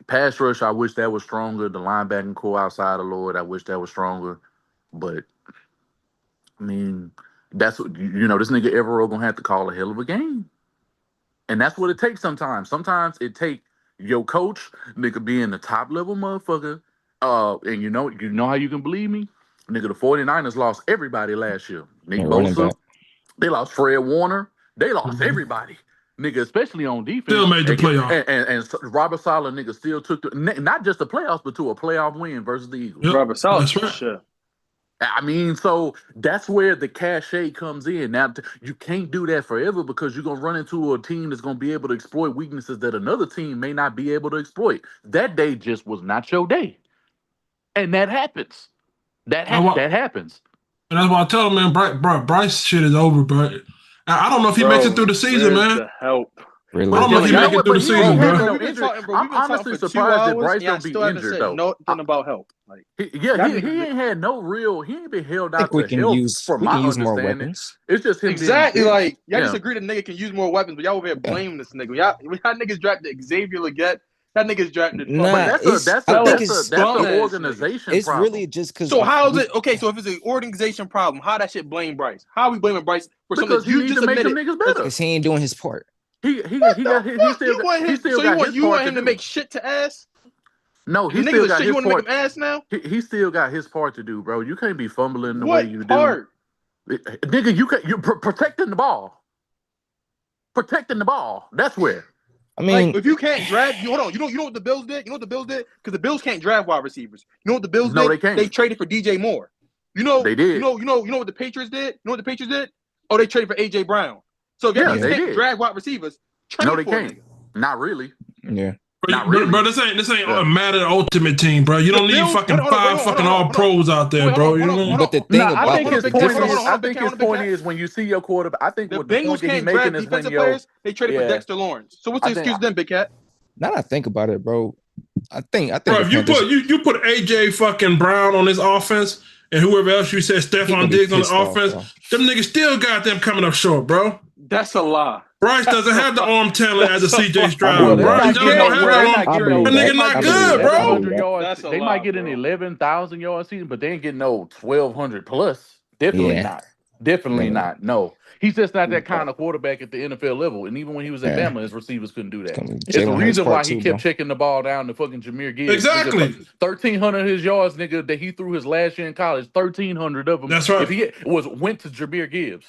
Pass rush, I wish that was stronger. The linebacking core outside of Lloyd, I wish that was stronger. But I mean, that's what this nigga Evero gonna have to call a hell of a game. And that's what it takes sometimes. Sometimes it take your coach, nigga, being the top level motherfucker. And you know how you can believe me? Nigga, the 49ers lost everybody last year. Nick Bosa, they lost Fred Warner. They lost everybody. Nigga, especially on defense. Still made the playoffs. And Robert Saleh, nigga, still took not just the playoffs, but to a playoff win versus the Eagles. Yep, Robert Saleh, that's right. shit. I mean, so that's where the cachet comes in. Now, you can't do that forever because you're going to run into a team that's going to be able to exploit weaknesses that another team may not be able to exploit. That day just was not your day. And that happens. That happens. And that's why I tell him, man, Bryce shit is over, bro. I don't know if he makes it through the season, man. The help. Really? I don't know if he make it through the season, bro. I'm honestly surprised that Bryce don't be injured, though. Nothing about help. Like, he ain't had no real. He ain't been held out we to can help. use For my more understanding, weapons. it's just him exactly being, like y'all just agree the nigga can use more weapons, but y'all over here blaming this nigga. Y'all niggas drafted Xavier Leggett. That nigga's drafted. Nah, that's an organization. It's problem. really just because. So how is it okay? So if it's an organization problem, how that shit blame Bryce? How are we blaming Bryce for something Because he needs to make them niggas better. Because he ain't doing his part. He still got his you part want to him to do. make shit to ass? No, he The still niggas got shit, his you want to make part. him ass now? He still got his part to do, bro. You can't be fumbling the What way you part? do. Nigga, you're protecting the ball. Protecting the ball. That's where. I mean, like, if you can't draft, hold on. You know what the Bills did? You know what the Bills did? Because the Bills can't draft wide receivers. You know what the Bills did? No, they can't. They traded for DJ Moore. You know they did. You know what the Patriots did? You know what the Patriots did? Oh, they traded for AJ Brown. So if y'all niggas can't draft wide receivers, trade no, they for can't. a nigga. Not really. Yeah. Bro, this ain't a Madden Ultimate Team, bro. You don't need fucking five all pros out there, bro. You know. But the thing about I think his point is when you see your quarterback. I think the what the point Bengals that he's can't making draft is when defensive players. They traded for Dexter Lawrence. So what's the excuse then, Big Cat? Now that I think about it, bro, I think. Bro, if you put AJ fucking Brown on this offense and whoever else you said Stephon Diggs on the offense, them niggas still got them coming up short, bro. That's a lie. Bryce doesn't have the arm talent as a CJ Stroud. Bryce just don't have that arm. The nigga not good, bro. They might get an 11,000 yard season, but they ain't getting no 1,200 plus. Definitely not. Definitely not. No. He's just not that kind of quarterback at the NFL level. And even when he was at Bama, his receivers couldn't do that. It's the reason why he kept checking the ball down to fucking Jahmyr Gibbs. Exactly. 1,300 of his yards, nigga, that he threw his last year in college. 1,300 of them. That's right. If he went to Jahmyr Gibbs.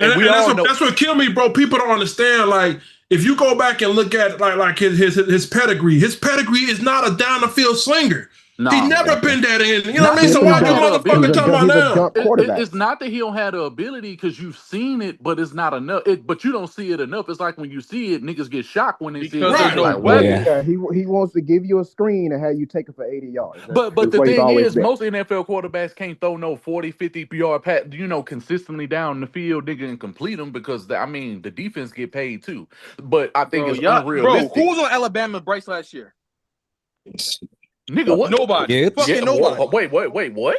And that's what killed me, bro. People don't understand. Like, if you go back and look at like his pedigree is not a down the field slinger. He's never been that in. You know what I mean? So why you motherfucker talking about now? It's not that he don't have the ability because you've seen it, but it's not enough. But you don't see it enough. It's like when you see it, niggas get shocked when they see it. Right. Like, yeah, he wants to give you a screen and have you take it for 80 yards. But the thing is, most NFL quarterbacks can't throw no 40, 50 yard pass, consistently down the field, nigga, and complete them because, the defense get paid too. But I think it's unrealistic. Bro, who was on Alabama Bryce last year? Nigga, what? Nobody. Fucking nobody. Wait, what?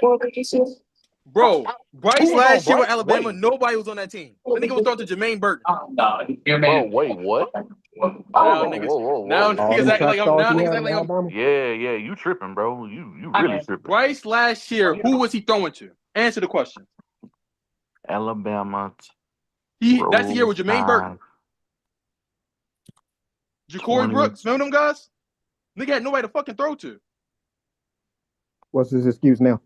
Bro, Bryce last year with Alabama, nobody was on that team. That nigga was thrown to Jermaine Burton. Bro, wait, what? Now niggas act like I'm. Yeah, you tripping, bro. You really tripping. Bryce last year, who was he throwing to? Answer the question. Alabama. That's the year with Jermaine Burton. Ja'Cory Brooks, remember them guys? Nigga had nobody to fucking throw to. What's his excuse now?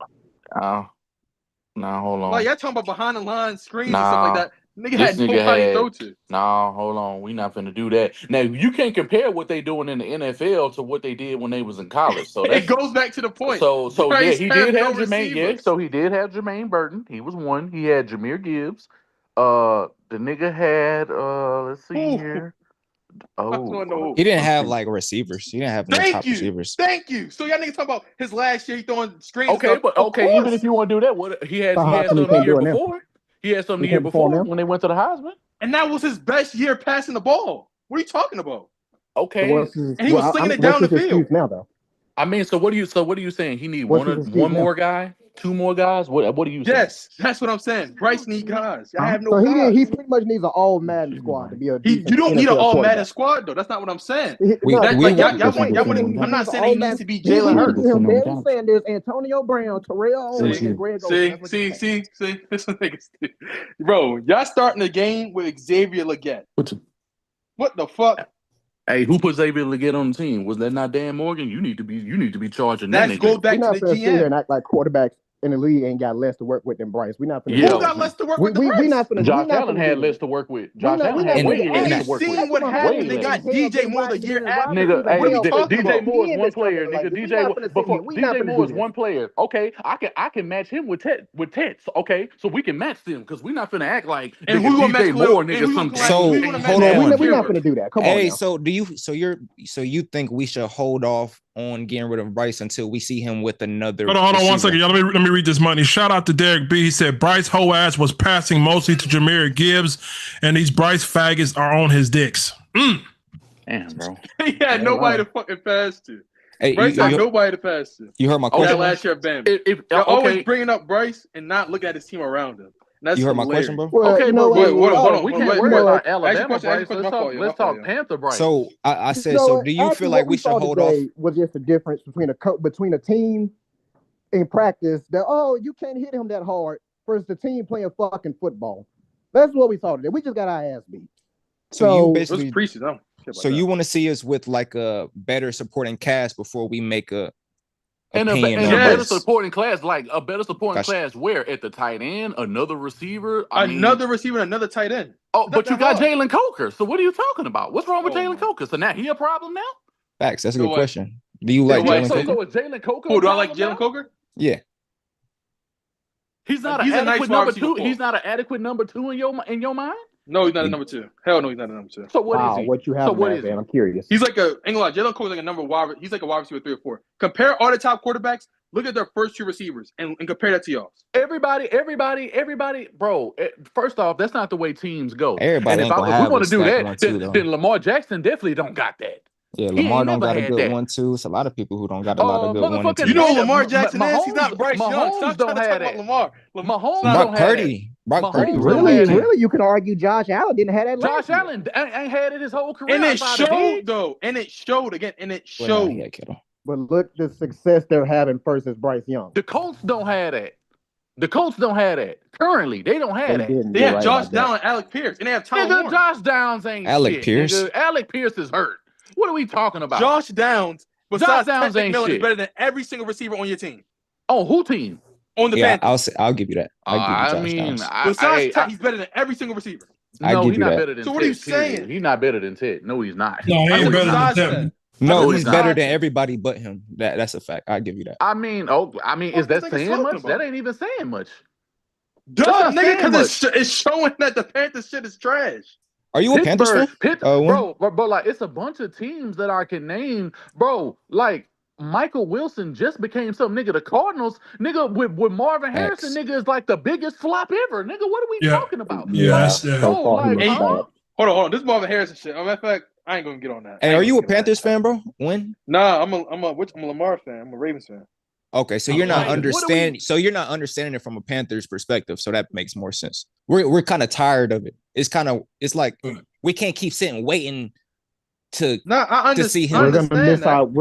Nah, hold on. Like, y'all talking about behind the line screens and stuff like that. Nigga had nobody to throw to. Nah, hold on. We not finna do that. Now, you can't compare what they doing in the NFL to what they did when they was in college. So it goes back to the point. So yeah, he did have Jermaine. Receivers. Yeah, so he did have Jermaine Burton. He was one. He had Jahmyr Gibbs. The nigga had let's see here. Oh, he didn't have like receivers. He didn't have no top receivers. Thank you. So y'all niggas talking about his last year, he throwing screens. Okay, but even if you want to do that, what he had some the year before. He had some the year before when they went to the Heisman, and that was his best year passing the ball. What are you talking about? Okay, and he was slinging it down the field. Now though, I mean, so what are you saying? He need one more guy, two more guys? What are you saying? Yes, that's what I'm saying. Bryce need guys. I have no guys. He pretty much needs an all Madden squad to be a you don't need an all Madden squad though. That's not what I'm saying. I'm not saying he needs to be Jalen Hurts. Barry Sanders, Antonio Brown, Terrell Owens, and Greg Olsen. See, this nigga. Bro, y'all starting the game with Xavier Leggett. What the fuck? Hey, who put Xavier Legette on the team? Was that not Dan Morgan? You need to be charging that Let's nigga. go back We're to not the gonna sit here GM. and act like quarterbacks in the league ain't got less to work with than Bryce. We're not gonna. Yeah. Who got less to work with the We Bryce? not gonna. Josh Allen had less to work with. Josh Allen had way less to work with. Seen what happened. They got DJ Moore the year after. Nigga, hey, What are you talking DJ about? Moore is one player, nigga. DJ Moore is one player. Okay, I can match him with Tets. Okay, so we can match them because we're not finna act like And nigga, who gonna DJ match Moore, Khalil- nigga. and Some So hold on. We're not gonna do that. Come on. Hey, Now. so you think we should hold off on getting rid of Bryce until we see him with another? Hold on 1 receiver? second, y'all. Let me read this money. Shout out to Derek B. He said Bryce whole ass was passing mostly to Jahmyr Gibbs, and these Bryce faggots are on his dicks. Damn, bro. He had nobody to fucking pass to. Hey, Bryce had nobody to pass to. You heard my That question? last year at Bama. If They're always bringing up Bryce and not looking at his team around him. That's You heard my hilarious. question, bro? Well, Okay, you but know wait, what? hold on. Oh, We you can't know worry what? about Alabama Ask your Bryce. question, Let's talk Panther Bryce. So I said, You know so what? do you Actually, feel like what we should saw hold off? today was just the difference between a team in practice that you can't hit him that hard versus the team playing fucking football. That's what we saw today. We just got our ass beat. So you It was basically, preseason. so you want to see us with like a better supporting cast before we make a and a opinion on better Bryce? supporting class, like a better supporting Gotcha. class where? At the tight end, another receiver? Another receiver, another tight end. Oh, Not but you that got hard. Jalen Coker. So what are you talking about? What's wrong with Oh Jalen my. Coker? So now he a problem now? Facts. That's a You know good what? question. Do you like know what? Jalen So Coker? is Jalen Coker? Who a do I like? problem Jalen now? Coker? Yeah. He's not He's an a nice adequate wide number receiver two. four. He's not an adequate number two in your mind. No, he's not a number two. Hell no, he's not a number two. So what is Wow, he? what you So have, what man? is he? I'm curious. He's like a ain't gonna lie, Jalen Coker's like a number wide. He's like a wide receiver 3 or 4. Compare all the top quarterbacks. Look at their first two receivers and compare that to y'all. Everybody, bro. First off, that's not the way teams go. Everybody And ain't gonna if we have want a to do stacked that, one too, then though. Lamar Jackson definitely don't got that. Yeah, He Lamar ain't don't never got a had good that. one too. It's a lot of people who don't got a lot of good one and Motherfucking You know two. who Lamar Jackson is? He's not Bryce Young. Mahomes Stop don't trying to talk have about that. Lamar. Mahomes Stop. don't have that. Brock Purdy. Mahomes Really? don't have that. Really, you can argue Josh Allen didn't have that last Josh year. Allen ain't had it his whole career. And it outside of showed Diggs. though. And it showed again. And it Well, nah, showed. he had Kittle. But look the success they're having versus Bryce Young. The Colts don't have that. The Colts don't have that. Currently, they don't have They that. didn't. They You're have right Josh about that. Downs and Alec Pierce. And they have Tyler Nigga, Warren. Josh Downs ain't Alec shit. Pierce? Nigga. Alec Pierce is hurt. What are we talking about? Josh Downs, besides Downs Ted ain't McMillan, is shit. better than every single receiver on your team. On who team? On the Yeah, Panthers. I'll give you that. I'll give you I Josh mean, Downs. Besides Ted, he's better than every single receiver. I no, give he's you not that. better than So Ted. what are you period. saying? He's not better than Ted. No, he's not. No, he I ain't said better than besides Ted. Ted. No, No, he's he's better not. than everybody but him. That's a fact. I'll give you that. I mean, is that nigga saying talking much? about? That ain't even saying much. Duh, That's not nigga, saying because it's showing that the Panthers shit is trash. Are you a Panthers fan? Bro, like it's a bunch of teams that I can name, bro. Like Michael Wilson just became something, nigga. The Cardinals, nigga, with Marvin Harrison, nigga, is like the biggest flop ever, nigga. What are we talking about? Yes, So far, he looks Hey, bad. Hold on. This Marvin Harrison shit. Matter of fact, I ain't gonna get on that. Hey, are you a Panthers fan, bro? When? Nah, I'm a Lamar fan. I'm a Ravens fan. Okay, so you're not Like, understanding. So you're not understanding it from a Panthers perspective. So that makes more sense. We're kind of tired of it. It's like we can't keep sitting waiting to see him. We're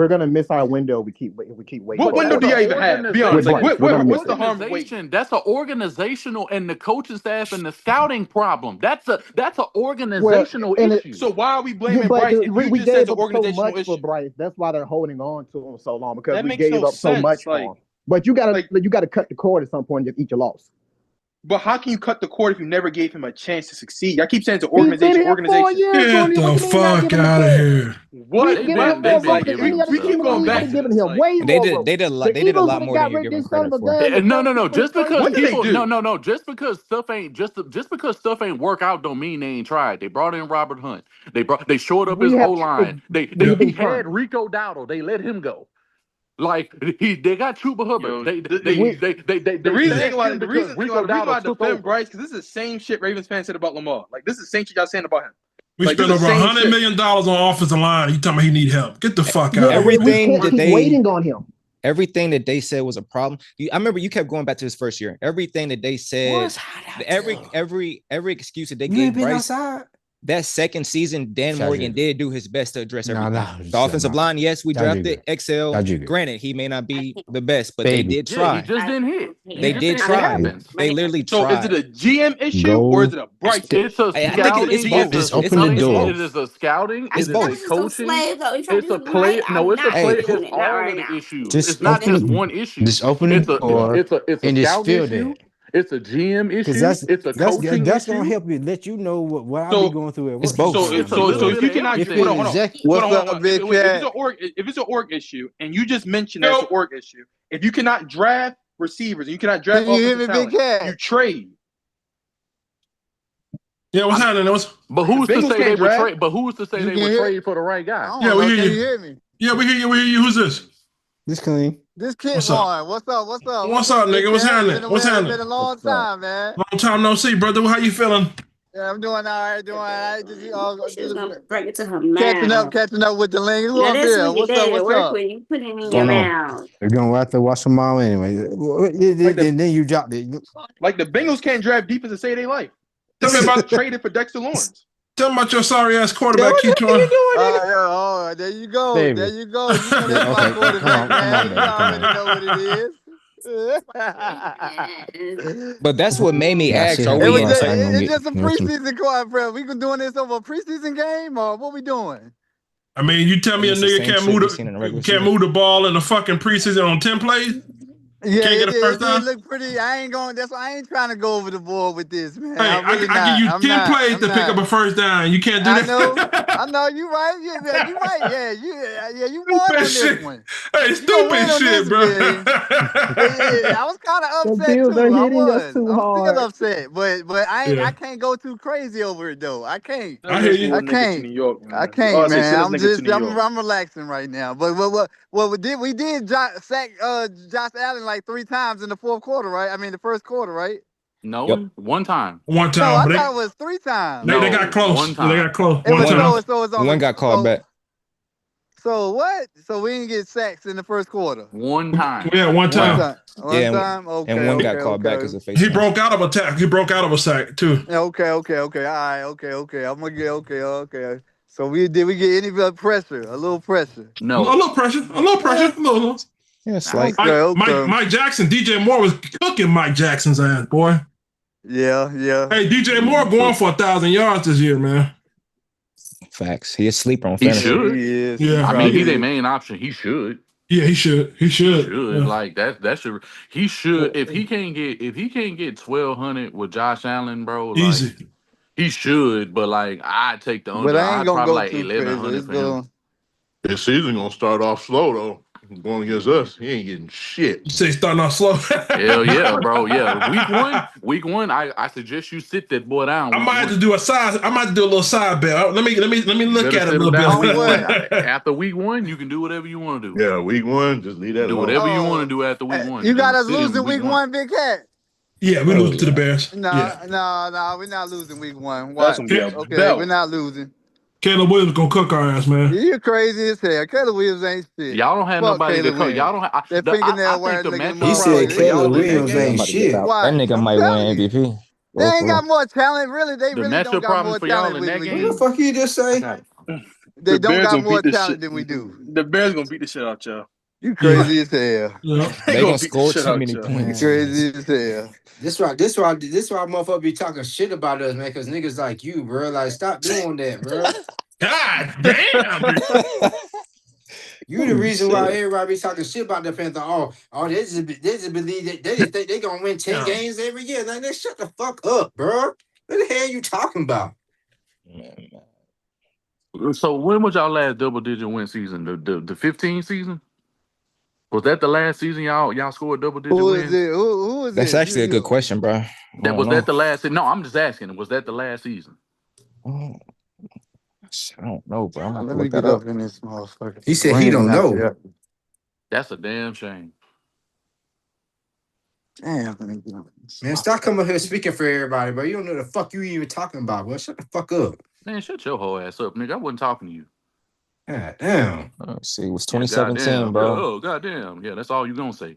gonna miss our window. We keep waiting. What window do you even have? Be honest. Like, what's the harm of waiting? That's an organizational and the coaching staff and the scouting problem. That's an organizational issue. So why are we blaming Bryce? If We you just gave said up the so organizational much issue. for Bryce. That's why they're holding on to him so long because That we makes gave no up so sense. much Like, for him. But you gotta cut the cord at some point and just eat your loss. But how can you cut the cord if you never gave him a chance to succeed? I keep saying it's an organization. Get the fuck out of here. What? We keep going back to giving him way They more. did a lot more than you're giving credit for. No. Just because people, no. Just because stuff ain't work out, don't mean they ain't tried. They brought in Robert Hunt. They shored up his O line. He had Rico Dowdle. They let him go. Like they got Chuba Hubbard. The reason I defend Bryce because this is the same shit Ravens fans said about Lamar. Like this is the same shit y'all saying about him. We spent over $100 million on offensive line. You talking about he need help? Get the fuck out! Everything that they waiting on him. Everything that they said was a problem. I remember you kept going back to his first year. Everything that they said, every excuse that they gave Bryce. that second season, Dan Morgan did do his best to address everything. The No, offensive line, yes, we drafted XL. Tajigger. Granted, he may not be the best, but Baby. they did Yeah, try. he just didn't hit. They did try. They literally So tried. is it a GM issue Go or is it a Bryce? It's a I think scouting. it's both. Just open the door. It is a scouting. It's It is both. a coaching. It's a play. No, it's a play. It's all of the issues. Just It's not open just the- one issue. Just open the It's door a and just scout feel issue. that. It's a GM issue. Because It's a coaching that's issue. gonna help you let you know what I So- be going through at work. It's both. So if you cannot If hold on, it's exact- hold on, What's hold on. up, big If cat? it's an org issue, and you just mentioned that's an org issue, if you cannot draft receivers and you cannot draft Can you hear offensive me, big talent, cat? you trade. Yeah, what's happening? But who's to Bengals say can't they would draft. trade? But who's to say You they can would hear- trade for the right I guy? don't Yeah, we know. hear Can you. you hear me? Yeah, we hear you. We hear you. Who's this? This clean. This kid What's up? Vaughn. What's up? What's up? What's up, big nigga? What's cat? happening? Been What's a- happening? Been a long time, man. Long time no see, brother. How you feeling? Yeah, I'm doing all right. Doing all right. Just, She's gonna bring it to her catching up with the link. Who Yeah, up that's here? what your What's up? daddy What's work up? with. You put it in your Going on? mouth. We're gonna have to watch them all anyway. Then you drop it. Like the Bengals can't draft defense to save their life. Tell me about Traded for Dexter Lawrence. Tell me about your sorry ass quarterback. What Keep the hell going. you doing, nigga? Oh, there you go. Baby. There you go. You know that's my Okay, quarterback, come on, man. baby, You already come know what it is. But that's what made me Yeah, I ask. see Are how It we? you was are. I ain't gonna it's get just a no some- preseason quarter, bro. We doing this over a preseason game, or what we doing? I mean, you tell me a It's the nigga same can't shit move we seen in the regular can't season. move the ball in the fucking preseason on 10 plays? Yeah, Can't get a first it down? look pretty. I ain't going. That's why I ain't trying to go over the board with this, man. Hey, I'm really I not. give you I'm 10 not. plays I'm to pick not. up a first down. You can't do I that. know. I know. You right. Yeah, you right. Yeah, you won Stupid on this shit. one. Hey, You gonna win stupid on shit, this, bro. man. I was kind of The upset Bills too. are I hitting us was. too I'm hard. still upset, but I Yeah. can't go too crazy over it though. I can't. I hear you. I can't. Man. I'm I'm relaxing right now. But what we did sack Josh Allen like 3 times in the fourth quarter, right? I mean the first quarter, right? No, Yep. one time. One No, time. I but thought it was 3 times. they got close. one Yeah, they time. got close. It One was time. so it's on One got called back. So what? So we didn't get sacks in the first quarter. One time. Yeah, one time. One Yeah, time. Okay. and one okay, got called back okay. because of face. He broke out of a tackle. He broke out of a sack, too. Yeah, okay. All right. Okay. I'm gonna get okay. So we get any pressure? A little pressure. A little pressure. A little pressure. A little. Yeah, it's like Okay. Mike Jackson, DJ Moore was cooking Mike Jackson's ass, boy. Yeah. Hey, DJ Moore going for 1,000 yards this year, man. facts. He a sleeper on He fantasy. should. He is. Yeah. I mean, he's their main option. He should. Yeah, he should. He should. Yeah. Like that should. He should. If he can't get 1,200 with Josh Allen, bro. Like, Easy. He should, but like I take the under. But I ain't I'd gonna probably go like too 1,100 for him. This season gonna start off slow though. Going against us, he ain't getting shit. You say starting off slow. Hell yeah, bro. Yeah, week one. I suggest you sit that boy down. I might have to do a side. I might have to do a little side bet. Let me look at it a little bit. After week one, you can do whatever you want to do. Yeah, week one, just leave that do alone. whatever you want to do after week one. You got us Sit in losing week one, Big Cat. Yeah, we lose to the Bears. No, we're not losing week one. Why? That's gonna be a Okay, belt. we're not losing. Caleb Williams gonna cook our ass, man. You're crazy as hell. Caleb Williams ain't shit. Y'all don't have Fuck nobody to Caleb cook. Williams. Y'all don't have. That I fingernail think wearing the nigga. matchup He said for y'all Caleb in that Williams game- ain't shit. Why? That nigga I'm might telling win you. MVP. They ain't got more talent, really. They The really don't matchup got problem more for y'all talent in than that we game. do. What the fuck you just say? They don't Bears got gonna more beat the talent shit- than we do. The Bears gonna beat the shit out y'all. You crazy as hell. Yeah. They gonna beat the score shit too out many y'all. points. Crazy as hell. This why motherfucker be talking shit about us, man. Cause niggas like you, bro. Like, stop doing that, bro. God damn. You the reason why everybody be talking shit about the Panthers. They just believe that they just think they gonna win 10 games every year. Like, they shut the fuck up, bro. What the hell you talking about? So when was y'all last double digit win season? The 15 season? Was that the last season y'all scored double digit Who wins? is it? Who is That's it? actually a good question, bro. That the last? No, I'm just asking. Was that the last season? I don't know, bro. I'm gonna Let look me get that up. up in this motherfucker. He said he don't know. That's a damn shame. Damn, let me get up. Man, stop coming here speaking for everybody, bro. You don't know the fuck you even talking about, bro. Shut the fuck up. Man, shut your whole ass up, nigga. I wasn't talking to you. God damn. Let's see, it was Yeah, 2017, goddamn. bro. Oh, goddamn. Yeah, that's all you gonna say.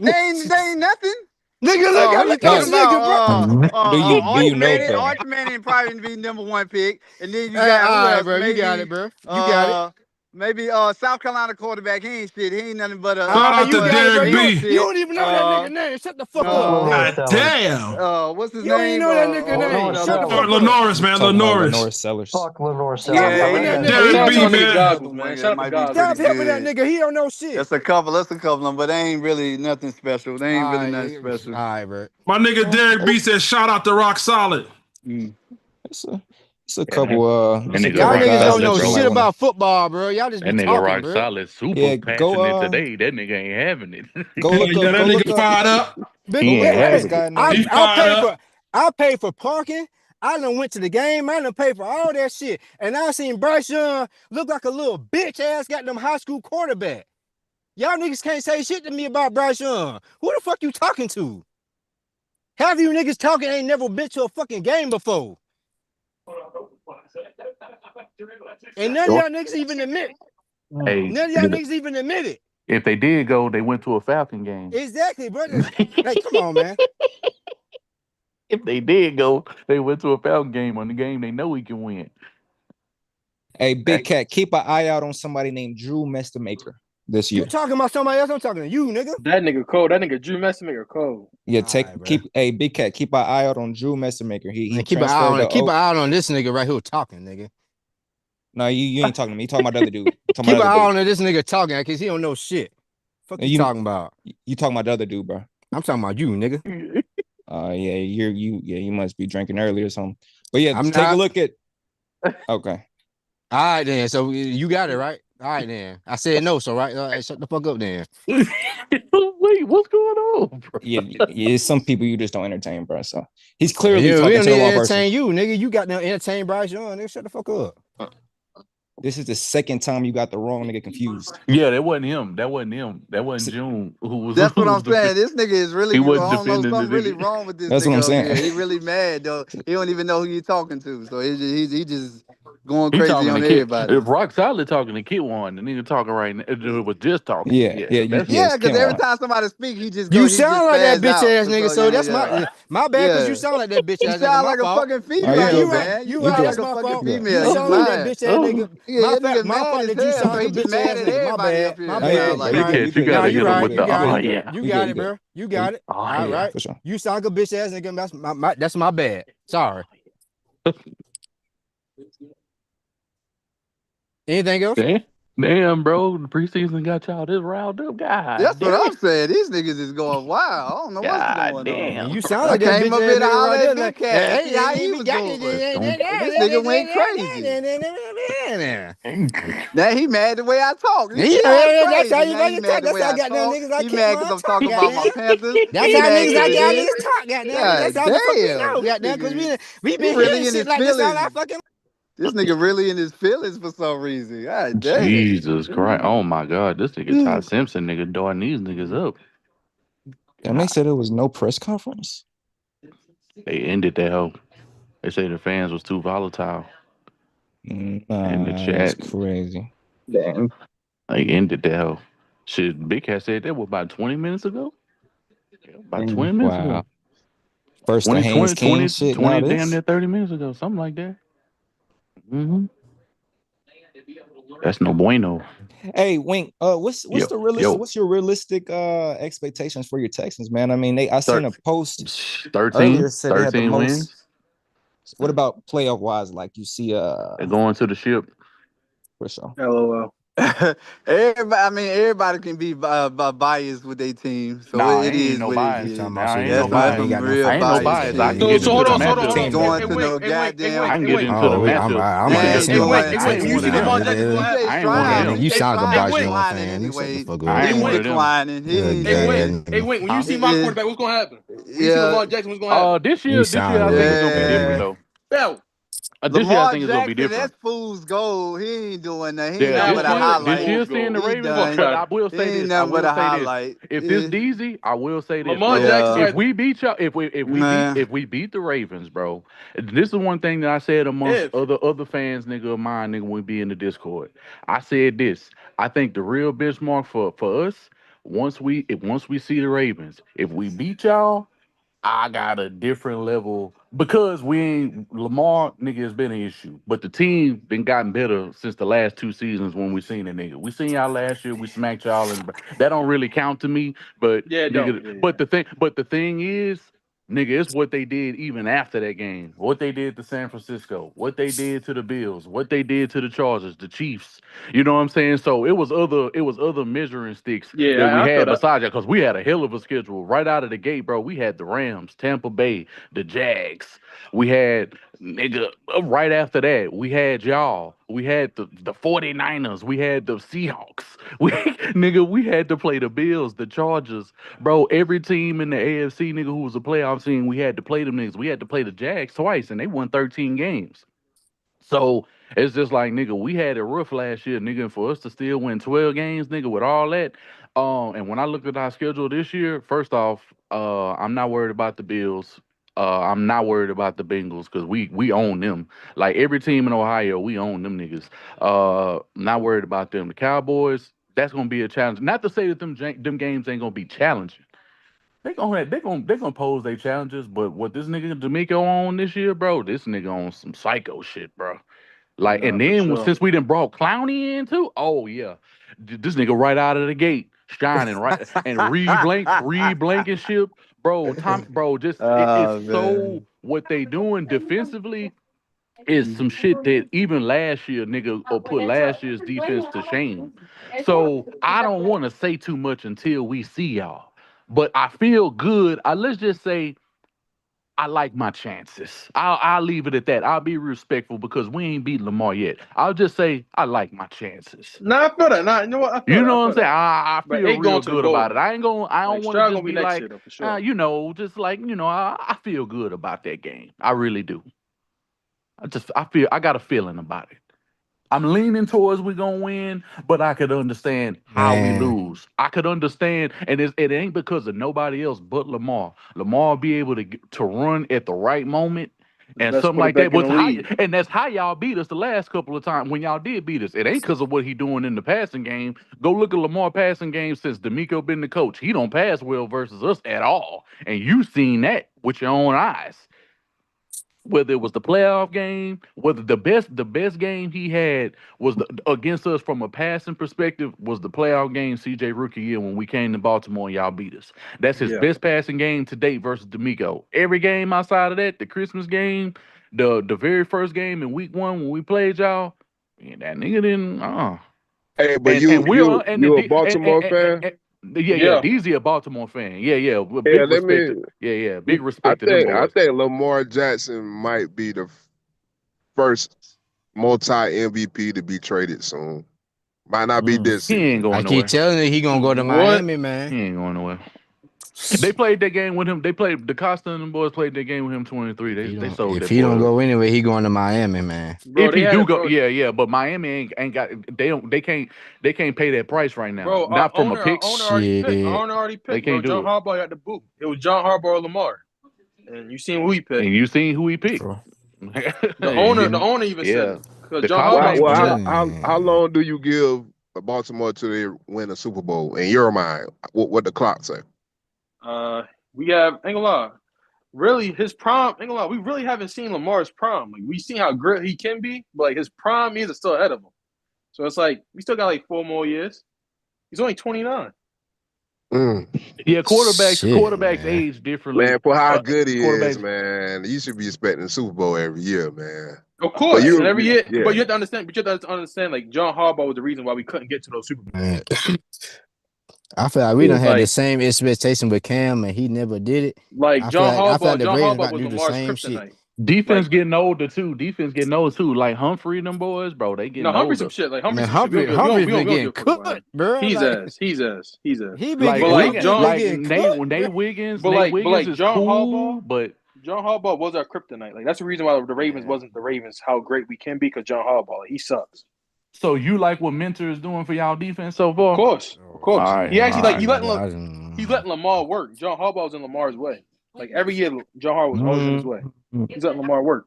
They ain't nothing. Nigga, You look at talking this nigga, bro. Do you Arch know Manning? though? Arch Manning probably be #1 pick, and then you Hey, got who all right, else? bro. You got Maybe it, bro. You got it. Maybe South Carolina quarterback. He ain't shit. He ain't nothing but a. Shout out to Derek B. You don't even know that nigga name. Shut the fuck up, nigga. God damn. What's his You don't even name? know that nigga name. Shut the fuck up. Lenoris, man. Talking about Lenoris. Lenoris Sellers. Fuck Lenore Stop Sellers. helping that nigga. Derek B, Shout out to man. Godwin, man. Shout out to Godwin. Stop helping that nigga. He don't know shit. That's a couple of them, but they ain't really nothing special. They ain't really nothing special. All right, bro. My nigga Derek B said, shout out to Rock Solid. It's a couple. Y'all niggas don't know shit about football, bro. Y'all just be That nigga talking, Rock bro. Solid super Yeah, passionate today. That nigga ain't having it. Go look up. Yeah, that Go look nigga up. fired up. He ain't having it. I paid for parking. I done went to the game. I done paid for all that shit. And I seen Bryce Young look like a little bitch ass goddamn high school quarterback. Y'all niggas can't say shit to me about Bryce Young. Who the fuck you talking to? Half of you niggas talking ain't never been to a fucking game before. And none of y'all niggas even admit it. Hey, None of y'all niggas even admit it. if they did go, they went to a Falcon game. Exactly, brother. Hey, come on, man. If they did go, they went to a Falcon game on the game they know he can win. Hey, Big Cat, keep an eye out on somebody named Drew Mestermaker this year. You talking about somebody else? I'm talking to you, nigga. That nigga cold. That nigga Drew Messmaker cold. Yeah, Big Cat, keep an eye out on Drew Mestermaker. He keep an eye on this nigga right here talking, nigga. No, you ain't talking to me. You talking about the other dude. Keep an eye on this nigga talking because he don't know shit. Fuck you talking about? You talking about the other dude, bro? I'm talking about you, nigga. Yeah, you must be drinking early or something. But yeah, I'm take not. a look at. Okay. All right then. So you got it right. All right then. I said no. So right. Shut the fuck up then. Wait, what's going on, bro? Yeah. Some people you just don't entertain, bro. So he's clearly We talking don't to need the to wrong entertain person. you, nigga. You got to entertain Bryce Young, nigga. Shut the fuck up. This is the second time you got the wrong nigga confused. Yeah, that wasn't him. That wasn't June. Who was? That's what I'm saying. This nigga is really. He I wasn't don't know defending something the really nigga. wrong with this That's nigga. what I'm over saying. here. He really mad though. He don't even know who you talking to. So he just going He crazy talking on to Kid. everybody. If Rock Solid talking to Kid One, the nigga talking right now. It was just talking. Yeah, because every time somebody speak, he just You he sound just like that spaz bitch out. ass nigga. So that's my bad because you sound like that bitch You ass nigga. sound My like a fault. fucking Yeah, female, you right. man. You right. sound That's like a my fucking fault. female. You sound like that bitch ass nigga. Yeah, that nigga My mad fault as that you hell, sound so like he a just bitch mad ass at nigga. My everybody bad. up here. My it bad. sound like. You right. You gotta You hit him right. with the yeah. You got it, bro. You got it. All right. For sure. You sound like a bitch ass nigga. That's my bad. Sorry. Anything else? Damn, bro. The preseason got y'all this riled up, guy. That's what I'm saying. These niggas is going wild. I don't know what's going damn. on. You sound I like that came bitch up ass here to nigga holler right at there. Big Like, Cat and see how hey, he was doing. This nigga nigga went crazy. Now he mad the way I talk. Yeah, that's how you Now he fucking mad talk. the That's way how I goddamn talk. niggas I He kick mad my because I'm talk, talking about my goddamn. Panthers. That's He how mad niggas 'cause like of y'all this. niggas talk, goddamn. God That's how the fuck we damn. know, goddamn. Because we He been really hearing in shit his like this all our feelings. fucking. This nigga really in his feelings for some reason. God damn. Jesus Christ. Oh my God. This nigga Ty Simpson nigga doing these niggas up. And they said there was no press conference. They ended that hoe. They say the fans was too volatile. In the That's chat. crazy. Damn. They ended that hoe. Shit, Big Cat said that was about 20 minutes ago. About 20 minutes ago. Wow. First the 20, Haynes 20, King 20, shit. 20 Now damn this. near 30 minutes ago. Something like that. Mm-hmm. That's no bueno. Hey, Wink. What's the realistic? What's your realistic expectations for your Texans, man? I mean, I seen a post 13, earlier said they had the 13 most. wins. What about playoff wise? Like you see, they're going to the ship. For sure. LOL. Everybody can be biased with their team, so Nah, it is no what bias. it is. Nah, ain't That's no bias. some real I ain't no bias. bias. I can get So into hold the on. matchup. Going to no goddamn. I can get into the matchup. I'm Man, against you them. ain't- I ain't when you one see of Lamar them. Jackson, what's gonna happen? I ain't one of them. You sound like a Bryce Young declining fan. anyway. I ain't He's one of them. declining. Hey, Wink, when you see my quarterback, what's gonna happen? When you see Lamar Jackson, what's gonna happen? This year I think it's gonna be different though. Yeah. This year I Lamar think it's gonna be Jackson, different. that's fool's gold. He ain't doing that. He ain't Yeah, nothing but a highlight. this year seeing the He Ravens, done. but I will He say ain't this. nothing but a highlight. If it's DZ, I will say this, Lamar bro. Jackson. If we beat y'all, if we beat the Ravens, bro, this is one thing that I said amongst other fans, nigga, of mine, nigga, when we be in the Discord. I said this. I think the real benchmark for us, once we see the Ravens, if we beat y'all, I got a different level Because we ain't Lamar, nigga, has been an issue. But the team been gotten better since the last 2 seasons when we seen the nigga. We seen y'all last year, we smacked y'all, and that don't really count to me. But Yeah, it nigga, don't. Yeah, but the thing is, nigga, it's what they did even after that game. What they did to San Francisco, what they did to the Bills, what they did to the Chargers, the Chiefs. You know what I'm saying? So it was other measuring sticks yeah. that we I feel had that. besides that, because we had a hell of a schedule right out of the gate, bro. We had the Rams, Tampa Bay, the Jags. We had nigga right after that. We had y'all. We had the 49ers. We had the Seahawks. We had to play the Bills, the Chargers. Bro, every team in the AFC nigga who was a playoff team, we had to play them niggas. We had to play the Jags twice and they won 13 games. So it's just like, nigga, we had it rough last year, nigga, and for us to still win 12 games, nigga, with all that. And when I looked at our schedule this year, first off, I'm not worried about the Bills. I'm not worried about the Bengals because we own them. Like every team in Ohio, we own them niggas. Not worried about them. The Cowboys, that's gonna be a challenge. Not to say that them games ain't gonna be challenging. They gonna pose their challenges, but what this nigga D'Amico on this year, bro, this nigga on some psycho shit, bro. Like, Nah, and for then sure. since we done brought Clowney in too, oh yeah, this nigga right out of the gate shining right and Reed Blankenship, bro, it's so man. what they doing defensively is some shit that even last year nigga or put last year's defense to shame. So I don't want to say too much until we see y'all, but I feel good. Let's just say I like my chances. I'll leave it at that. I'll be respectful because we ain't beat Lamar yet. I'll just say I like my chances. Nah, I feel that. Nah, you know what? I feel You that. know I what I'm feel saying? that. I But feel ain't real going to the good about bowl it. though. I Like don't want to Stroud just gonna be be next like, year though for sure. just like, I feel good about that game. I really do. I got a feeling about it. I'm leaning towards we gonna win, but I could understand how we Man, lose. I could understand, and it ain't because of nobody else but Lamar. Lamar be able to run at the right moment The and best something like that. quarterback in the league. And that's how y'all beat us the last couple of times when y'all did beat us. It ain't because of what he doing in the passing game. Go look at Lamar passing game since D'Amico been the coach. He don't pass well versus us at all, and you seen that with your own eyes. Whether it was the playoff game, whether the best game he had was against us from a passing perspective was the playoff game CJ rookie year when we came to Baltimore and y'all beat us. That's his Yeah. best passing game to date versus D'Amico. Every game outside of that, the Christmas game, the very first game in week 1 when we played y'all, man, that nigga didn't. Hey, but And we're you and the you a D, Baltimore fan? yeah, Yeah. DZ a Baltimore fan. Yeah, with Yeah, big let respect. me. Big I respect to them think I boys. think Lamar Jackson might be the first multi MVP to be traded soon. Might not be this He ain't season. I going keep nowhere. telling you he gonna go to What? Miami, He man. ain't going nowhere. They played that game with him. They played the Costa and them boys played that game with him 23. They sold If that he don't boy up. go anywhere, he going to Miami, man. Bro, If they he had do it, go, bro. yeah. But Miami ain't got they can't pay that price right now. Bro, Not from a our pick. owner already picked. Our Shit. owner already They picked, bro. can't do John it. Harbaugh got the boot. It was John Harbaugh or Lamar. And you seen who he picked. And you seen who he picked. True. The You- owner even said yeah. it. Because The John Costa Harbaugh ain't some Well, shit. how long do you give Baltimore till they win a Super Bowl? In your mind, what the clock say? We have, ain't gonna lie, really his prime, ain't gonna lie, we really haven't seen Lamar's prime. Like we seen how great he can be, but like his prime years are still ahead of him. So it's like we still got like 4 more years. He's only 29. Yeah, quarterbacks Man. age differently. Man, for how good he is, Quarterbacks man, you should be expecting the Super Bowl every year, man. Of But course, and every year, yeah. but you have to understand. But you have to understand, like John Harbaugh was the reason why we couldn't get to those Super Bowls. Man. I feel like It we done was had the like same expectation with Cam and he never did it. I feel like the John Ravens Harbaugh about to was do the Lamar's same shit. kryptonite. defense Like getting older too. Like Humphrey and them boys, bro, they no, getting Humphrey some older. shit. Like Humphrey Man, some shit. Humphrey's We been don't getting give a fuck about cooked, him. bro. He's Like ass. He's ass. He's ass. he been Like But getting like Humphrey's John, been like getting cooked, bro. Nate but Wiggins like is John cool, Harbaugh, but John Harbaugh was our kryptonite. Like that's the reason why the Ravens wasn't the Ravens. How great we can be because John Harbaugh, like, he sucks. so you like what Mentor is doing for y'all defense so Of far? course, of Oh course. All shit, right, He all I actually ain't like right. seen that. I he's letting Lamar work. John Harbaugh's in Lamar's way. Like every year, John Harbaugh was always in his way. He's letting Lamar work.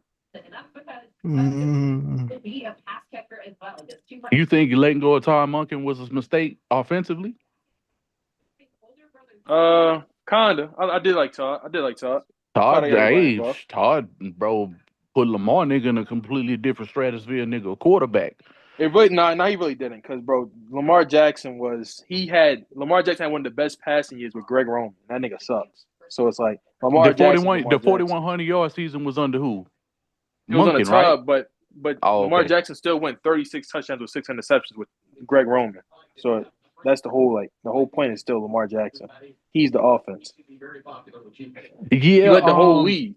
You think letting go of Todd Monken was a mistake offensively? Kinda. I did like Todd. Todd, everybody, bro. bro, put Lamar nigga in a completely different stratosphere, nigga, a quarterback. It really he really didn't, because bro, Lamar Jackson had one of the best passing years with Greg Roman. That nigga sucks. So it's like Lamar Jackson. The 4,100-yard season was under who? It was on the Monken, right? Tub, but Lamar Jackson still went 36 touchdowns with 6 interceptions with Greg Roman. So that's the whole point is still Lamar Jackson. He's the offense. Yeah, he led the whole league.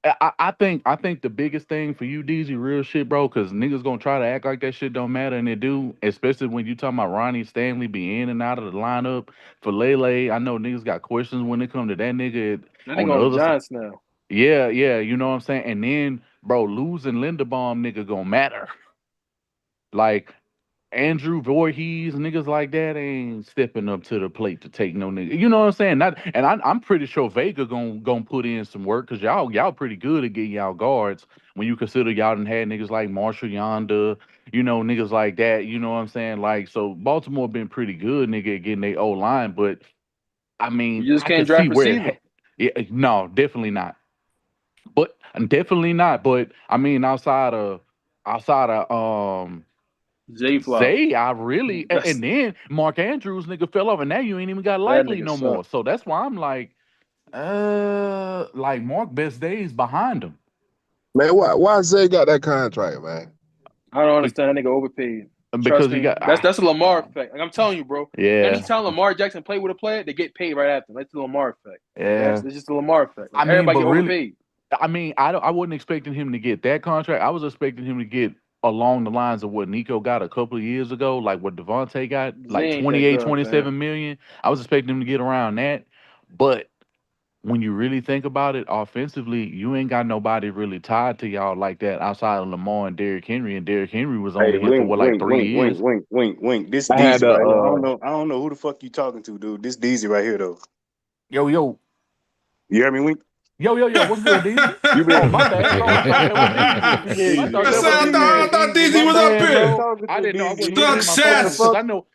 I think the biggest thing for you, DZ, real shit, bro, because niggas gonna try to act like that shit don't matter, and it do. Especially when you talking about Ronnie Stanley be in and out of the lineup for Lele. I know niggas got questions when it come to that nigga. That nigga on the Giants now. Yeah, you know what I'm saying. And then, bro, losing Linderbaum, nigga, gonna matter. Like Andrew Voorhees, niggas like that ain't stepping up to the plate to take no nigga. You know what I'm saying? I'm pretty sure Vega gonna put in some work, because y'all pretty good at getting y'all guards when you consider y'all done had niggas like Marshall Yonder, you know, niggas like that. You know what I'm saying? Like, so Baltimore been pretty good, nigga, at getting their O line, but I mean, you just I can't can draft see where receiver. no, definitely not. But definitely not. But I mean, outside of Zay, I really and then Mark Andrews nigga fell off, and now you ain't even got Likely no more. So that's why I'm like Mark best days behind him. Man, why Zay got that contract, man? I don't understand. That nigga overpaid. Because he got that's a Lamar effect. Like I'm telling you, bro. Yeah. Anytime Lamar Jackson play with a player, they get paid right after. That's the Lamar effect. Yeah. It's just the Lamar effect. Like, I mean, everybody but get really, overpaid. I mean, I wasn't expecting him to get that contract. I was expecting him to get along the lines of what Nico got a couple of years ago, like what Devontae got, like 28, 27 million. I was expecting him to get around that. But when you really think about it, offensively, you ain't got nobody really tied to y'all like that outside of Lamar and Derrick Henry. And Derrick Henry was only here for what, 3 years? Wink. This I had DZ right here. a I don't know who the fuck you talking to, dude. This DZ right here though. Yo. You hear me, Wink? Yo, what's good, DZ? You been My bad. I thought that was DZ. I thought DZ was up here. I didn't know. I wasn't Stuck looking at my phone sass.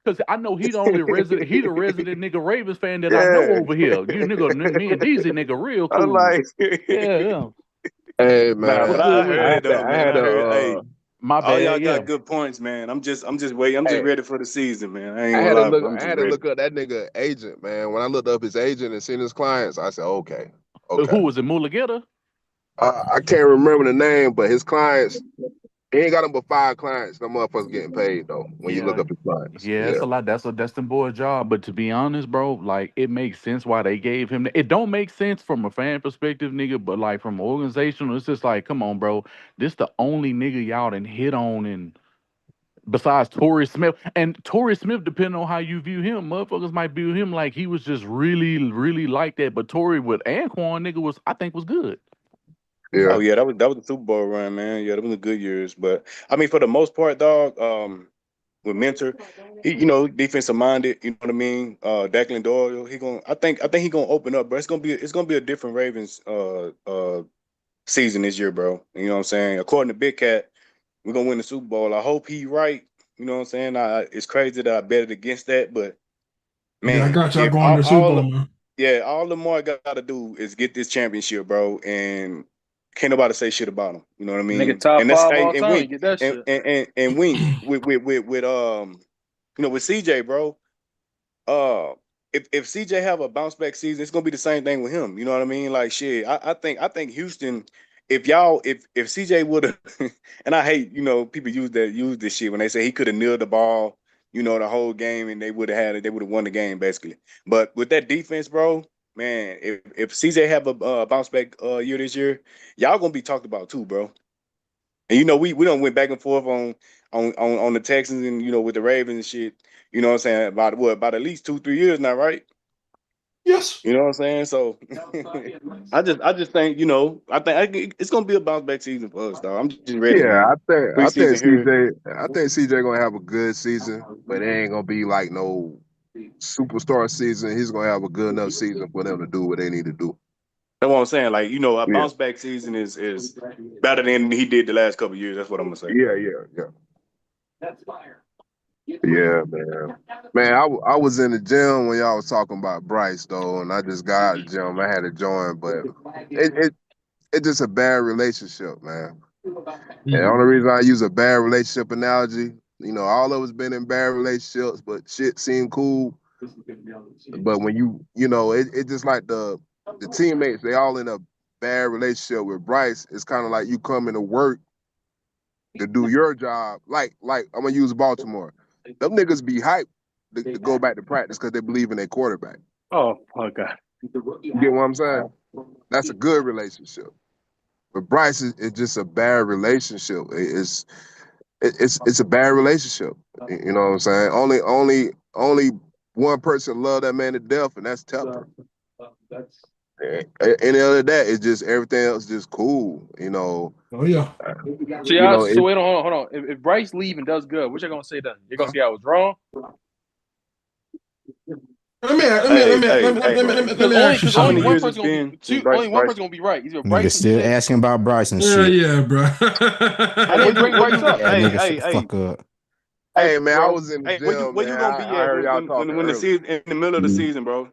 because I know he the only resident. He the resident nigga Ravens fan that I know over here. You nigga, me and DZ nigga real cool. I'm like, yeah. Hey man, nah, but I heard it though, I man. had I heard. Hey, my all y'all bad. got good points, man. I'm just waiting. I'm just ready for the season, man. I ain't I gonna had to lie, look. bro. I'm I just had to ready. look up that nigga agent, man. When I looked up his agent and seen his clients, I said, okay. Who was it, Mulugeta? I can't remember the name, but his clients, he ain't got them but 5 clients. Them motherfuckers getting paid though. When you look up his clients, Yeah, it's a lot. That's them boy job. But to be honest, bro, like it makes sense why they gave him. It don't make sense from a fan perspective, nigga. But like from organizational, it's just like, come on, bro. This the only nigga y'all done hit on, and besides Torrey Smith. And Torrey Smith, depending on how you view him, motherfuckers might view him like he was just really, really like that. But Torrey with Anquan, nigga, I think was good. Yeah. Oh yeah, that was the Super Bowl run, man. Yeah, that was the good years. But I mean, for the most part, dog, with Mentor, he, defensive minded. You know what I mean? Declan Doyle, I think he gonna open up, bro. It's gonna be a different Ravens season this year, bro. You know what I'm saying? According to Big Cat, we're gonna win the Super Bowl. I hope he right. You know what I'm saying? It's crazy that I betted against that, but man, yeah, I got y'all going to the Super Bowl, man. Yeah, all Lamar got to do is get this championship, bro, and can't nobody say shit about him. You know what I mean? Nigga top and that's 5 all and time. Wink, Get that shit. and Wink with with CJ, bro. If CJ have a bounce back season, it's gonna be the same thing with him. You know what I mean? Like shit. I think Houston. If CJ would have, and I hate people use this shit when they say he could have kneeled the ball, the whole game, and they would have had it. They would have won the game basically. But with that defense, bro, man, if CJ have a bounce back year this year, y'all gonna be talked about too, bro. And we don't went back and forth on the Texans and with the Ravens and shit. You know what I'm saying? About at least 2-3 years now, right? Yes. You know what I'm saying? So I just think, I think it's gonna be a bounce back season for us, dog. I'm just ready, man. I think Preseason here. CJ gonna have a good season, but it ain't gonna be like no superstar season. He's gonna have a good enough season for them to do what they need to do. That's what I'm saying. Like, a bounce back season is better than he did the last couple of years. That's what I'm gonna say. Yeah. Yeah, man. Man, I was in the gym when y'all was talking about Bryce though, and I just got out of the gym. I had to join, but it's just a bad relationship, man. And the only reason I use a bad relationship analogy, all of us been in bad relationships, but shit seemed cool. But when it just like the teammates, they all in a bad relationship with Bryce. It's kind of like you coming to work to do your job. Like I'm gonna use Baltimore. Them niggas be hyped to go back to practice because they believe in their quarterback. Oh my God. You get what I'm saying? That's a good relationship. But Bryce is just a bad relationship. It's a bad relationship. You know what I'm saying? Only one person loved that man to death, and that's Tepper. Any other that, it's just everything else just cool. Oh yeah. So wait on, hold on. If Bryce leave and does good, what you gonna say then? You're gonna say I was wrong? Let me ask you something. Only one person gonna be right. Either Bryce Nigga still asking about Bryce and shit. Yeah, bro. I didn't bring Bryce up. Fuck up. Hey man, bro. I was in the gym. Where you gonna be at when the season in the middle of the season, bro?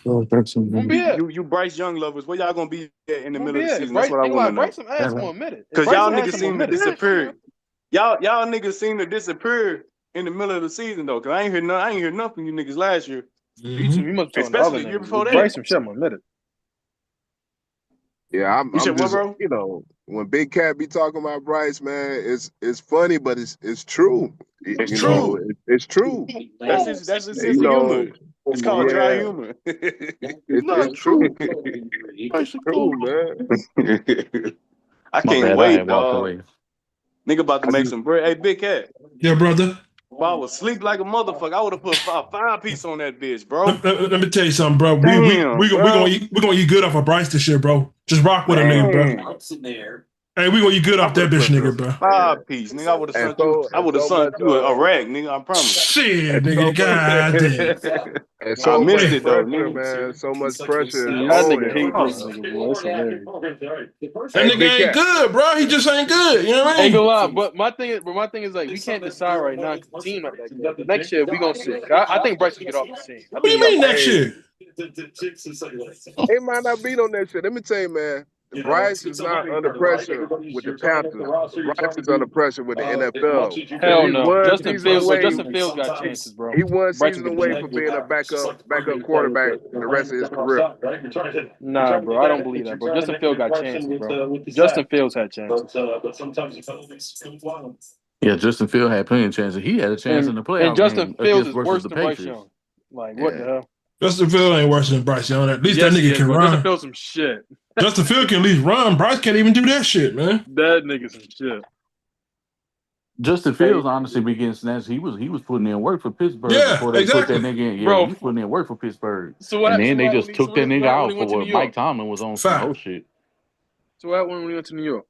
You Bryce Young lovers, where y'all gonna be at in the middle of the season? That's what I want to know. Bryce some ass gonna admit it. Because y'all niggas seem to disappear. Y'all niggas seem to disappear in the middle of the season though. Cause I ain't hear nothing from you niggas last year. You must be especially the year before that. Bryce some shit, I'm admit it. Yeah, I'm said just, what, bro? When Big Cat be talking about Bryce, man, it's funny, but it's true. It's true. It's true. That's his sense of humor. It's called dry humor. It's true. It's true, man. I can't wait, dog. Nigga about to make some bread. Hey, Big Cat. Yeah, brother. If I was sleep like a motherfucker, I would have put five piece on that bitch, bro. Let me tell you something, bro. We're gonna eat good off of Bryce this year, bro. Just rock with a nigga, bro. Hey, we gonna eat good off that bitch, nigga, bro. 5 piece, nigga. I would have sent you a rag, nigga. I promise. Shit, nigga. God damn. And so I missed much it though, pressure, nigga. man. So much pressure. That nigga hate this nigga, boy. That's hilarious. That nigga ain't good, bro. He just ain't good. You know what I mean? Ain't gonna lie, but my thing is like we can't decide right now because the team not that good. The next year we gonna see. I think Bryce can get off the scene. What do you mean next year? It might not be on that shit. Let me tell you, man. Bryce is not under pressure with the Panthers. Bryce is under pressure with the NFL. Hell He's no. one Justin season away. Fields got chances, bro. He one Bryce season will get away the from being a backup quarterback the rest of his career. Nah, bro. I don't believe that, bro. Justin Fields got chances, bro. Justin Fields had chances. Yeah, Justin Fields had plenty of chances. He had a chance in the playoff And Justin game Fields against is versus worse the than Bryce Patriots. Young. Like, what the hell? Justin Fields ain't worse than Bryce Young. At least Yes, that he nigga is, can bro. run. Justin Fields some shit. Justin Fields can at least run. Bryce can't even do that shit, man. That nigga some shit. Justin Fields honestly be getting snatched. He was putting in work for Pittsburgh before they put that nigga in. Yeah, Bro. he was putting in work for Pittsburgh. So what, and then so they what, just took that nigga out for what Mike York? Tomlin was on some whole shit. So what happened when we went to New York?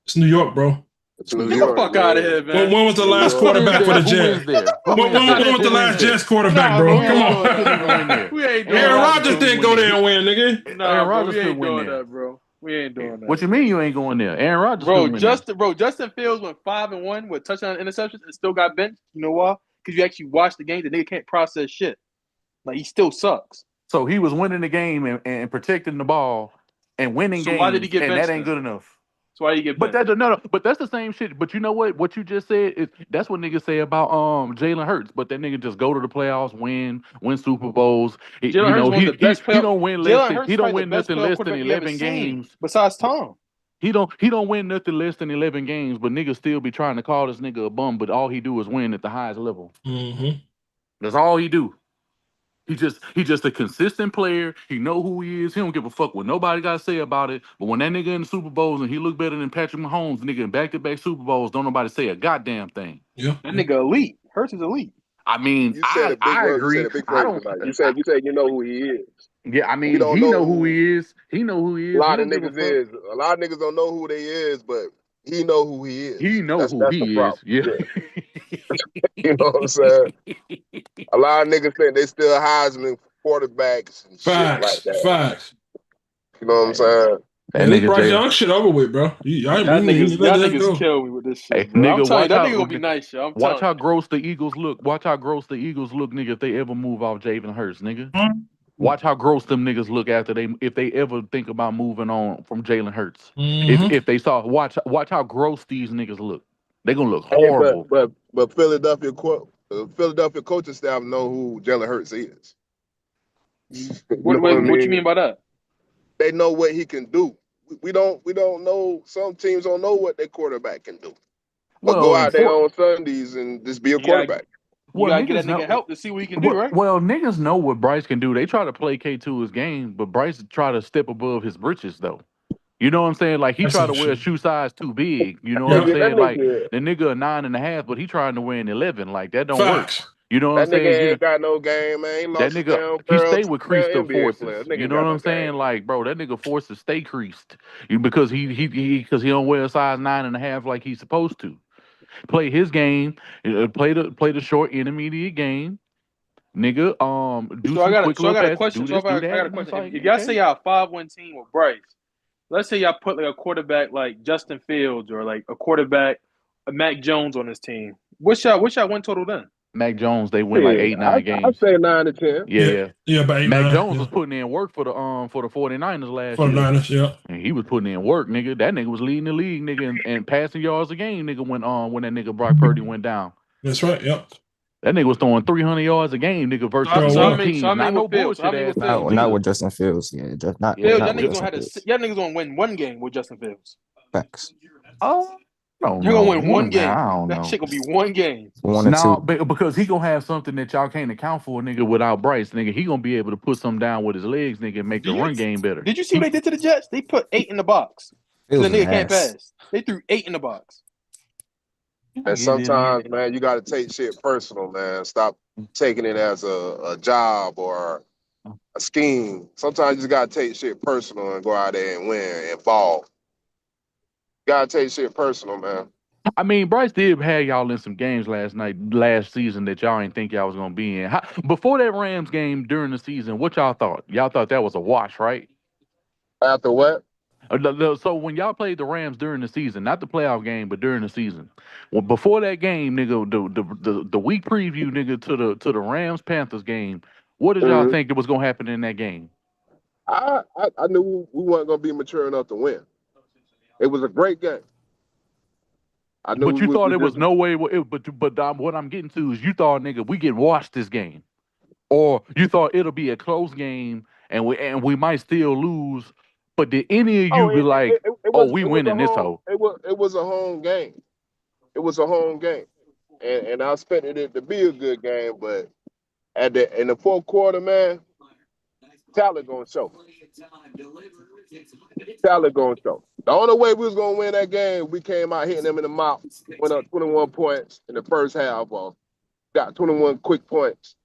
It's New York, bro. It's New Get York, the fuck out of here, man. When was the last quarterback for the Jets? When was the last Jets quarterback, bro? Come on. We ain't doing Aaron that. Rodgers didn't go there and win, nigga. Nah, bro, we ain't doing that, bro. We ain't doing that. What you mean you ain't going there? Aaron Rodgers Justin Fields went 5-1 with touchdown interceptions and still got benched. You know why? Because you actually watch the game, the nigga can't process shit. Like, he still sucks. So he was winning the game and protecting the ball and winning games. Why did he get benched? And that ain't good enough. So why you get benched? But that's the same shit. But you know what? What you just said is that's what niggas say about Jalen Hurts. But that nigga just go to the playoffs, win Super Bowls. He don't win nothing less than 11 games. Besides Tom. He don't win nothing less than 11 games, but niggas still be trying to call this nigga a bum, but all he do is win at the highest level. Mm-hmm. That's all he do. He just a consistent player. He know who he is. He don't give a fuck what nobody got to say about it. But when that nigga in the Super Bowls and he look better than Patrick Mahomes, nigga in back-to-back Super Bowls, don't nobody say a goddamn thing. Yeah, that nigga elite. Hurts is elite. I mean, I agree. You said you know who he is. Yeah, I mean, he know who he is. He know who he is. A lot of niggas don't know who they is, but he know who he is. He know who he is. Yeah. You know what I'm saying? A lot of niggas think they still Heisman quarterbacks and shit like that. Facts. You know what I'm saying? That this nigga Bryce Jalen. Young shit over with, bro. Y'all Let that niggas go. kill me with this shit, Hey, bro. I'm nigga, telling you, watch that out. nigga gonna be nice, yo. I'm Watch telling how gross the Eagles look. Watch how gross the Eagles look, nigga, if they ever move off Jalen Hurts, nigga. Watch how gross them niggas look after if they ever think about moving on from Jalen Hurts. If they saw watch how gross these niggas look. They gonna look Hey, horrible. but Philadelphia coaching staff know who Jalen Hurts is. you. You know what I mean? What you mean by that? They know what he can do. We don't know. Some teams don't know what their quarterback can do. But go out there on Sundays and just be a quarterback. You gotta get that nigga help to see what he can do, right? Well, niggas know what Bryce can do. They try to play K2 his game, but Bryce try to step above his britches though. You know what I'm saying? Like he try to wear a shoe size too big. You know what I'm saying? Like the nigga a 9.5, but he trying to wear an 11. Like that don't work. You know what I'm That saying? nigga ain't got no game, man. He That lost his nigga, damn he girl stay to with a creased up NBA player. forces. Nigga You ain't know got what no I'm saying? game. Like, bro, that nigga forced to stay creased because he don't wear a size 9.5 like he's supposed to. Play his game, play the short intermediate game, nigga. Do some quick little I got a passes, question. do this, do I got that. a And it's question. like, If y'all okay. say y'all a 5-1 team with Bryce, let's say y'all put like a quarterback like Justin Fields or like a quarterback Mac Jones on this team. What's y'all win total then? Mac Jones, they win like 8-9 games. I say 9 to 10. Yeah. But 8, Mac 9, Jones was putting in work for the 49ers last for the year. Niners, yeah. And he was putting in work, nigga. That nigga was leading the league, nigga, and passing yards a game, nigga, when that nigga Brock Purdy went down. That's right, yep. That nigga was throwing 300 yards a game, nigga, versus elite teams. Not no bullshit ass teams. Not with Justin Fields. Yeah, just not. Fields, not y'all with niggas Justin gonna Fields. y'all niggas gonna win one game with Justin Fields. Facts. Oh, no, You're gonna win one game. I don't That know. shit gonna be one game. 1 or 2. Because he gonna have something that y'all can't account for, nigga, without Bryce, nigga. He gonna be able to put something down with his legs, nigga, and make the run game better. Did you see what they did to the Jets? They put 8 in the box. Fields The is nigga can't ass. pass. They threw 8 in the box. And sometimes, man, you got to take shit personal, man. Stop taking it as a job or a scheme. Sometimes you just got to take shit personal and go out there and win and fall. Got to take shit personal, man. I mean, Bryce did have y'all in some games last season that y'all didn't think y'all was gonna be in. Before that Rams game during the season, what y'all thought? Y'all thought that was a wash, right? After what? So when y'all played the Rams during the season, not the playoff game, but during the season, well, before that game, nigga, the week preview, nigga, to the Rams Panthers game, what did y'all think that was gonna happen in that game? I knew we weren't gonna be mature enough to win. It was a great game. I knew But you thought we it was just, no way. But what I'm getting to is you thought, nigga, we get washed this game, or you thought it'll be a close game and we might still lose. But did any of you be like, we winning this hoe? It was a home game. It was a home game, and I expected it to be a good game. But in the fourth quarter, man, talent gonna show. Talent gonna show. The only way we was gonna win that game, we came out hitting them in the mouth, went up 21 points in the first half. Got 21 quick points.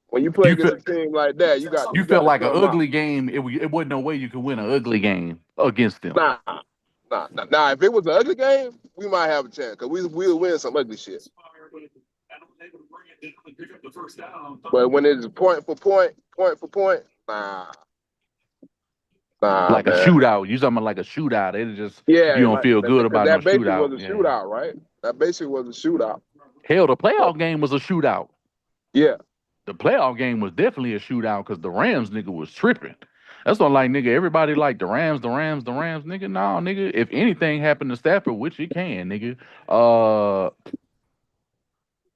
When you play against a team like that, you got You felt to like an come out. ugly game. It wasn't no way you could win an ugly game against them. Nah. If it was an ugly game, we might have a chance because we'll win some ugly shit. But when it's point for point, nah. Like Man. a shootout. You talking about like a shootout. It just Yeah, you don't feel good about no that basically shootout. was a shootout, right? That basically was a shootout. Hell, the playoff game was a shootout. Yeah. The playoff game was definitely a shootout because the Rams nigga was tripping. That's not like nigga. Everybody like the Rams, nigga. No, nigga. If anything happened to Stafford, which it can, nigga.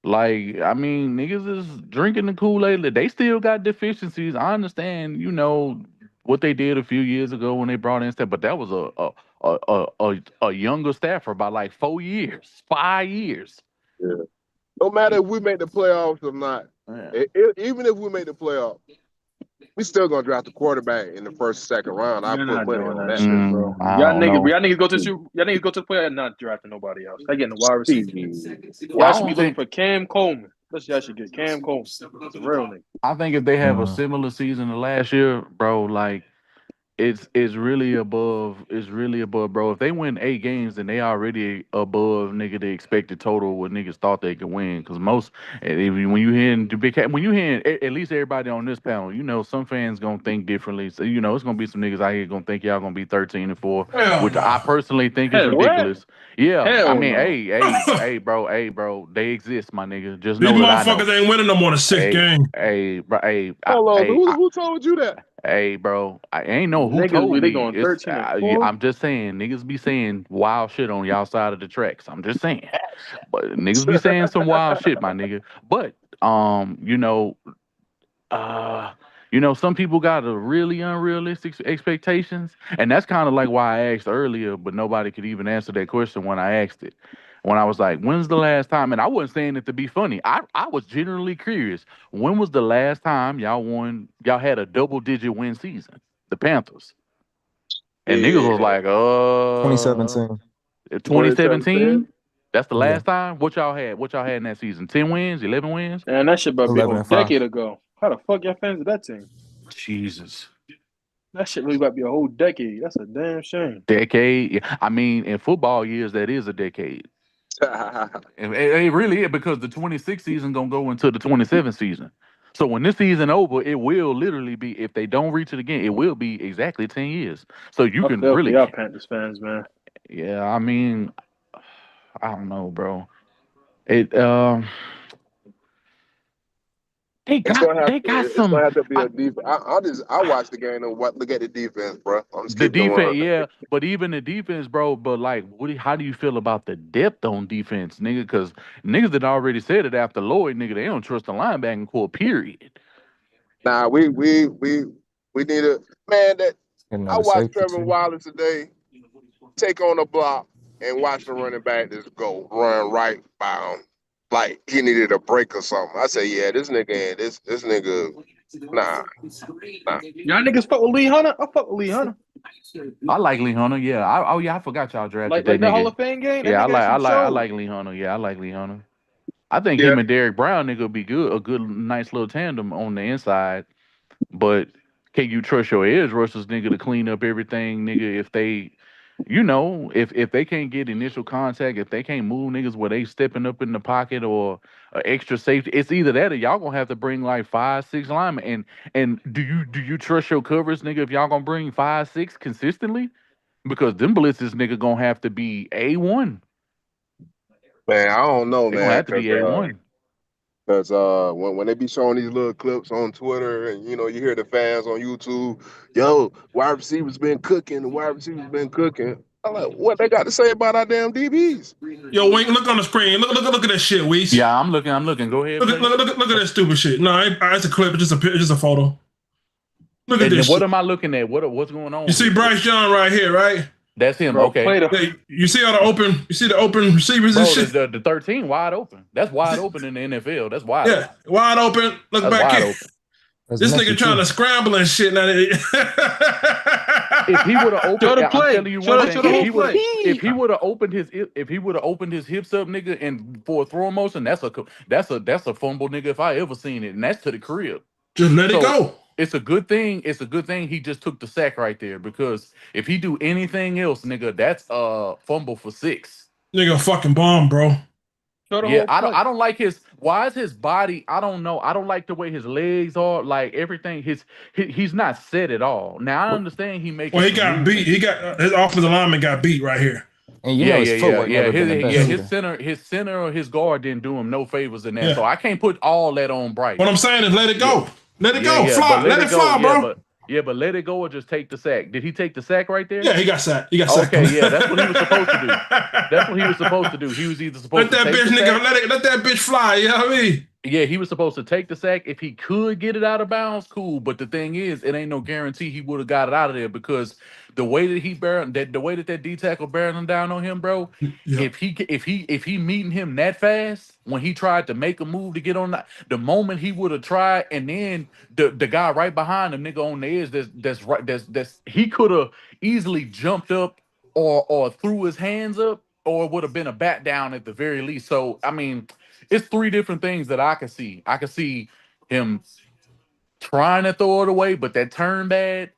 Like, I mean, niggas is drinking the Kool-Aid. They still got deficiencies. I understand, you know, what they did a few years ago when they brought in Stafford, but that was a younger Stafford by like 4 years, 5 years. Yeah. No matter if we make the playoffs or not, even if we make the playoffs, we still gonna draft the quarterback in the first, second round. I put money on that shit, bro. Y'all niggas go to the playoffs and not drafting nobody else. They getting the wide receiver. Y'all should be looking for Cam Coleman. Y'all should get Cam Coleman. That's a real nigga. I think if they have a similar season to last year, bro, like It's really above. It's really above, bro. If they win 8 games, then they already above nigga the expected total what niggas thought they could win. Cause most when you hearing the big cat, when you hearing at least everybody on this panel, some fans gonna think differently. So it's gonna be some niggas out here gonna think y'all gonna be 13-4, Hell which I no. personally think is Hell, what? ridiculous. Yeah, I Hell mean, no. hey, bro, they exist, my nigga. Just These know that I know. motherfuckers ain't winning no more than 6 Hey, games. bro, Hold on, who told you that? hey, bro, I ain't know who Niggas told be they me. going 13-4. I'm just saying, niggas be saying wild shit on y'all side of the tracks. I'm just saying, but niggas be saying some wild shit, my nigga. But uh, some people got a really unrealistic expectations, and that's kind of like why I asked earlier, but nobody could even answer that question when I asked it. When I was like, "When's the last time?" and I wasn't saying it to be funny. I was genuinely curious. When was the last time y'all won? Y'all had a double-digit win season, the Panthers, and niggas was Yeah, like, 2017. 2017. 2017. That's the Yeah. last time. What y'all had? What y'all had in that season? 10 wins, 11 wins. And that shit about to be a whole 11-5. decade ago. How the fuck y'all fans of that team? Jesus. That shit really about to be a whole decade. That's a damn shame. Decade. Yeah, I mean, in football years, that is a decade. And it really is because the 26th season gonna go into the 27th season. So when this season over, it will literally be, if they don't reach it again, it will be exactly 10 years. So you I can feel for really, y'all Panthers fans, man. yeah. I mean, I don't know, bro. It they got It's some. gonna have to be a defense. I watch the game and look at the defense, bro. I'm just The keeping it defense, 100. yeah, but even the defense, bro. But like, how do you feel about the depth on defense, nigga? Because niggas that already said it after Lloyd, nigga, they don't trust the linebacking core. Period. Nah, we need a man that I Another watched safety Trevor too. Wallace today take on a block and watch the running back just go run right by him like he needed a break or something. I say, yeah, this nigga, this nigga, nah. Y'all niggas fuck with Lee Hunter? I fuck with Lee Hunter. I like Lee Hunter. Yeah. Oh yeah, I forgot y'all drafted Like that that Hall nigga. of Fame game? That Yeah, nigga had some I show. like Lee Hunter. Yeah, I like Lee Hunter. I think Yeah, him and Derek Brown, nigga, would be good. A good, nice little tandem on the inside. But can you trust your edge rushers, nigga, to clean up everything, nigga? If they, if they can't get initial contact, if they can't move niggas where they stepping up in the pocket or extra safety, it's either that or y'all gonna have to bring like 5, 6 linemen. And do you trust your coverage, nigga? If y'all gonna bring 5, 6 consistently, because them blitzes, nigga, gonna have to be A1. man, I don't know, They gonna man, have to be A1. because when they be showing these little clips on Twitter and you hear the fans on YouTube, yo, wide receivers been cooking, the wide receivers been cooking. I'm like, what they got to say about our damn DBs? Yo, Wink, look on the screen. Look at that shit, Weiss. Yeah, I'm looking. Go ahead, please. Look at that stupid shit. No, it's a clip. It's just a photo. Look at And this what shit. am I looking at? What's going on You see here? Bryce Young right here, right? That's him. Bro, Okay. play the Hey, you see all the open? You see the open receivers and Bro, shit? the 13 wide open. That's wide open in the NFL. That's wide Yeah, open. wide open. Look That's back wide here. open. That's This Messi nigga trying too. to scramble and shit. Now, If he would have show opened, the I'm play. telling you Show one the thing. show the whole play. If he would have opened his hips up, nigga, and for a throw motion, that's a fumble, nigga. If I ever seen it, and that's to the crib. just let it So go. it's a good thing. It's a good thing he just took the sack right there, because if he do anything else, nigga, that's a fumble for 6. Nigga, fucking bomb, bro. Show the Yeah, whole I play. don't like his. Why is his body? I don't know. I don't like the way his legs are. Like everything, he's not set at all. Now I understand he making Well, he some got beat. movement. His offensive lineman got beat right here. And Yeah, his footwork yeah. never been the best His either. center or his guard didn't do him no favors in that. Yeah. So I can't put all that on What Bryce. I'm saying is let it Yeah, go. Let it yeah, go. yeah. But Fly. let Let it it go. fly, bro. But let it go or just take the sack. Did he take the sack right there? Yeah, he got sacked. He got sacked. Okay, yeah, that's what he was supposed to do. That's what he was supposed to do. He was either supposed Let to that take bitch the nigga, sack. let that bitch fly. You know what I mean? Yeah, he was supposed to take the sack. If he could get it out of bounds, cool. But the thing is, it ain't no guarantee he would have got it out of there, because the way that the way that D tackle bearing down on him, bro. Yeah. If he meeting him that fast when he tried to make a move to get on the moment he would have tried, and then the guy right behind him, nigga on the edge, that's he could have easily jumped up or threw his hands up, or it would have been a bat down at the very least. So I mean, it's 3 different things that I can see. I can see him trying to throw it away, but that turn bad.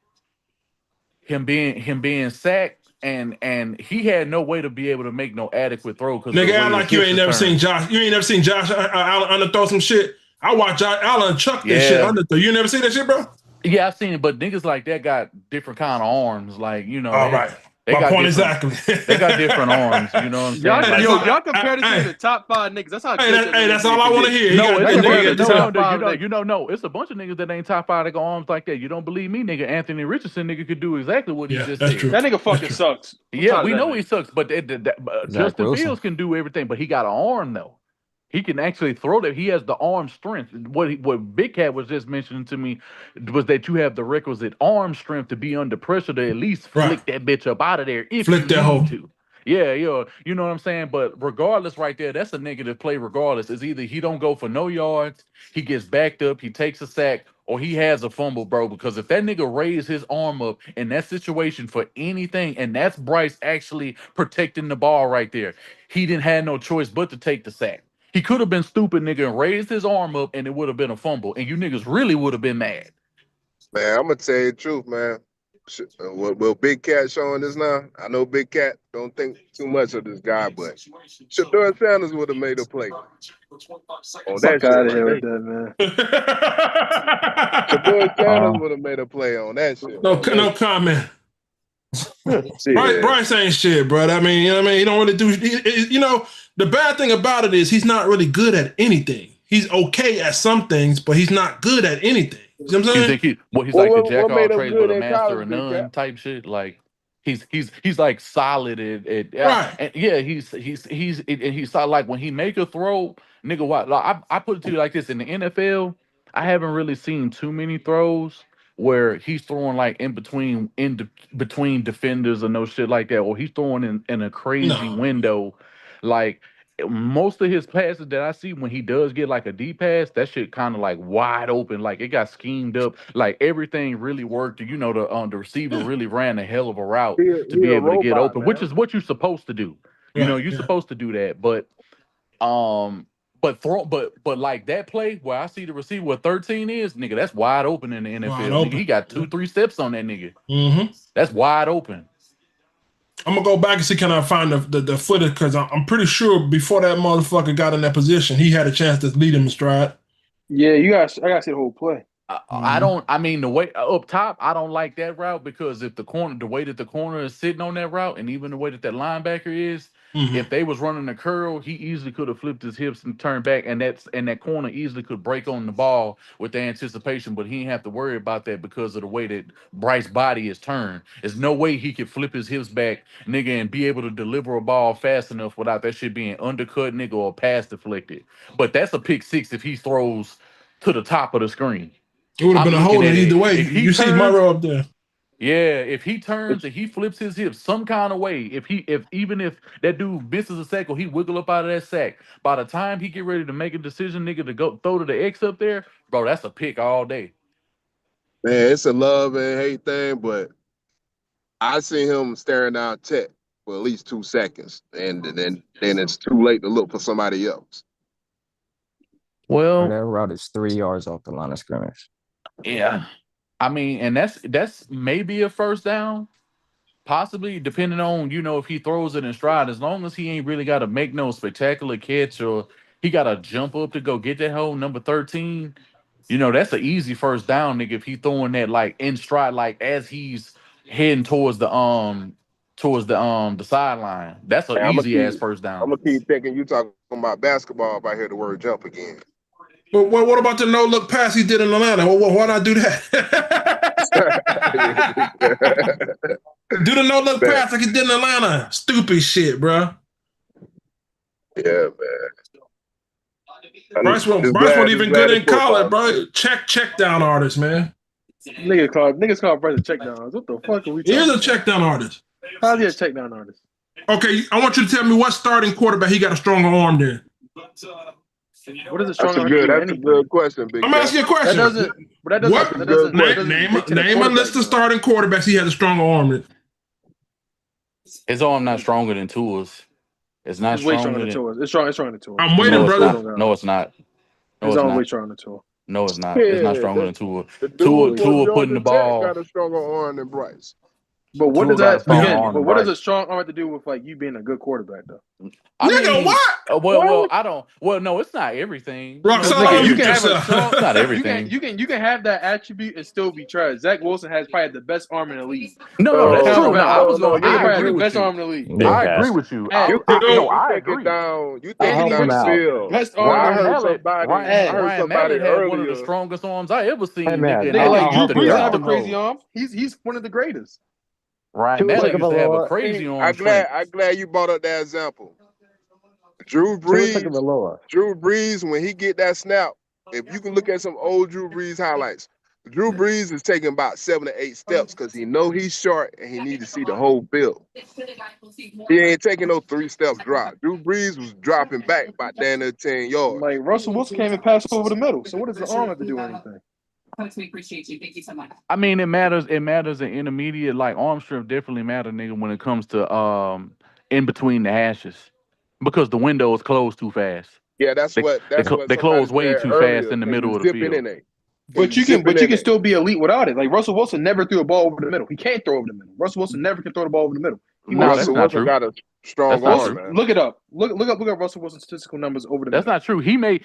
him being sacked, and he had no way to be able to make no adequate throw because Nigga, act like you ain't never seen Josh. You ain't never seen Josh Allen underthrow some shit. I watch Josh Allen chuck that shit underthrow. You never seen that shit, bro? Yeah, I've seen it, but niggas like that got different kind of arms. Like, you know, all right. They My got point different, exactly. They got different arms. You know what I'm saying? Y'all, y'all compared it to the top 5 niggas. That's how good. That's all I want to hear. No, Nigga, no. It's a bunch of niggas that ain't top 5 that got arms like that. You don't believe me, nigga? Anthony Richardson, nigga, could do exactly what he just that's said. true. That nigga fucking sucks. Yeah, we know he sucks, but Justin Wilson. Fields can do everything, but he got an arm though. He can actually throw that. He has the arm strength. What Big Cat was just mentioning to me was that you have the requisite arm strength to be under pressure to at least flick that bitch up out of there if you need to. Yeah, you know what I'm saying? But regardless right there, that's a negative play regardless. It's either he don't go for no yards, he gets backed up, he takes a sack, or he has a fumble, bro. Because if that nigga raised his arm up in that situation for anything, and that's Bryce actually protecting the ball right there, he didn't have no choice but to take the sack. He could have been stupid, nigga, and raised his arm up, and it would have been a fumble, and you niggas really would have been mad. Man, I'm gonna tell you the truth, man. Will Big Cat showing this now? I know Big Cat don't think too much of this guy, but Shador Sanders would have made a play. On that Fuck out of shit here right with that, man. Shador Sanders would have made a play on that shit. No comment. Bryce ain't shit, bro. I mean, you know what I mean? He don't really do. You know, the bad thing about it is he's not really good at anything. He's okay at some things, but he's not good at anything. You know what I'm saying? He's like the jack of all trades, but a master of none type shit. Like he's like solid at right. And yeah, he's solid. Like when he make a throw, nigga, what? Like, I put it to you like this: in the NFL, I haven't really seen too many throws where he's throwing like in between defenders or no shit like that, or he's throwing in a crazy window. Like most of his passes that I see when he does get like a deep pass, that shit kind of like wide open, like it got schemed up, like everything really worked. You know, the receiver really ran a hell of a route to be able to get open, which is what you're supposed to do. You know, you're supposed to do that, but like that play where I see the receiver where 13 is, nigga, that's wide open in the NFL. Nigga, he got 2-3 steps on that nigga. Mm-hmm. That's wide open. I'm gonna go back and see can I find the footage because I'm pretty sure before that motherfucker got in that position, he had a chance to lead him in stride. Yeah, I gotta see the whole play. I mean, the way up top, I don't like that route because if the way that the corner is sitting on that route, and even the way that linebacker is, if they was running a curl, he easily could have flipped his hips and turned back, and that corner easily could break on the ball with the anticipation, but he didn't have to worry about that because of the way that Bryce's body is turned. There's no way he could flip his hips back, nigga, and be able to deliver a ball fast enough without that shit being undercut, nigga, or pass deflected. But that's a pick six if he throws to the top of the screen. It would have been a holding either way. You see Monroe up there. Yeah, if he turns and he flips his hips some kind of way, if even if that dude misses a sack or he wiggle up out of that sack, by the time he get ready to make a decision, nigga, to go throw to the X up there, bro, that's a pick all day. Man, it's a love and hate thing, but I see him staring down Tech for at least 2 seconds, and then it's too late to look for somebody else. Well, that route is 3 yards off the line of scrimmage. Yeah. I mean, and that's maybe a first down, possibly, depending on, you know, if he throws it in stride, as long as he ain't really got to make no spectacular catch or he got to jump up to go get that hole, number 13, you know, that's an easy first down, nigga, if he throwing that, like, in stride, like, as he's heading towards the sideline. That's an easy-ass first down. I'm going to keep thinking you talking about basketball if I hear the word jump again. But what about the no-look pass he did in Atlanta? Why not do that? Do the no-look pass like he did in Atlanta. Stupid shit, bro. Yeah, man. Bryce wasn't even good in college, bro. Check down artist, man. Niggas call Bryce a check down artist. What the fuck are we talking about? He is a check down artist. How's he a check down artist? Okay, I want you to tell me what starting quarterback he got a stronger arm than. What is a strong arm? That's a good question, Big I'm asking you a question. That doesn't name a list of starting quarterbacks he has a stronger arm than. His arm not stronger than Tua's. It's not stronger than Tua's. It's stronger than Tua. I'm waiting, brother. No, it's not. His arm way stronger than Tua. No, it's not. It's not stronger than Tua. Tua putting the ball. Got a stronger arm than Bryce. But what Tua does got a that strong again? arm But than what does Bryce. a strong arm have to do with like you being a good quarterback though? I Nigga, mean, what? well, I don't. Well, no, it's not everything. You know, Rockstar, it's not Nigga, you unmute can have everything. a yourself. strong. It's not You can everything. you can have that attribute and still be trash. Zach Wilson has probably the best arm in the league. No, Like that's hands true. No, down, I was No, going. nigga I you probably has agree the with best you. arm in the league. I Yeah. agree with you. And You know, No, you I taking agree. down Anthony Help him the out. Richardson, field. best arm in I the Ryan heard league. Mallett, somebody. I And heard Ryan somebody Mallett had one of the earlier. strongest arms I ever Hey seen, nigga, man, and nigga, nigga like I'll used Drew help to Brees you doesn't drop have a out. them crazy hoes. arm. He's one of the greatest. Ryan Tua Mallett took him used a to have a lower. crazy See, arm strength. I'm glad you brought up that example. Drew Tua took him a Brees, lower. Drew Brees, when he get that snap, if you can look at some old Drew Brees highlights, Drew Brees is taking about 7 to 8 steps because he know he's short and he need to see the whole field. He ain't taking no 3-step drop. Drew Brees was dropping back by down to 10 yards. Like Russell Wilson can't even pass over the middle. So what does the arm have to do with anything? I mean, it matters. It matters. An intermediate like arm strength definitely matter, nigga, when it comes to in between the hashes, because the window is closed too fast. Yeah, that's what They somebody close way said too fast earlier. in the Can middle you of the zip it field. in it? Can But you zip it you in can it? still be elite without it. Like Russell Wilson never threw a ball over the middle. He can't throw over the middle. Russell Wilson never can throw the ball over the middle. He No, wants that's Russell to. not Wilson true. got a strong That's not arm, true. man. Look it up. Look up Russell Wilson's statistical numbers over the That's middle. not true. He may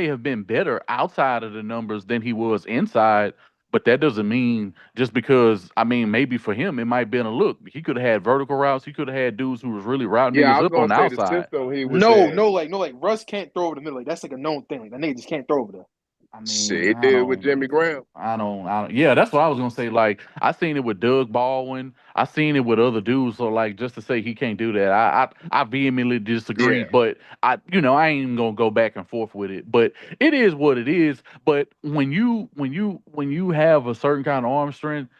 have been better outside of the numbers than he was inside, but that doesn't mean just because maybe for him it might have been a look. He could have had vertical routes. He could have had dudes who was really routing Yeah, I niggas was up on gonna the say the outside. system he was No, in. like Russ can't throw over the middle. Like that's like a known thing. Like that nigga just can't throw over there. I Shit, mean, he I did with don't. Jimmy Graham. I don't. Yeah, that's what I was gonna say. Like, I seen it with Doug Baldwin. I seen it with other dudes. So, like, just to say he can't do that, I vehemently disagree. Yeah. But I ain't even gonna go back and forth with it. But it is what it is. But when you have a certain kind of arm strength,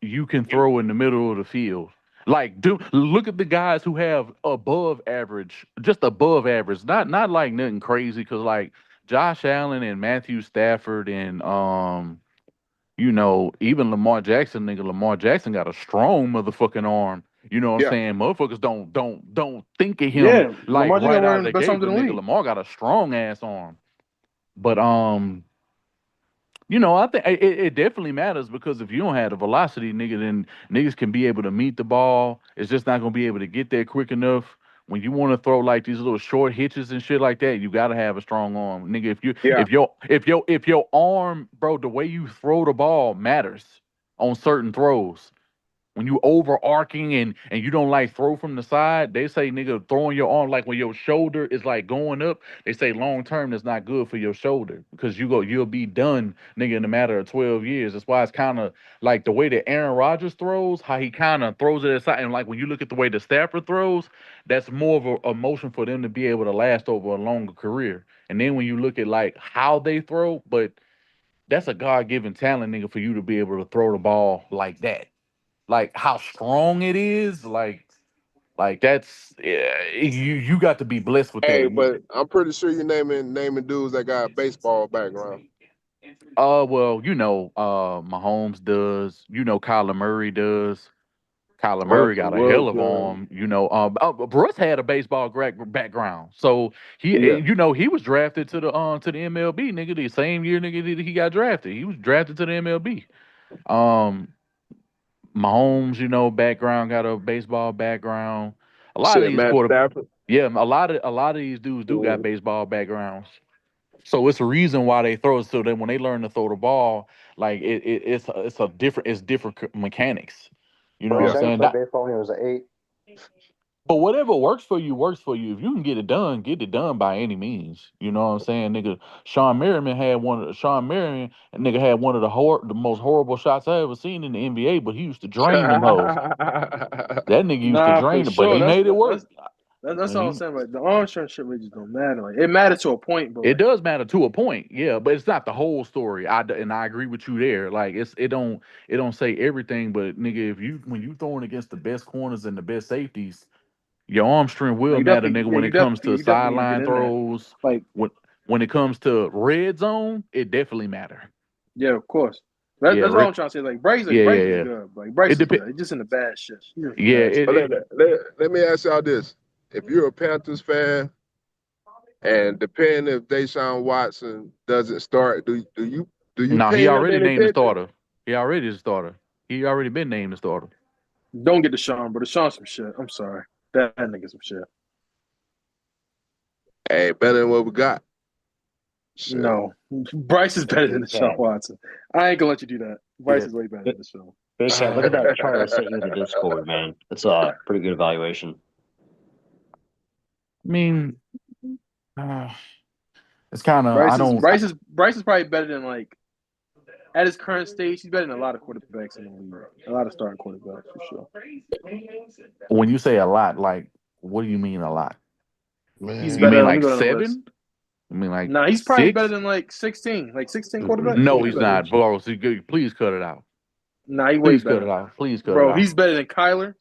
you can throw in the middle of the field. Like, look at the guys who have above average, just above average, not like nothing crazy. Cause like Josh Allen and Matthew Stafford and even Lamar Jackson, nigga, Lamar Jackson got a strong motherfucking arm. You know what I'm Yeah. saying? Motherfuckers don't think of him Yeah, like Lamar Jackson right got out one of of the the best gate, arms in but the nigga, league. Lamar got a strong ass arm. But I think it definitely matters because if you don't have the velocity, nigga, then niggas can be able to meet the ball. It's just not gonna be able to get there quick enough. When you want to throw like these little short hitches and shit like that, you gotta have a strong arm, nigga. Yeah. If your arm, bro, the way you throw the ball matters on certain throws. When you over arcing and you don't like throw from the side, they say nigga throwing your arm like when your shoulder is like going up. They say long term that's not good for your shoulder because you'll be done nigga in a matter of 12 years. That's why it's kind of like the way that Aaron Rodgers throws, how he kind of throws it aside. And like when you look at the way the Stafford throws, that's more of a motion for them to be able to last over a longer career. And then when you look at like how they throw, but that's a God given talent, nigga, for you to be able to throw the ball like that. Like how strong it is, like that's you got to be blessed with Hey, that. but I'm pretty sure you're naming dudes that got a baseball background. Well, Mahomes does. Kyler Murray does. Kyler Murray got Russell a hell of Wilson. arm. Bruce had a baseball background, so Yeah. he was drafted to the MLB, nigga. The same year, nigga, that he got drafted. He was drafted to the MLB. Um, Mahomes, background got a baseball background. A lot of Shit, these Matt Stafford. yeah, a lot of these dudes do got Mm. baseball backgrounds. So it's a reason why they throw it. So that when they learn to throw the ball, like it's different mechanics. You know Bro, what I'm Yeah. Shaq saying? played baseball when he was an 8. But whatever works for you works for you. If you can get it done by any means. You know what I'm saying, nigga? Sean Merriman, nigga had one of the most horrible shots I ever seen in the NBA. But he used to drain them hoes. That nigga used to Nah, for drain them, but sure. he made it work. That's all I'm saying. Like the arm strength shit really just don't matter. Like it matters to a point, but It like does matter to a point, yeah, but it's not the whole story. And I agree with you there. Like it don't say everything, but nigga, when you throwing against the best corners and the best safeties, your arm strength will you matter, definitely, nigga. yeah, When it comes to you definitely gonna get sideline in there. throws, Like when it comes to red zone, it definitely matter. yeah, of course. Yeah, That's all I'm trying to say. Like Bryce yeah, is yeah. good. Like Bryce It is depends. good. He's just in the bad shit. He's just in the Yeah, bad shit. But let me ask y'all this: if you're a Panthers fan, and depending if Deshaun Watson doesn't start, do you no, he pay him already any named the attention? starter. He already the starter. He already been named the starter. Don't get Deshaun, but Deshaun's some shit. I'm sorry. That nigga's some shit. Hey, better than what we got. Shit. No. Bryce is better than Deshaun Watson. I ain't gonna let you do that. Bryce is way better than Deshaun. Big Sam, look at that chart I sent you in the Discord, man. It's a pretty good evaluation. I mean, it's kind of Bryce is probably better than like at his current stage. He's better than a lot of quarterbacks in the league. A lot of starting quarterbacks for sure. When you say a lot, like, what do you mean a lot? Man, he's You better mean than like 7? I mean like nah, he's probably 6? better than like 16 quarterbacks. No, he's not, bro. So please cut it out. Nah, he way Please better. cut it out. Please cut it Bro, out. he's better than Kyler.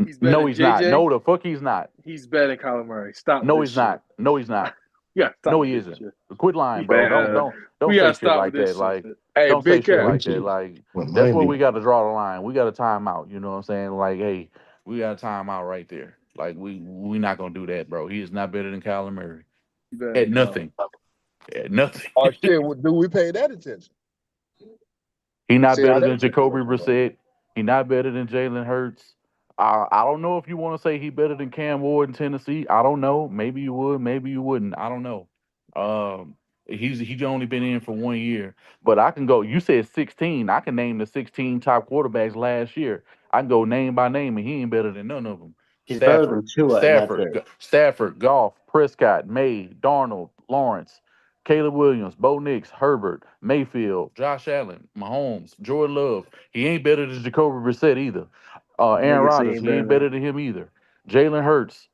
He's better No, than he's JJ. not. No, the fuck he's not. He's better than Kyler Murray. Stop. No, this he's shit. not. No, he's not. Yeah, stop No, with he this isn't. shit. Quit lying, bro. Don't We say gotta shit stop like with this that. Like, shit. Hey, don't say Big shit Cat. like that. Like, that's where we got to draw the line. We got a timeout. You know what I'm saying? Like, hey, we got a timeout right there. Like, we not gonna do that, bro. He is not better than Kyler Murray. At nothing. At nothing. Oh shit! Well, do we pay that attention? He not See, better how than that Jacoby situation goes. Brissett. He not better than Jalen Hurts. I don't know if you want to say he better than Cam Ward in Tennessee. I don't know. Maybe you would. Maybe you wouldn't. I don't know. He's only been in for 1 year. But I can go. You said 16. I can name the 16 top quarterbacks last year. I can go name by name, and he ain't better than none of them. He's better than Tua, and that's it. Stafford, Goff, Prescott, May, Darnold, Lawrence, Caleb Williams, Bo Nix, Herbert, Mayfield, Josh Allen, Mahomes, Jordan Love. He ain't better than Jacoby Brissett either. Aaron Niggas say Rodgers, he ain't better than him either. Jalen Hurts,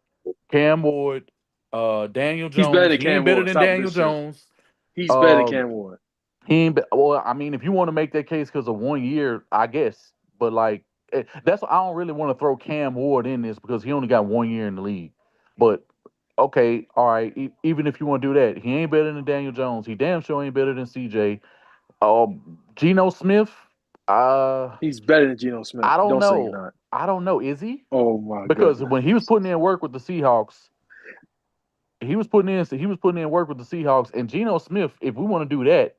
Cam Ward, Daniel He's better Jones. than He Cam ain't better Ward. than Stop with Daniel this shit. Jones. He's better than Um, Cam Ward. He ain't well, I mean, if you want to make that case because of 1 year, I guess. But like that's I don't really want to throw Cam Ward in this because he only got 1 year in the league. But okay, all right. Even if you want to do that, he ain't better than Daniel Jones. He damn sure ain't better than CJ. Geno Smith. He's better than Geno Smith. I don't Say you're know. not. I don't know. Is he? Oh my Because goodness. when he was putting in work with the Seahawks, he was putting in work with the Seahawks. And Geno Smith, if we want to do that,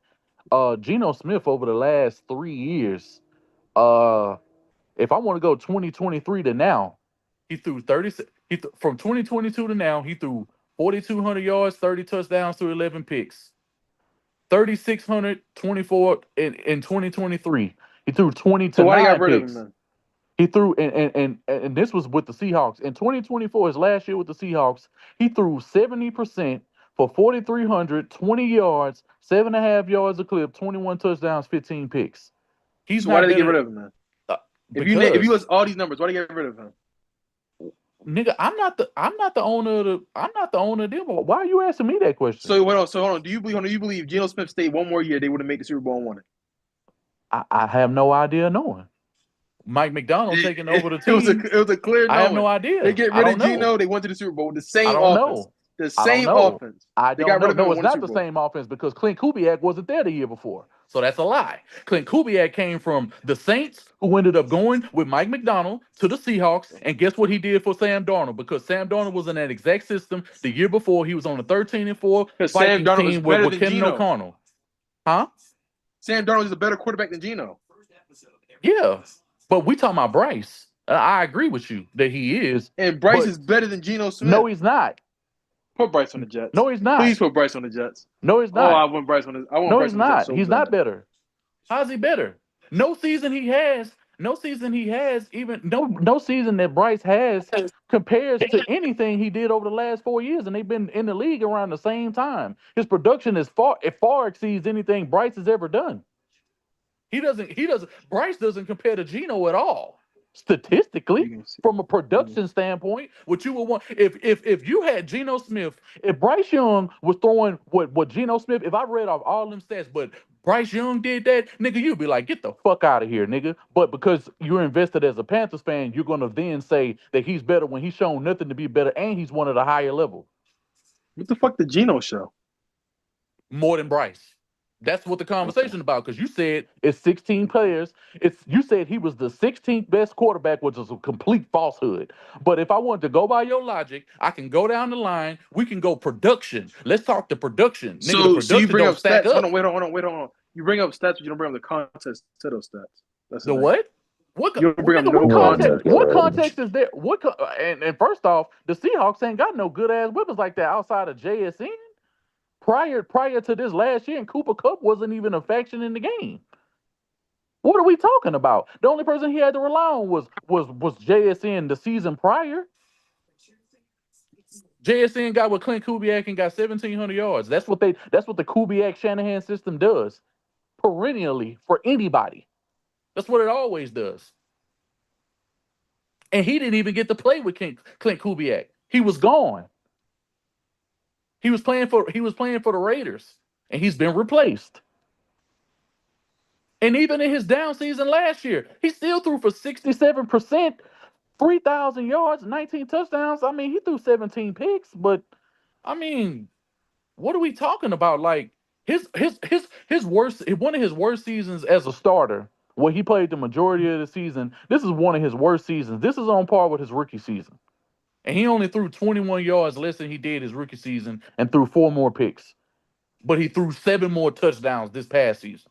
Geno Smith over the last 3 years, if I want to go 2023 to now, he threw 30. From 2022 to now, he threw 4,200 yards, 30 touchdowns to 11 picks. 3,624 in 2023. He threw 20 to So why they 9 got rid of picks. him then? He threw and this was with the Seahawks. In 2024, his last year with the Seahawks, he threw 70% for 4,320 yards, 7.5 yards a clip, 21 touchdowns, 15 picks. He's So not why did they get better. rid of him, man? If Because you list all these numbers, why did they get rid of him? nigga, I'm not the owner of them. Why are you asking me that question? So hold on. Do you believe Geno Smith stayed one more year, they would have made the Super Bowl and won it? I have no idea knowing. Mike McDonald taking over the team. It was a clear knowing. I have no idea. They get I rid don't of know. Geno, they went to the Super Bowl with the same I don't offense. know. The I same don't know. offense. I They don't got know. rid of him No, and it's won the not Super the Bowl. same offense because Clint Kubiak wasn't there the year before. So that's a lie. Clint Kubiak came from the Saints, who ended up going with Mike McDonald to the Seahawks. And guess what he did for Sam Darnold? Because Sam Darnold was in that exact system the year before. He was on the 13-4 Because Sam Vikings Darnold is team better with than Kenny Geno. O'Connell. Huh? Sam Darnold is a better quarterback than Geno. Yeah. But we talking about Bryce. I agree with you that he is. And Bryce but is better than Geno Smith. No, he's not. Put Bryce on the Jets. No, he's not. Please put Bryce on the Jets. No, he's Oh, not. I want Bryce on the. I want No, Bryce he's on the Jets not. so He's bad. not better. How's he better? No season he has even no season that Bryce has compares to anything he did over the last 4 years, and they've been in the league around the same time. His production far exceeds anything Bryce has ever done. Bryce doesn't compare to Geno at all. Statistically, from a production standpoint, what you would want if you had Geno Smith, if Bryce Young was throwing what Geno Smith, if I read off all them stats, but Bryce Young did that, nigga, you'd be like, get the fuck out of here, nigga. But because you're invested as a Panthers fan, you're gonna then say that he's better when he's shown nothing to be better, and he's one at a higher level. What the fuck did Geno show? More than Bryce. That's what the conversation about, because you said it's 16 players. You said he was the 16th best quarterback, which is a complete falsehood. But if I wanted to go by your logic, I can go down the line. We can go production. Let's talk the production. Nigga, the production you bring don't up stack stats. up. Hold on. You bring up stats, but you don't bring up the context to those stats. That's The what? What You'll bring up nigga? no context. What context is there? And first off, the Seahawks ain't got no good ass weapons like that outside of JSN. Prior to this last year, and Cooper Kupp wasn't even a faction in the game. What are we talking about? The only person he had to rely on was JSN the season prior. JSN got with Clint Kubiak and got 1,700 yards. That's what the Kubiak Shanahan system does perennially for anybody. That's what it always does. And he didn't even get to play with Clint Kubiak. He was gone. He was playing for the Raiders, and he's been replaced. And even in his down season last year, he still threw for 67%, 3,000 yards, 19 touchdowns. I mean, he threw 17 picks, but I mean, what are we talking about? Like his worst, one of his worst seasons as a starter, where he played the majority of the season. This is one of his worst seasons. This is on par with his rookie season. And he only threw 21 yards less than he did his rookie season and threw 4 more picks. But he threw 7 more touchdowns this past season.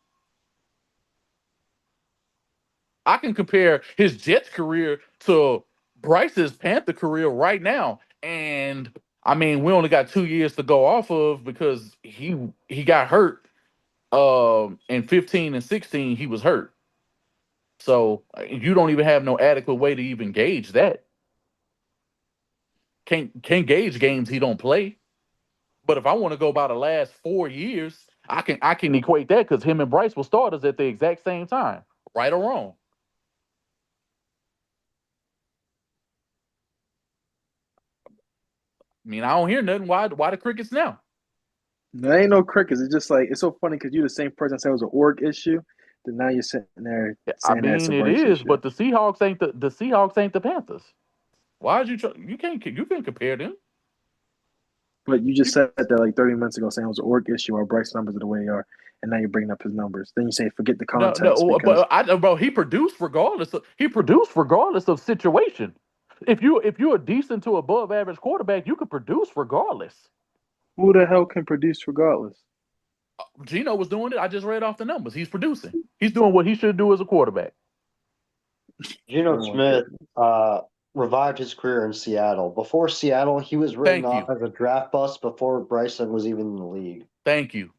I can compare his Jets career to Bryce's Panther career right now. And I mean, we only got 2 years to go off of because he got hurt. In 15 and 16, he was hurt. So you don't even have no adequate way to even gauge that. Can't gauge games he don't play. But if I want to go by the last 4 years, I can equate that because him and Bryce were starters at the exact same time, right or wrong. I mean, I don't hear nothing. Why the crickets now? There ain't no crickets. It's just like it's so funny because you're the same person that said it was an org issue. Then now you're sitting there I saying that's a mean, it Bryce is, issue. but the Seahawks ain't the Panthers. Why did you can't compare them? But you just said that like 30 minutes ago, saying it was an org issue or Bryce numbers are the way they are, and now you're bringing up his numbers. Then you say forget the context. But he produced regardless of situation. If you're a decent to above average quarterback, you could produce regardless. Who the hell can produce regardless? Geno was doing it. I just read off the numbers. He's producing. He's doing what he should do as a quarterback. Geno Smith revived his career in Seattle. Before Seattle, he was written off as a draft bust before Bryson was even in the league. Thank you.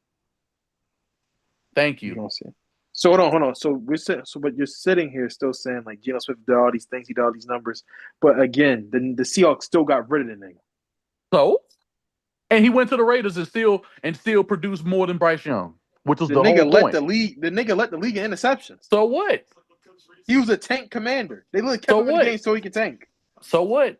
So hold on. So but you're sitting here still saying like Geno Smith did all these things, he did all these numbers, but again, the Seahawks still got rid of the nigga. So, and he went to the Raiders and still produced more than Bryce Young, which was the nigga whole let point. the nigga led the league in interceptions. So what? He was a tank commander. They literally kept him in the game so he could tank. So what?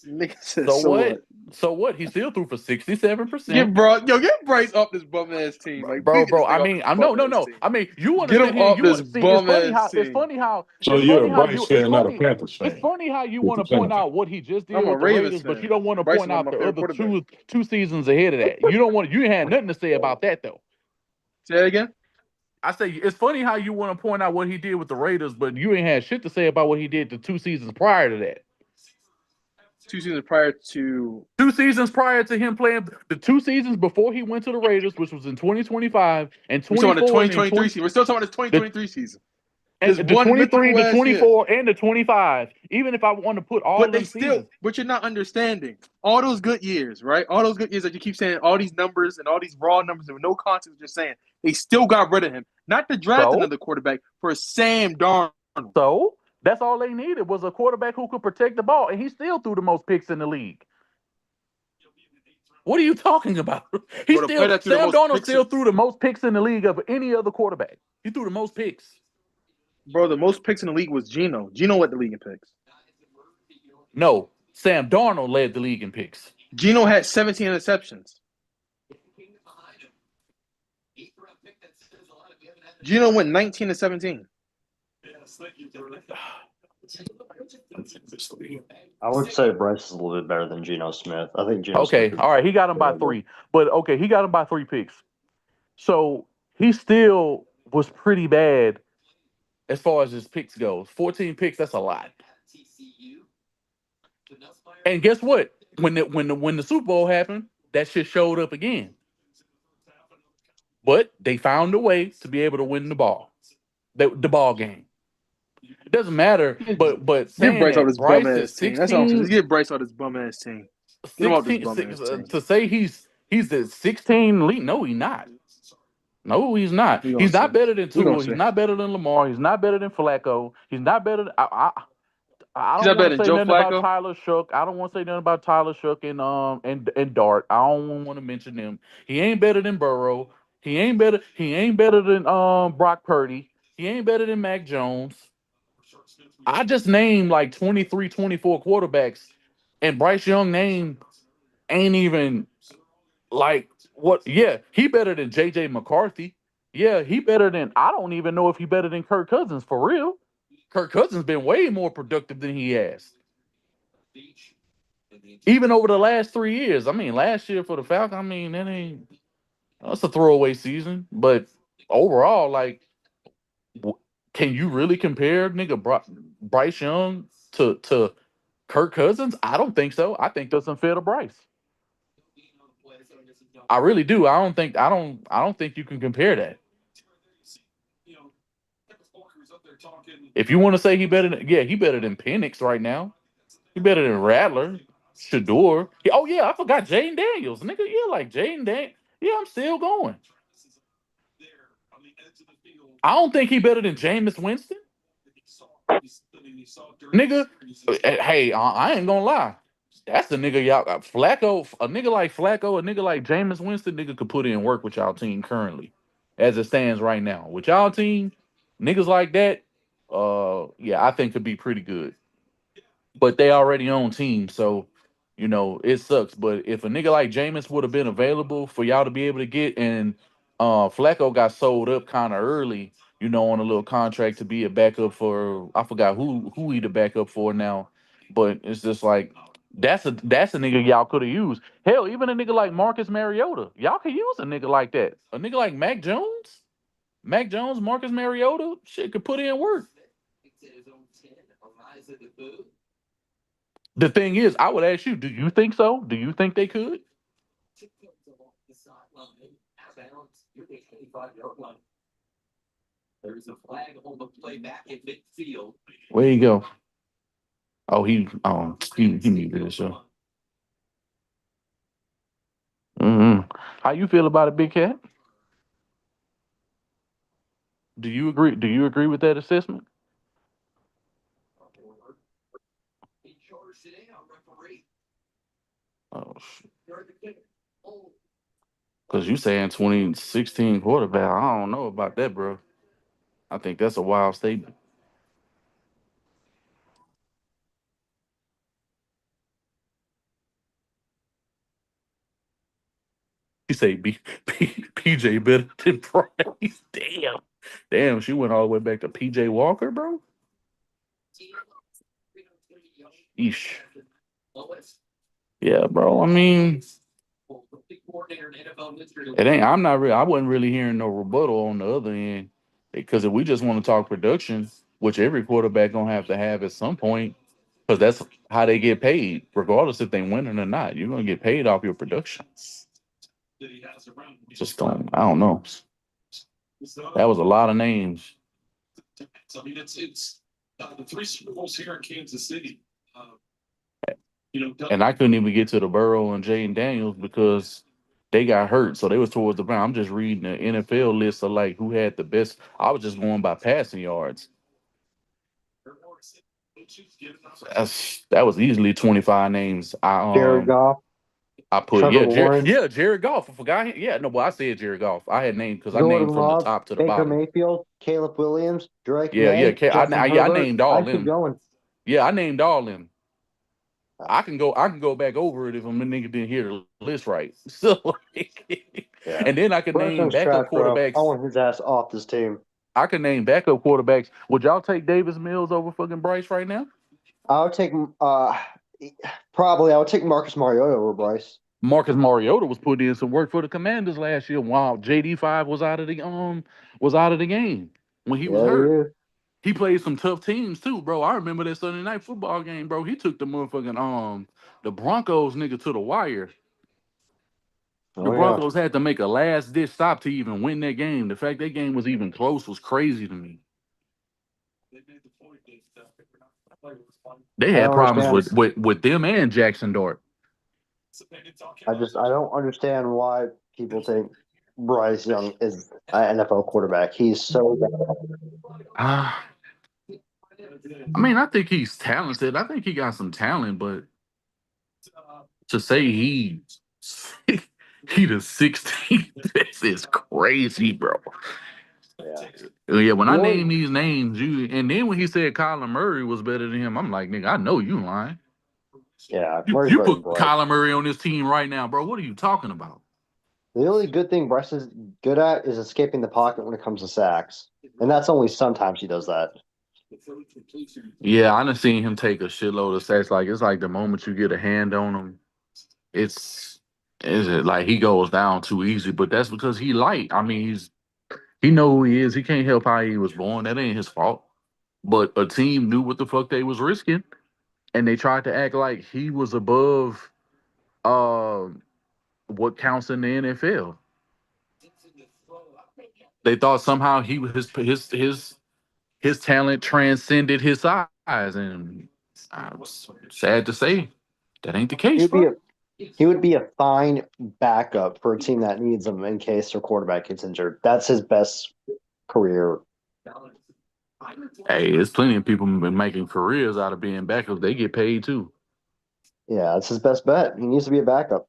Nigga said, so what? So what? He still threw for 67%. Get Bryce up this bum ass team, like bro. I mean, no. I mean, you want to get him off this bum ass team. It's funny how. So you're a Bryce fan, not a Panthers fan. It's funny how you want to point out what he just did I'm with a the Ravens Raiders, fan. but you don't want to Bryce point out was my the other favorite two seasons ahead of that. You ain't had nothing to say about that though. Say that again. I say it's funny how you want to point out what he did with the Raiders, but you ain't had shit to say about what he did the 2 seasons prior to that. 2 seasons prior to 2 seasons prior to him playing the 2 seasons before he went to the Raiders, which was in 2025 and 24. We're talking about the 2023 season. We're still talking about this 2023 season. And the 23, the 24, and the 25. Even if I want to put all of them seasons. But you're not understanding. All those good years, right? All those good years that you keep saying, all these numbers and all these raw numbers with no context, you're saying they still got rid of him. Not to draft another quarterback for Sam Darnold. So that's all they needed was a quarterback who could protect the ball, and he still threw the most picks in the league. What are you talking about? Sam Darnold still threw the most picks in the league of any other quarterback. He threw the most picks. Bro, the most picks in the league was Geno. Geno led the league in picks. No, Sam Darnold led the league in picks. Geno had 17 interceptions. Geno went 19 to 17. I would say Bryce is a little bit better than Geno Smith. I think Geno Smith. All right, he got him by 3. But he got him by 3 picks. So he still was pretty bad as far as his picks goes. 14 picks, that's a lot. And guess what? When the Super Bowl happened, that shit showed up again. But they found a way to be able to win the ball game. It doesn't matter. But Get saying Bryce off that this bum Bryce is ass team. That's all I'm saying. 16, Just get Bryce off this bum ass team. Get him off this bum ass team. to say he's the 16 elite. No, he's not. No, he's not. We gonna He's see. not better than We gonna Tua. He's see. not better than Lamar. He's not better than Flacco. He's not better than I He's don't not better want to than say Joe nothing about Flacco. Tyler Shook. I don't want to say nothing about Tyler Shook and Dart. I don't want to mention them. He ain't better than Burrow. He ain't better. He ain't better than Brock Purdy. He ain't better than Mac Jones. I just named like 23, 24 quarterbacks, and Bryce Young name ain't even like what? Yeah, he better than JJ McCarthy. Yeah, he better than. I don't even know if he better than Kirk Cousins for real. Kirk Cousins been way more productive than he has. Even over the last 3 years. I mean, last year for the Falcons, I mean, that's a throwaway season. But overall, like, can you really compare Bryce Young to Kirk Cousins? I don't think so. I think that's unfair to Bryce. I really do. I don't think you can compare that. If you want to say he better than, yeah, he better than Penix right now. He better than Rattler, Shador. Oh yeah, I forgot Jaden Daniels, nigga. Yeah, like Jaden Daniels. Yeah, I'm still going. I don't think he better than Jameis Winston. Nigga, hey, I ain't gonna lie. That's the nigga y'all Flacco, a nigga like Flacco, a nigga like Jameis Winston, nigga could put in work with y'all team currently, as it stands right now. With y'all team, niggas like that, yeah, I think could be pretty good. But they already own teams, so it sucks. But if a nigga like Jameis would have been available for y'all to be able to get, and Flacco got sold up kind of early, on a little contract to be a backup for, I forgot who he the backup for now, but it's just like that's a nigga y'all could have used. Hell, even a nigga like Marcus Mariota, y'all could use a nigga like that. A nigga like Mac Jones, Marcus Mariota, shit could put in work. The thing is, I would ask you, do you think so? Do you think they could? Where you go? Oh, he muted it, so. How you feel about it, Big Cat? Do you agree? Do you agree with that assessment? Oh, because you saying 2016 quarterback. I don't know about that, bro. I think that's a wild statement. You say PJ better than Bryce. Damn, she went all the way back to PJ Walker, bro. Eesh. Yeah, bro. I mean, it ain't. I'm not really. I wasn't really hearing no rebuttal on the other end, because if we just want to talk production, which every quarterback gonna have to have at some point, because that's how they get paid, regardless if they winning or not. You're gonna get paid off your production. Just don't. I don't know. That was a lot of names. I mean, it's the 3 Super Bowls here in Kansas City. And I couldn't even get to the Burrow and Jaden Daniels because they got hurt, so they was towards the ground. I'm just reading the NFL list of like who had the best. I was just going by passing yards. That was easily 25 names. Jared Goff. I put Trevor Lawrence. Jared Goff. I forgot him. Yeah, no, well, I said Jared Goff. I had named because I Jordan named from the Love, top to the Baker bottom. Mayfield, Caleb Williams, Drake Yeah, May, Justin I Herbert. named all I keep them. going. Yeah, I named all them. I can go back over it if a nigga didn't hear the list right. So, Yeah. and then I could name Bryce backup quarterbacks. I want his ass off this team. I can name backup quarterbacks. Would y'all take Davis Mills over fucking Bryce right now? I would take probably I would take Marcus Mariota over Bryce. Marcus Mariota was putting in some work for the Commanders last year while JD5 was out of the game when he was hurt. He played some tough teams too, bro. I remember that Sunday night football game, bro. He took the motherfucking the Broncos nigga to the wire. The Broncos had to make a last ditch stop to even win that game. The fact that game was even close was crazy to me. They I had don't problems understand. with them and Jackson Dart. I don't understand why people think Bryce Young is an NFL quarterback. He's so bad. Ah, I mean, I think he's talented. I think he got some talent, but to say he the 16th, this is crazy, bro. Yeah, when I name these names, and then when he said Kyler Murray was better than him, I'm like, nigga, I know you lying. Yeah, You put Kyler Murray on this team right now, bro. What are you talking about? The only good thing Bryce is good at is escaping the pocket when it comes to sacks, and that's only sometimes he does that. Yeah, I done seen him take a shitload of sacks. Like it's like the moment you get a hand on him, it's is it like he goes down too easy. But that's because he light. I mean, he know who he is. He can't help how he was born. That ain't his fault. But a team knew what the fuck they was risking, and they tried to act like he was above what counts in the NFL. They thought somehow he was his talent transcended his size, and I was sad to say that ain't the case, bro. He would be a fine backup for a team that needs him in case their quarterback gets injured. That's his best career. Hey, there's plenty of people been making careers out of being backups. They get paid too. Yeah, that's his best bet. He needs to be a backup.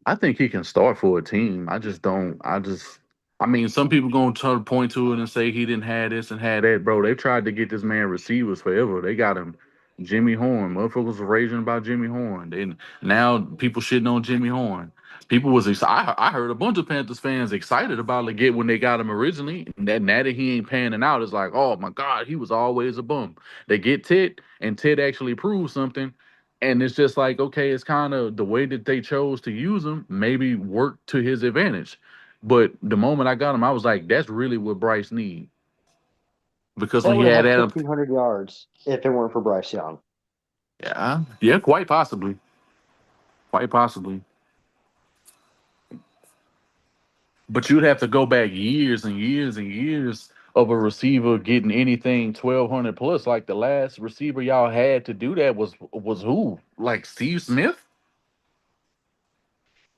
I think he can start for a team. I mean, some people gonna try to point to it and say he didn't have this and had that, bro. They tried to get this man receivers forever. They got him Jimmy Horn. Motherfuckers were raging about Jimmy Horn. Then now people shitting on Jimmy Horn. People was excited. I heard a bunch of Panthers fans excited about Leggett when they got him originally. And that now that he ain't panning out, it's like, oh my God, he was always a bum. They get Ted, and Ted actually proved something. And it's just like, okay, it's kind of the way that they chose to use him, maybe worked to his advantage. But the moment I got him, I was like, that's really what Bryce need. Because They when he would have had had Adam, 1,500 yards if it weren't for Bryce Young. yeah, quite possibly. Quite possibly. But you'd have to go back years and years and years of a receiver getting anything 1,200 plus. Like the last receiver y'all had to do that was who? Like Steve Smith?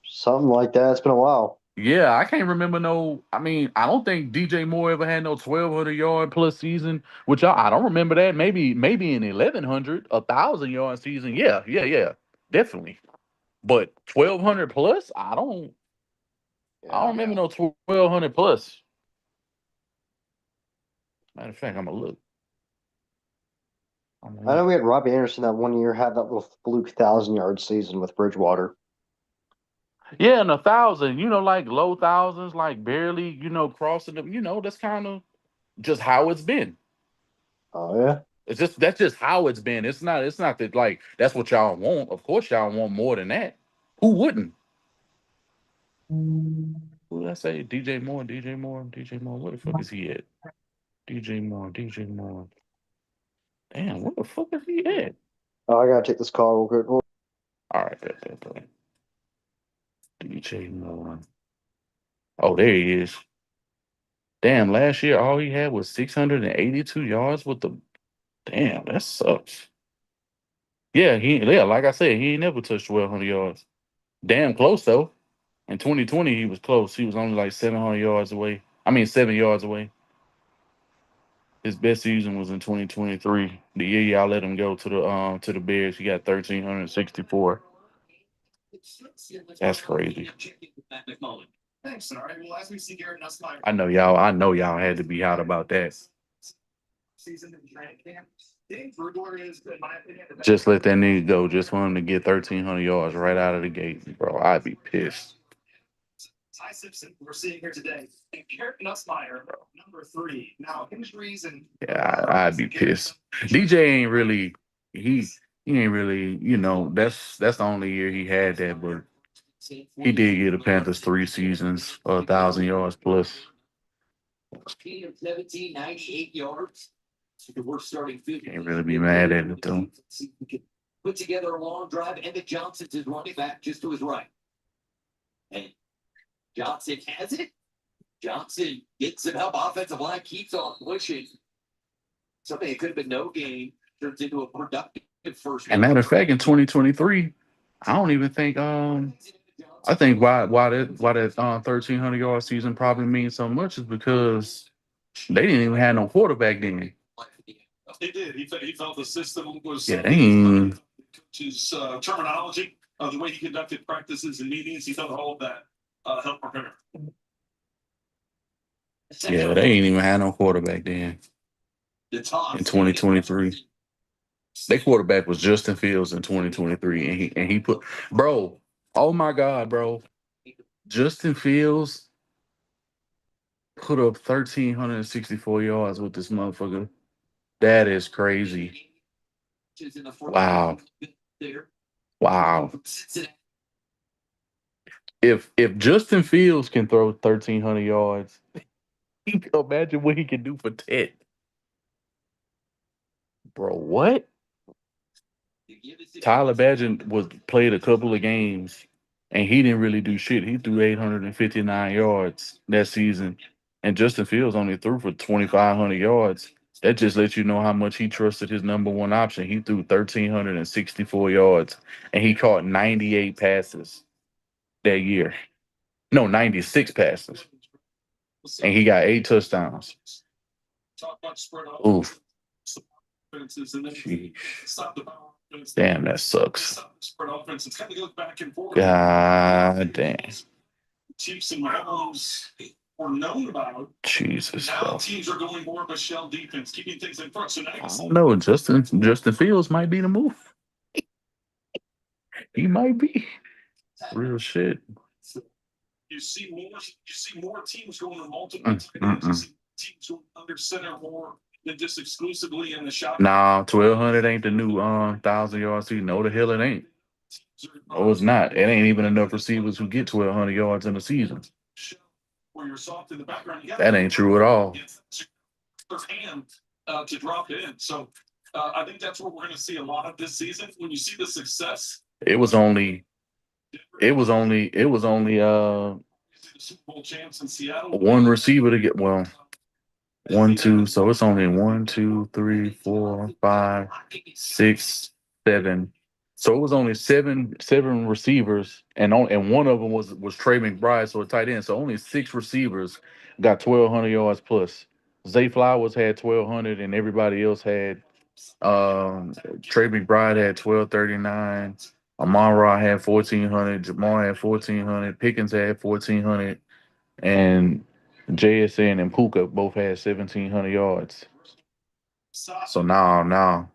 Something like that. It's been a while. Yeah, I can't remember no. I mean, I don't think DJ Moore ever had no 1,200 yard plus season. Which I don't remember that. Maybe an 1,100, 1,000 yard season. Yeah, definitely. But 1,200 plus, I don't remember no 1,200 plus. Matter of fact, I'm gonna look. I know we had Robbie Anderson that one year had that little fluke 1,000-yard season with Bridgewater. Yeah, and 1,000, like low thousands, like barely, crossing them. That's kind of just how it's been. Oh yeah. That's just how it's been. It's not that like that's what y'all want. Of course y'all want more than that. Who wouldn't? Who did I say? DJ Moore. Where the fuck is he at? DJ Moore. Damn, where the fuck is he at? Oh, I gotta take this call real quick. All right, bet. DJ Moore. Oh, there he is. Damn, last year all he had was 682 yards with the. Damn, that sucks. Yeah, like I said, he ain't never touched 1,200 yards. Damn close though. In 2020, he was close. He was only like 700 yards away. I mean, 7 yards away. His best season was in 2023. The year y'all let him go to the Bears, he got 1,364. That's crazy. I know y'all had to be hot about that. Just let that nigga go just for him to get 1,300 yards right out of the gate, bro. I'd be pissed. We're seeing here today. Number 3. Now injuries and I'd be pissed. DJ ain't really he ain't really, that's the only year he had that, but he did get the Panthers 3 seasons, 1,000 yards plus. 1798 yards. Can't really be mad at it though. Put together a long drive. Emmett Johnson's his running back just to his right. And Johnson has it. Johnson gets it up. Offensive line keeps on pushing. Something it could have been no gain turns into a productive first. And matter of fact, in 2023, I don't even think I think why that 1,300 yard season probably means so much is because they didn't even have no quarterback then. They did. He felt the system was his terminology, the way he conducted practices and meetings. He felt all of that helped prepare. Yeah, they ain't even had no quarterback then. In 2023, their quarterback was Justin Fields in 2023, and he put, bro. Oh my God, bro! Justin Fields put up 1,364 yards with this motherfucker. That is crazy. Wow. Wow. If Justin Fields can throw 1,300 yards, you can imagine what he can do for 10. Bro, what? Tyler Badgett played a couple of games, and he didn't really do shit. He threw 859 yards that season, and Justin Fields only threw for 2,500 yards. That just lets you know how much he trusted his number one option. He threw 1,364 yards, and he caught 98 passes that year. No, 96 passes. And he got 8 touchdowns. Oof. Sheesh. Damn, that sucks. God damn. Chiefs and Mahomes were known about. Jesus. Now Bro. teams are going more of a shell defense, keeping things in front. So now I don't know. Justin Fields might be the move. He might be. Real shit. You see more teams going to multiple teams going under center more than just exclusively in the shot. Nah, 1,200 ain't the new 1,000-yard season. No, the hell it ain't. Oh, it's not. It ain't even enough receivers who get 1,200 yards in a season. That ain't true at all. Hand to drop it in. So I think that's what we're going to see a lot of this season. When you see the success, It was only Super Bowl champs in Seattle. one receiver to get 1, 2. So it's only 1, 2, 3, 4, 5, 6, 7. So it was only seven receivers, and one of them was Trey McBride, so a tight end. So only 6 receivers got 1,200 yards plus. Zay Flowers had 1,200, and everybody else had. Trey McBride had 1,239. Amon-Ra had 1,400. Jamar had 1,400. Pickens had 1,400, and JSN and Puka both had 1,700 yards. So no, no,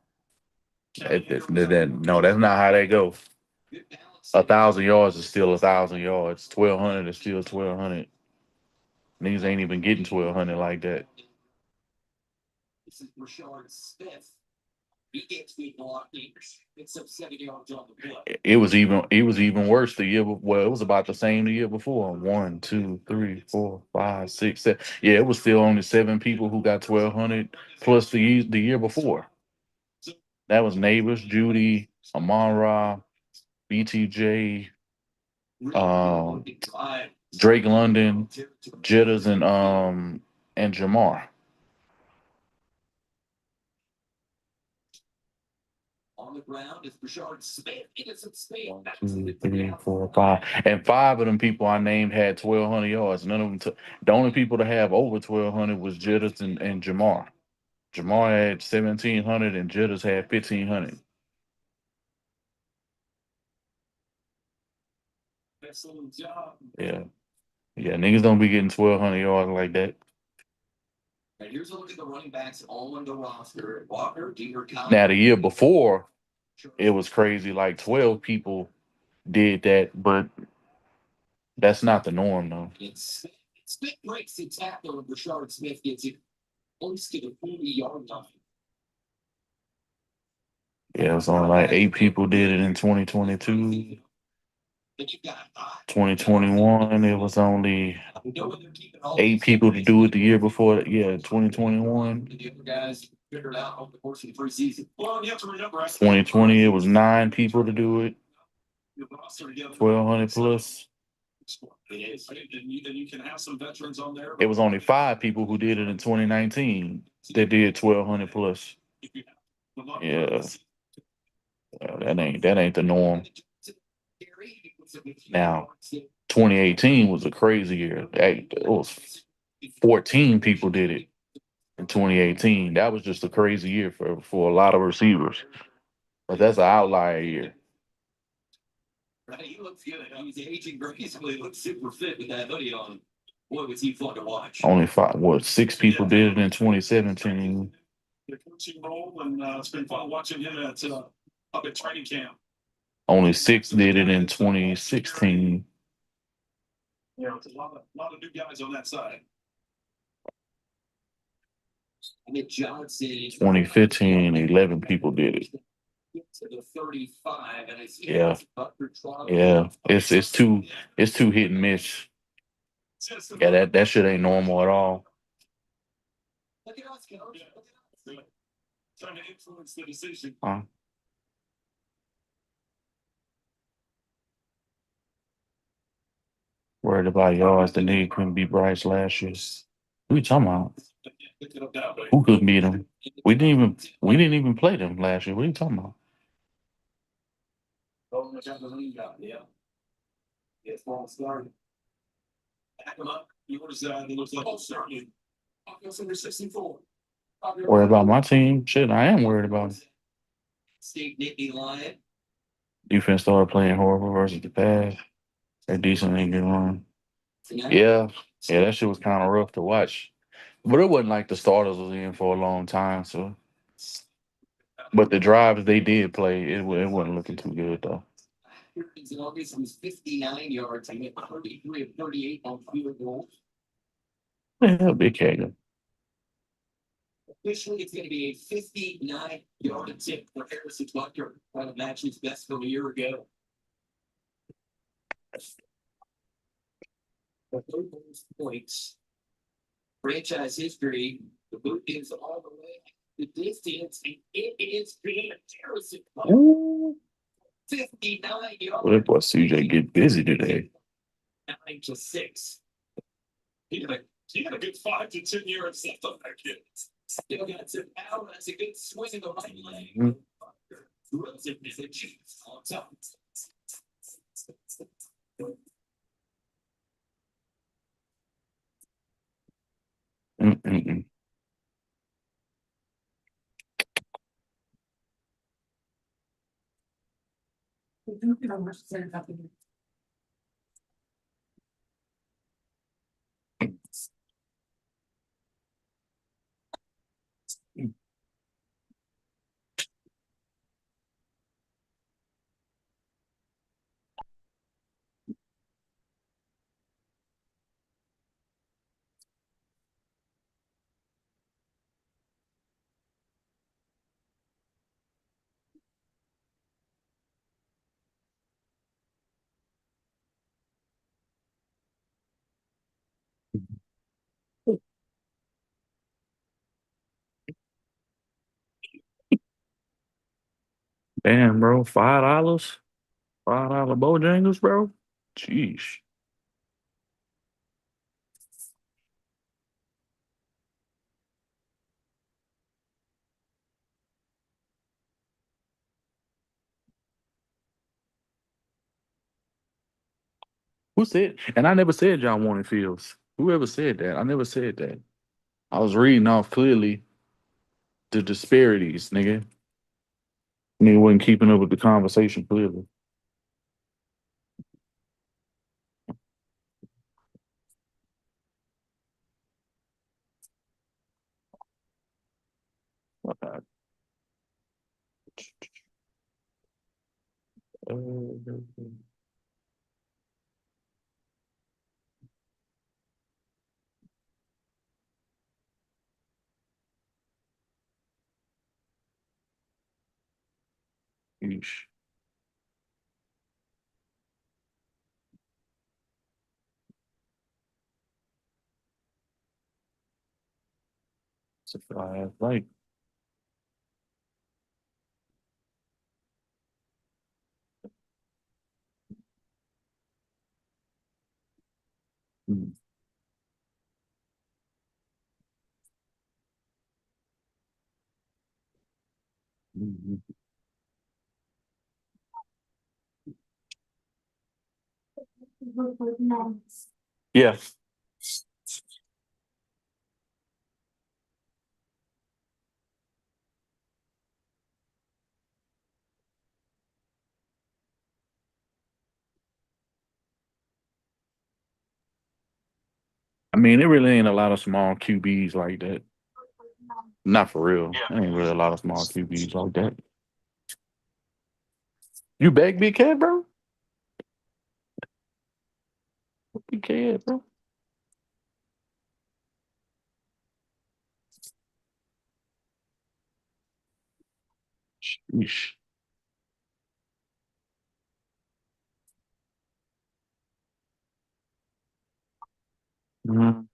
that's not how that goes. 1,000 yards is still 1,000 yards. 1,200 is still 1,200. Niggas ain't even getting 1,200 like that. This is Rashard Smith. He gets people off meters. It's up 7 yards on the play. It was even worse the year. Well, it was about the same the year before. 1, 2, 3, 4, 5, 6, 7. Yeah, it was still only 7 people who got 1,200 plus the year before. That was Neighbors, Judy, Amon-Ra, BTJ, Drake London, Jitters, and Jamar. On the ground is Rashard Smith. He gets some speed. 1, 2, 3, 4, 5. And 5 of them people I named had 1,200 yards. None of them the only people to have over 1,200 was Jitters and Jamar. Jamar had 1,700 and Jitters had 1,500. Excellent job. Yeah. Yeah, niggas don't be getting 1,200 yards like that. And here's a look at the running backs all on the roster. Walker, Deaver, Now, the year before, it was crazy. Like 12 people did that, but that's not the norm, though. Smith breaks the tackle, and Rashard Smith gets it close to the 40-yard line. Yeah, it was only like 8 people did it in 2022. 2021, it was only 8 people to do it the year before. Yeah, 2021. 2020, it was 9 people to do it. 1,200 plus. You can have some veterans on there. It was only 5 people who did it in 2019 that did 1,200 plus. Yeah, that ain't the norm. Now, 2018 was a crazy year. It was 14 people did it in 2018. That was just a crazy year for a lot of receivers. But that's an outlier year. Right, he looks good. He's aging gracefully. He looks super fit with that hoodie on. Boy, was he fun to watch. Only 6 people did it in 2017. The coaching role, and it's been fun watching him up at training camp. Only 6 did it in 2016. Yeah, it's a lot of new guys on that side. 2015, 11 people did it. Yeah, yeah. It's too hit and miss. Yeah, that shit ain't normal at all. Trying to influence the decision. Worried about yards. The nigga couldn't beat Bryce last year. Who you talking about? Who couldn't beat him? We didn't even play them last year. What are you talking about? Yeah. It's long started. Back him up. He looks like starting. Offense number 64. Worried about my team? Shit, I am worried about it. Steve Nittany Lion. Defense started playing horrible versus the pass. They decently get run. Yeah, that shit was kind of rough to watch. But it wasn't like the starters was in for a long time, so. But the drives they did play, it wasn't looking too good though. In August, it was 59 yards. He hit 33 of 38 on field goals. Yeah, big hanger. Officially, it's going to be a 59-yard attempt for Harrison Butker. One of matches best from a year ago. The those points. Franchise history. The boot is all the way. The distance, and it is being Harrison Butker. 59 yards. Well, that boy CJ get busy today. 9-6. He got a good 5 to 10 yards left on that kid. Still got some power. That's a good swing in the right leg. Throws it to the Chiefs on top. Damn, bro, $5, $5 Bojangles, bro. Jeez. Who said? And I never said John wanted Fields. Whoever said that? I never said that. I was reading off clearly the disparities, nigga. Nigga wasn't keeping up with the conversation clearly. Okay. Yeesh. It's a fly like. Yeah. I mean, it really ain't a lot of small QBs like that. Not for real. There ain't really a lot of small QBs like that. You back, Big Cat, bro? Big Cat, bro. Sheesh. Mhm.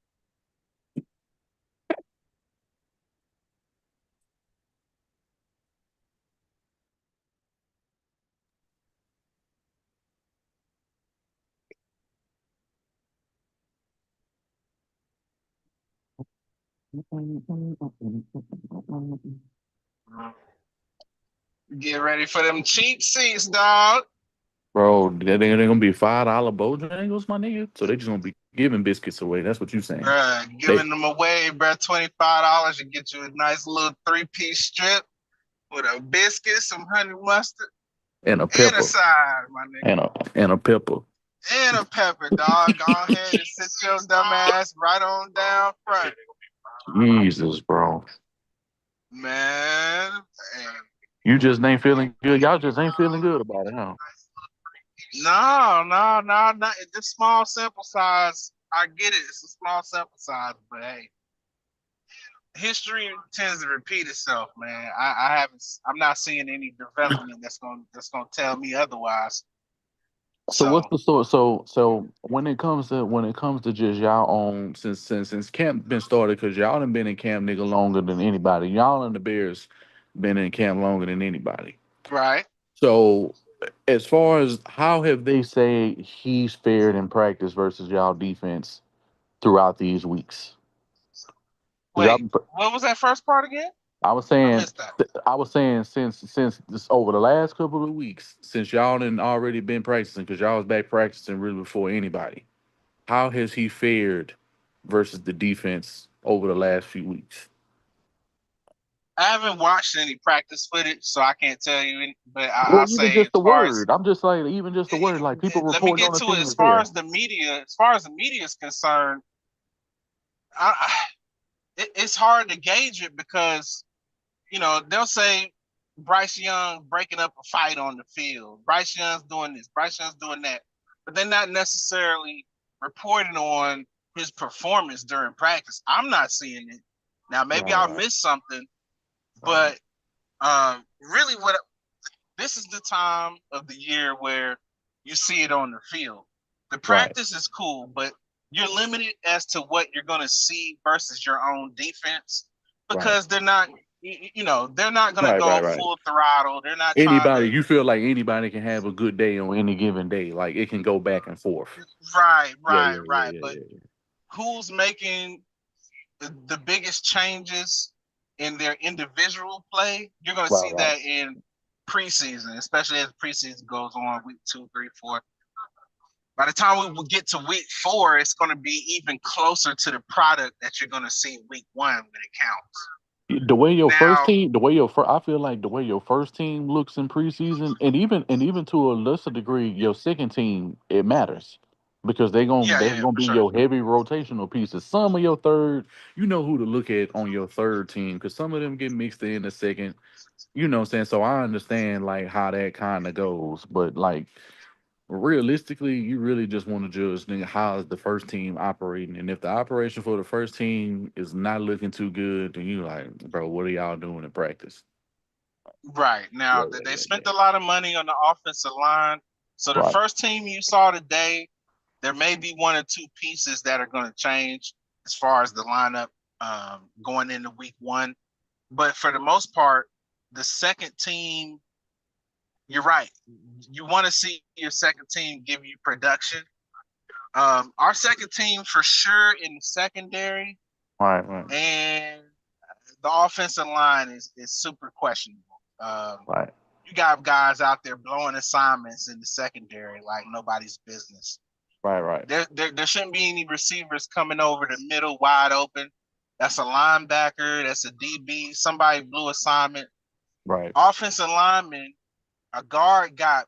Get ready for them cheap seats, dog. Bro, they're gonna be $5 Bojangles, my nigga. So they just gonna be giving biscuits away. That's what you saying. Bruh, They giving them away, bruh. $25 to get you a nice little 3-piece strip with a biscuit, some honey mustard, and a and a pepper. side, my nigga. And a pepper. And a pepper, dog. Go ahead and sit your dumb ass right on down front. Jesus, bro. Man. Hey. You just ain't feeling good. Y'all just ain't feeling good about it, huh? No. It's just small sample size. I get it. It's a small sample size, but hey. History tends to repeat itself, man. I'm not seeing any development that's gonna tell me otherwise. So what's the story? So when it comes to just y'all on since camp been started, because y'all done been in camp nigga longer than anybody. Y'all and the Bears been in camp longer than anybody. Right. So as far as how have they say he's fared in practice versus y'all defense throughout these weeks? Wait, what was that first part again? I was saying since this over the last couple of weeks, since y'all done already been practicing, because y'all was back practicing really before anybody. How has he fared versus the defense over the last few weeks? I haven't watched any practice footage, so I can't tell you. But Well, I'll even say just as the far as word. I'm just like even just the word. Like people let me reporting on get the to it. team is there. As far as the media is concerned, it's hard to gauge it because they'll say Bryce Young breaking up a fight on the field. Bryce Young's doing this. Bryce Young's doing that. But they're not necessarily reporting on his performance during practice. I'm not seeing it. Now, maybe I'll miss something, but really this is the time of the year where you see it on the field. The practice is cool, but you're limited as to what you're going to see versus your own defense because they're not they're not going to go full throttle. They're not Anybody, you feel like anybody can have a good day on any given day. Like it can go back and forth. Right. Yeah. But who's making the biggest changes in their individual play? You're going to see that in preseason, especially as preseason goes on, week 2, 3, 4. By the time we will get to week 4, it's going to be even closer to the product that you're going to see week 1 when it counts. The way your first team, I feel like the way your first team looks in preseason, and even to a lesser degree, your second team, it matters because they're gonna be your heavy rotational pieces. Some of your third, you know who to look at on your third team because some of them get mixed in the second. You know what I'm saying? So I understand like how that kind of goes, but like realistically, you really just want to judge how is the first team operating, and if the operation for the first team is not looking too good, then you like, bro, what are y'all doing in practice? Right now, they spent a lot of money on the offensive line, so the first team you saw today, there may be 1 or 2 pieces that are going to change as far as the lineup going into week 1, but for the most part, the second team. You're right. You want to see your second team give you production. Our second team for sure in the secondary, Right. and the offensive line is super questionable. Right. You got guys out there blowing assignments in the secondary like nobody's business. Right. There shouldn't be any receivers coming over the middle wide open. That's a linebacker. That's a DB. Somebody blew assignment. Right. Offensive lineman, a guard got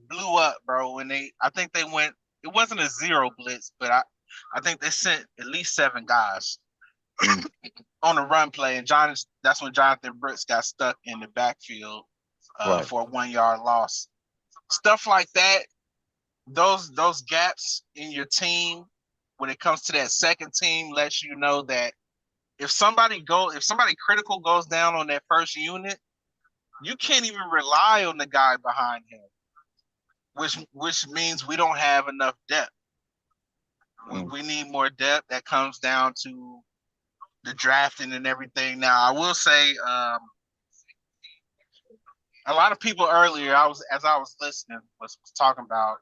blew up, bro. I think they went. It wasn't a zero blitz, but I think they sent at least 7 guys on a run play, and that's when Jonathan Brooks got stuck in the backfield for a 1-yard loss. Stuff like that. Those gaps in your team when it comes to that second team lets you know that if somebody critical goes down on that first unit, you can't even rely on the guy behind him, which means we don't have enough depth. We need more depth. That comes down to the drafting and everything. Now, I will say, a lot of people earlier, as I was listening, was talking about,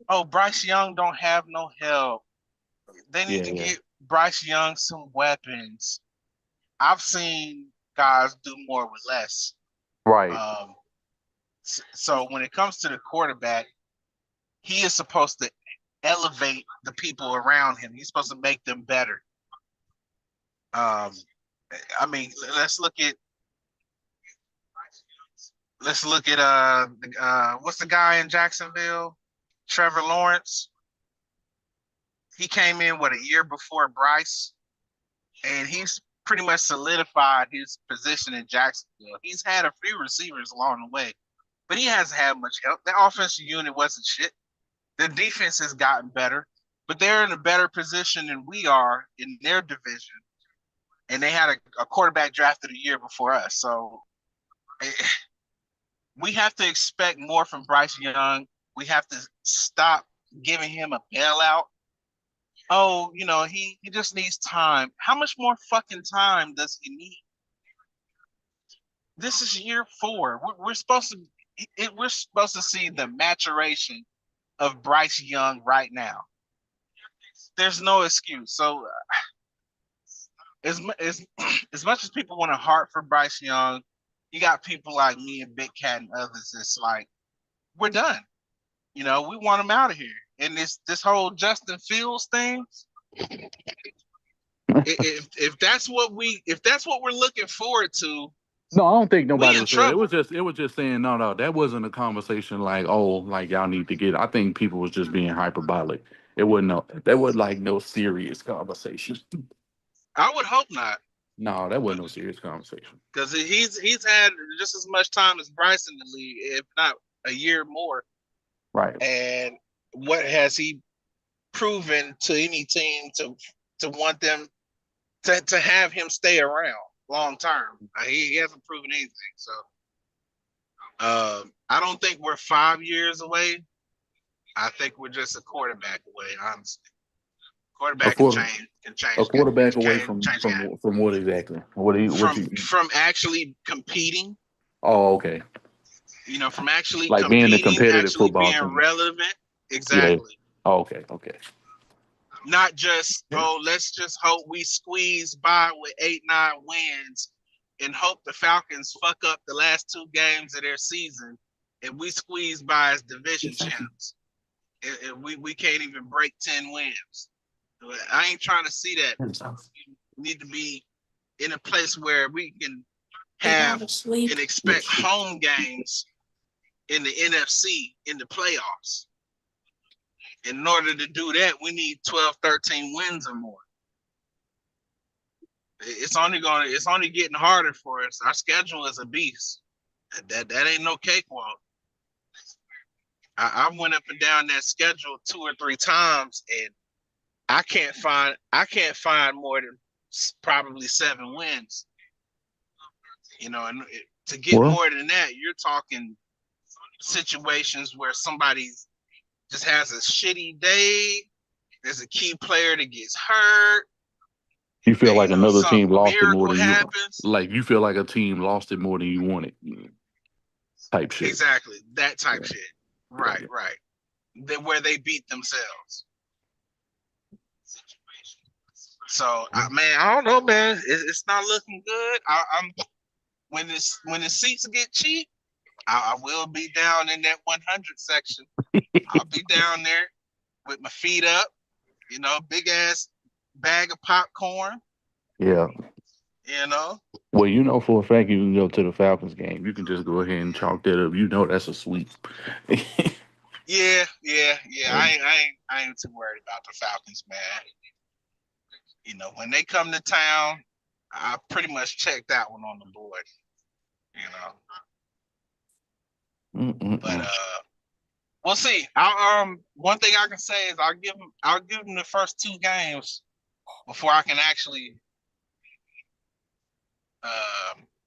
oh, Bryce Young don't have no help. They need to get Bryce Young some weapons. I've seen guys do more with less. Right. So when it comes to the quarterback, he is supposed to elevate the people around him. He's supposed to make them better. I mean, let's look at what's the guy in Jacksonville? Trevor Lawrence. He came in a year before Bryce, and he's pretty much solidified his position in Jacksonville. He's had a few receivers along the way, but he hasn't had much help. The offensive unit wasn't shit. The defense has gotten better, but they're in a better position than we are in their division. And they had a quarterback drafted a year before us. So we have to expect more from Bryce Young. We have to stop giving him a bailout. Oh, he just needs time. How much more fucking time does he need? This is year 4. We're supposed to see the maturation of Bryce Young right now. There's no excuse. So as much as people want to heart for Bryce Young, you got people like me and Big Cat and others that's like, we're done. We want him out of here. And this whole Justin Fields thing, if that's what we're looking forward to, No, I don't think nobody we in was saying. trouble. It was just saying no. That wasn't a conversation like, oh, like y'all need to get. I think people was just being hyperbolic. It wasn't no serious conversation. I would hope not. No, that wasn't no serious conversation. Because he's had just as much time as Bryce in the league, if not a year more. Right. And what has he proven to any team to want them to have him stay around long term? He hasn't proven anything. So I don't think we're 5 years away. I think we're just a quarterback away, honestly. Quarterback can change. A quarterback away change from what exactly? From actually competing. Oh, okay. From actually like competing, being a competitive actually football being team. relevant. Exactly. Yeah. Oh, okay. Not just, let's just hope we squeeze by with 8-9 wins and hope the Falcons fuck up the last 2 games of their season and we squeeze by as division champs. And we can't even break 10 wins. I ain't trying to see that. We need to be in a place where we can have and expect home games in the NFC in the playoffs. In order to do that, we need 12, 13 wins or more. It's only getting harder for us. Our schedule is a beast. That ain't no cakewalk. I went up and down that schedule 2 or 3 times, and I can't find more than probably 7 wins. And to get more than that, you're talking situations where somebody just has a shitty day. There's a key player that gets hurt. You feel like another team lost it more than happens. you. Like you feel like a team lost it more than you wanted. Type shit. Exactly, that type shit. Right. Where they beat themselves. So, man, I don't know, man. It's not looking good. when the seats get cheap, I will be down in that 100 section. I'll be down there with my feet up, big ass bag of popcorn, Yeah. you know. Well, you know for a fact you can go to the Falcons game. You can just go ahead and chalk that up. You know that's a sweep. Yeah. I ain't too worried about the Falcons, man. When they come to town, I pretty much checked that one on the board. But we'll see. One thing I can say is I'll give them the first 2 games before I can actually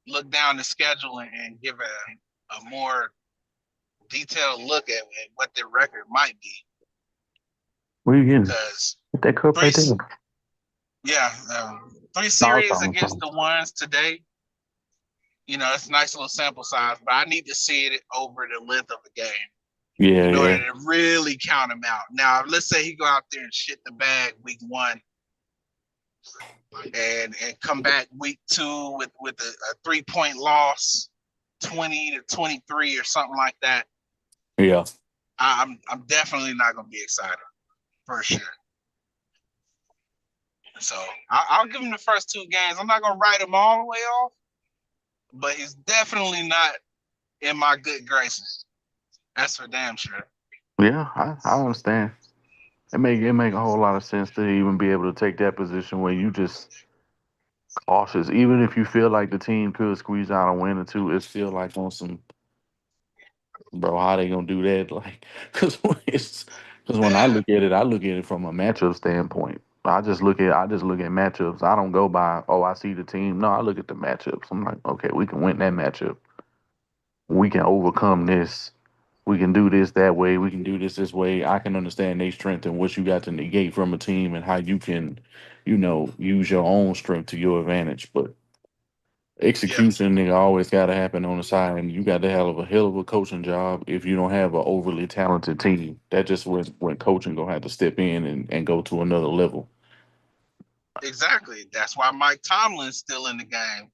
look down the schedule and give a more detailed look at what their record might be. Where you getting? Because Get that cup right there. Yeah, 3 No, series against the ones today. It's a nice little sample size, but I need to see it over the length of a game Yeah, in order yeah. to really count him out. Now, let's say he go out there and shit the bag week 1 and come back week 2 with a 3-point loss, 20-23 or something like that. Yeah. I'm definitely not gonna be excited for sure. So I'll give him the first 2 games. I'm not gonna write him all the way off, but he's definitely not in my good graces. That's for damn sure. Yeah, I understand. It make a whole lot of sense to even be able to take that position where you just cautious. Even if you feel like the team could squeeze out a win or 2, it's still like on some, bro, how they gonna do that? Like, because when I look at it from a matchup standpoint. I just look at matchups. I don't go by, oh, I see the team. No, I look at the matchups. I'm like, okay, we can win that matchup. We can overcome this. We can do this that way. We can do this way. I can understand their strength and what you got to negate from a team and how you can, use your own strength to your advantage. But execution, nigga, always got to happen on the side, and you got to have a hell of a coaching job if you don't have an overly talented team. That just when coaching gonna have to step in and go to another level. Exactly. That's why Mike Tomlin's still in the game.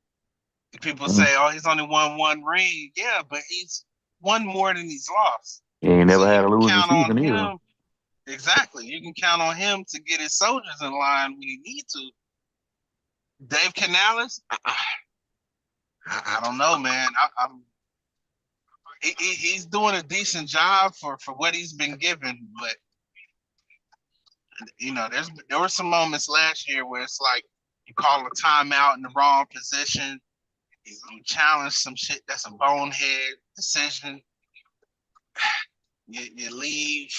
People say, "Oh, he's only won 1 ring." Yeah, but he's won more than he's lost. He ain't never had a You losing count on season either. him. Exactly. You can count on him to get his soldiers in line when he need to. Dave Canales, I don't know, man. He's doing a decent job for what he's been given, but there were some moments last year where it's like you call a timeout in the wrong position, you challenge some shit that's a bonehead decision, you leave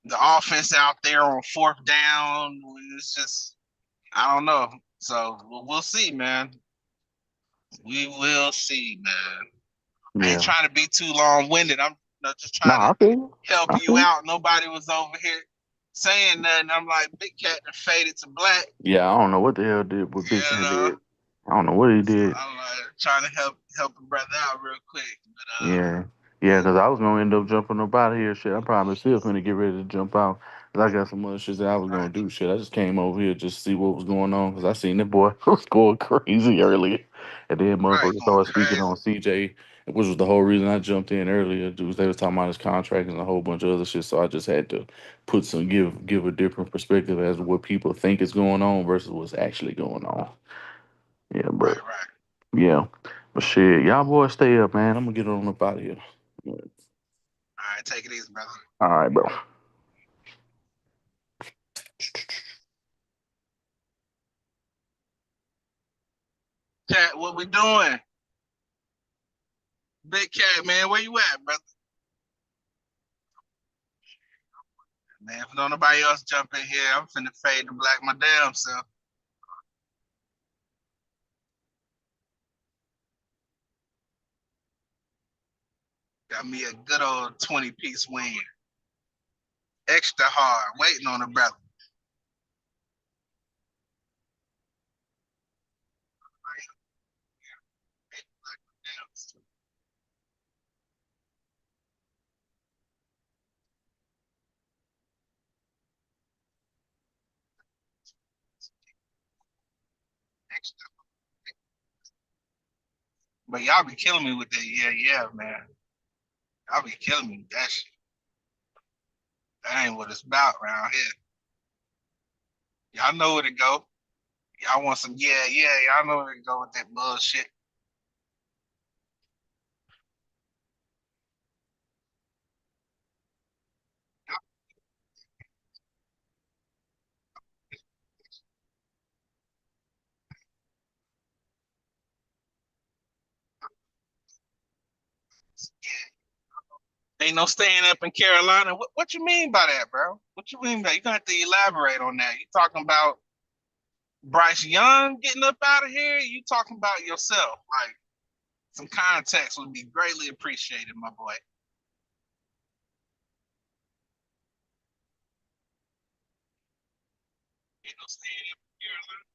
the offense out there on 4th down. It's just, I don't know. So we'll see, man. We will see, man. I ain't trying to be too long-winded. I'm just trying to help you out. Nobody was over here saying nothing. I'm like, Big Cat that faded to black. Yeah, I don't know what the hell did what Big Cat did. I don't know what he did. I'm trying to help a brother out real quick. But, Yeah, because I was gonna end up jumping up out of here. Shit, I'm probably still finna get ready to jump out. Cause I got some other shit that I was gonna do. Shit, I just came over here just to see what was going on. Cause I seen that boy was going crazy earlier, and then motherfuckers started speaking on CJ, which was the whole reason I jumped in earlier. Dudes, they was talking about his contract and a whole bunch of other shit. So I just had to put give a different perspective as to what people think is going on versus what's actually going on. Yeah, but yeah, but shit, y'all boys stay up, man. I'm gonna get on up out of here. all right, take it easy, brother. All right, bro. Cat, what we doing? Big Cat, man, where you at, brother? Man, if don't nobody else jump in here, I'm finna fade to black my damn self. Got me a good old 20-piece wing. Extra hard, waiting on a brother. But y'all be killing me with that. Yeah, man. Y'all be killing me with that shit. That ain't what it's about around here. Y'all know where to go. Y'all want some y'all know where to go with that bullshit. Ain't no staying up in Carolina. What you mean by that, bro? What you mean by you gonna have to elaborate on that? You talking about Bryce Young getting up out of here? You talking about yourself? Like some context would be greatly appreciated, my boy. Ain't no staying up in Carolina.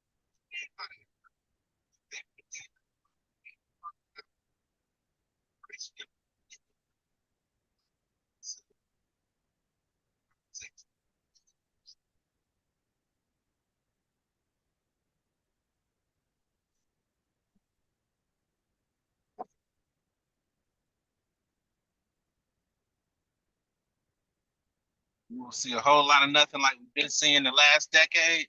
We'll see a whole lot of nothing like we've been seeing the last decade.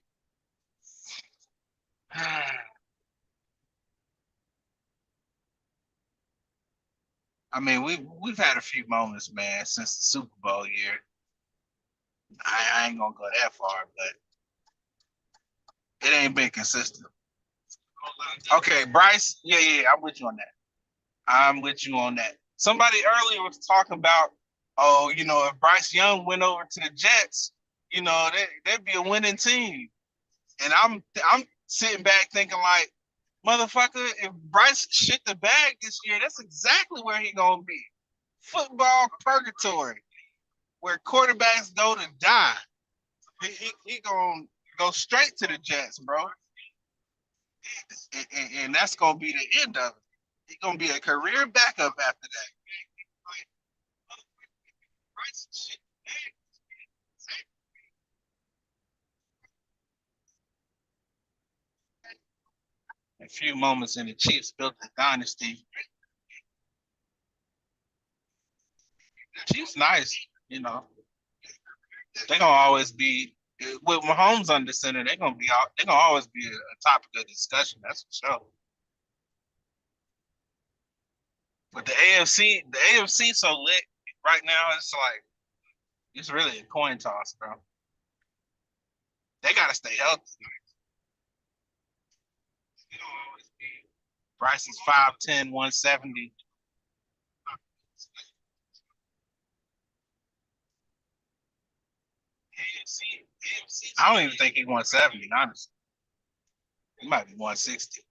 I mean, we've had a few moments, man, since the Super Bowl year. I ain't gonna go that far, but it ain't been consistent. Okay, Bryce. Yeah, I'm with you on that. I'm with you on that. Somebody earlier was talking about, oh, if Bryce Young went over to the Jets, they'd be a winning team. And I'm sitting back thinking like, motherfucker, if Bryce shit the bag this year, that's exactly where he gonna be. Football purgatory, where quarterbacks go to die. He gonna go straight to the Jets, bro. And that's gonna be the end of it. He's gonna be a career backup after that. A few moments in the Chiefs built the dynasty. The Chiefs nice, They're gonna always be with Mahomes under center. They're gonna always be a topic of discussion. That's for sure. But the AFC so lit right now. It's like it's really a coin toss, bro. They gotta stay healthy. Bryce is 5'10", 170. I don't even think he's 170, honestly. He might be 160.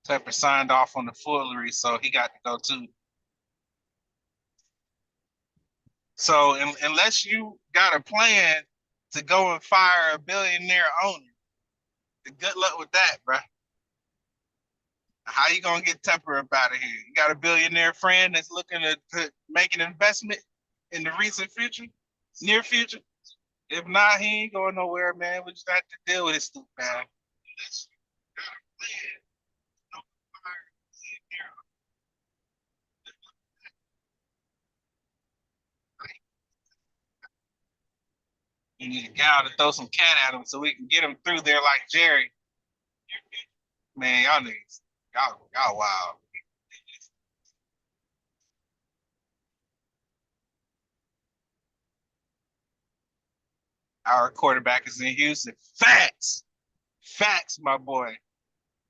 Pepper signed off on the foolery, so he got to go too. So unless you got a plan to go and fire a billionaire owner, good luck with that, bro. How you gonna get Tepper up out of here? You got a billionaire friend that's looking to make an investment in the recent future, near future? If not, he ain't going nowhere, man. We just have to deal with this stupid man. You need a gal to throw some cat at him so we can get him through there like Jerry. Man, y'all niggas, y'all wild. Our quarterback is in Houston. Facts, my boy.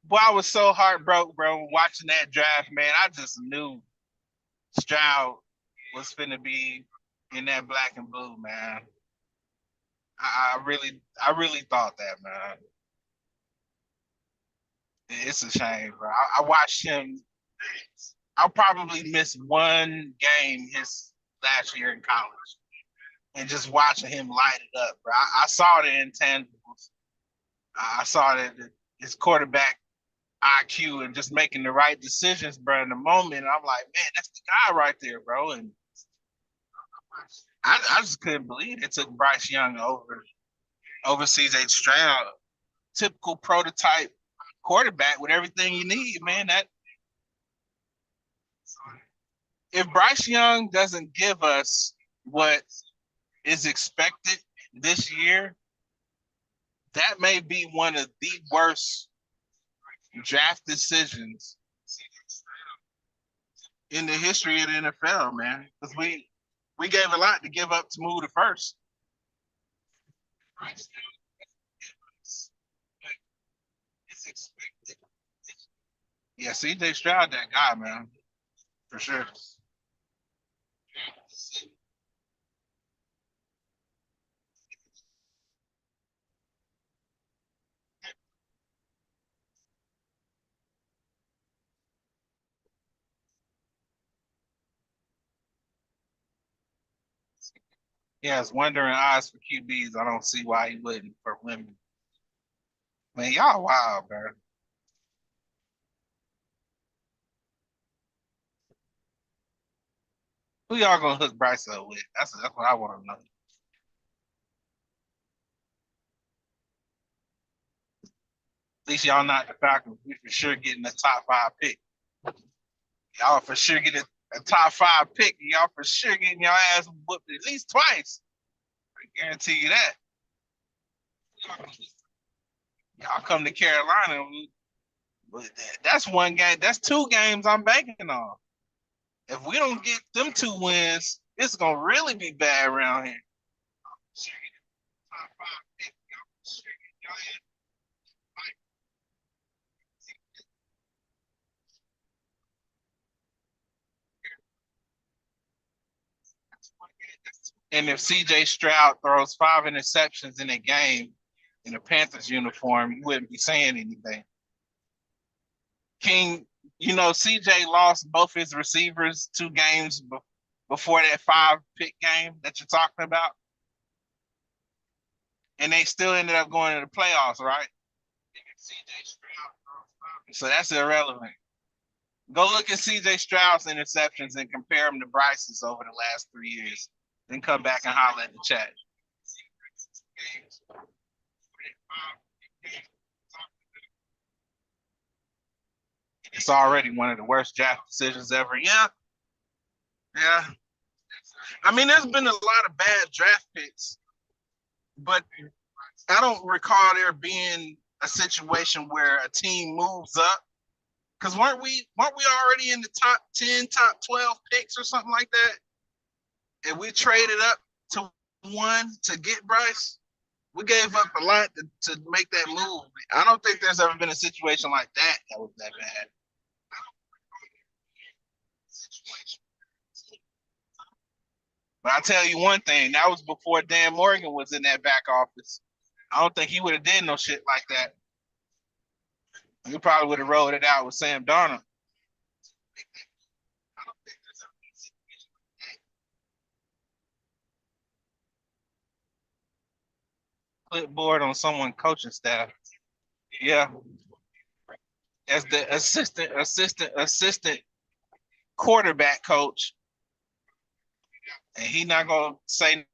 Boy, I was so heartbroken, bro, watching that draft, man. I just knew Stroud was finna be in that black and blue, man. I really thought that, man. It's a shame, bro. I watched him. I'll probably miss one game his last year in college. and just watching him light it up, bro. I saw the intangibles. I saw that his quarterback IQ and just making the right decisions, bro, in the moment. I'm like, man, that's the guy right there, bro. And I just couldn't believe it took Bryce Young over CJ Stroud. Typical prototype quarterback with everything you need, man. That if Bryce Young doesn't give us what is expected this year, that may be one of the worst draft decisions in the history of the NFL, man. Because we gave a lot to give up to move to first. Yeah, CJ Stroud, that guy, man, for sure. He has wondering eyes for QBs. I don't see why he wouldn't for women. Man, y'all wild, bro. Who y'all gonna hook Bryce up with? That's what I want to know. At least y'all not the Falcons. We for sure getting a top 5 pick. Y'all for sure getting a top 5 pick. Y'all for sure getting y'all ass whooped at least twice. I guarantee you that. Y'all come to Carolina. That's one game. That's 2 games I'm banking on. If we don't get them 2 wins, it's gonna really be bad around here. And if CJ Stroud throws 5 interceptions in a game in a Panthers uniform, you wouldn't be saying anything. King, CJ lost both his receivers 2 games before that 5-pick game that you're talking about. And they still ended up going to the playoffs, right? So that's irrelevant. Go look at CJ Stroud's interceptions and compare them to Bryce's over the last 3 years. Then come back and holler at the chat. It's already one of the worst draft decisions ever. Yeah. I mean, there's been a lot of bad draft picks, but I don't recall there being a situation where a team moves up. Because weren't we already in the top 10, top 12 picks or something like that? And we traded up to 1 to get Bryce. We gave up a lot to make that move. I don't think there's ever been a situation like that was that bad. But I'll tell you one thing, that was before Dan Morgan was in that back office. I don't think he would have did no shit like that. He probably would have rolled it out with Sam Darnold. Clipboard on someone coaching staff. Yeah. As the assistant quarterback coach. And he not gonna say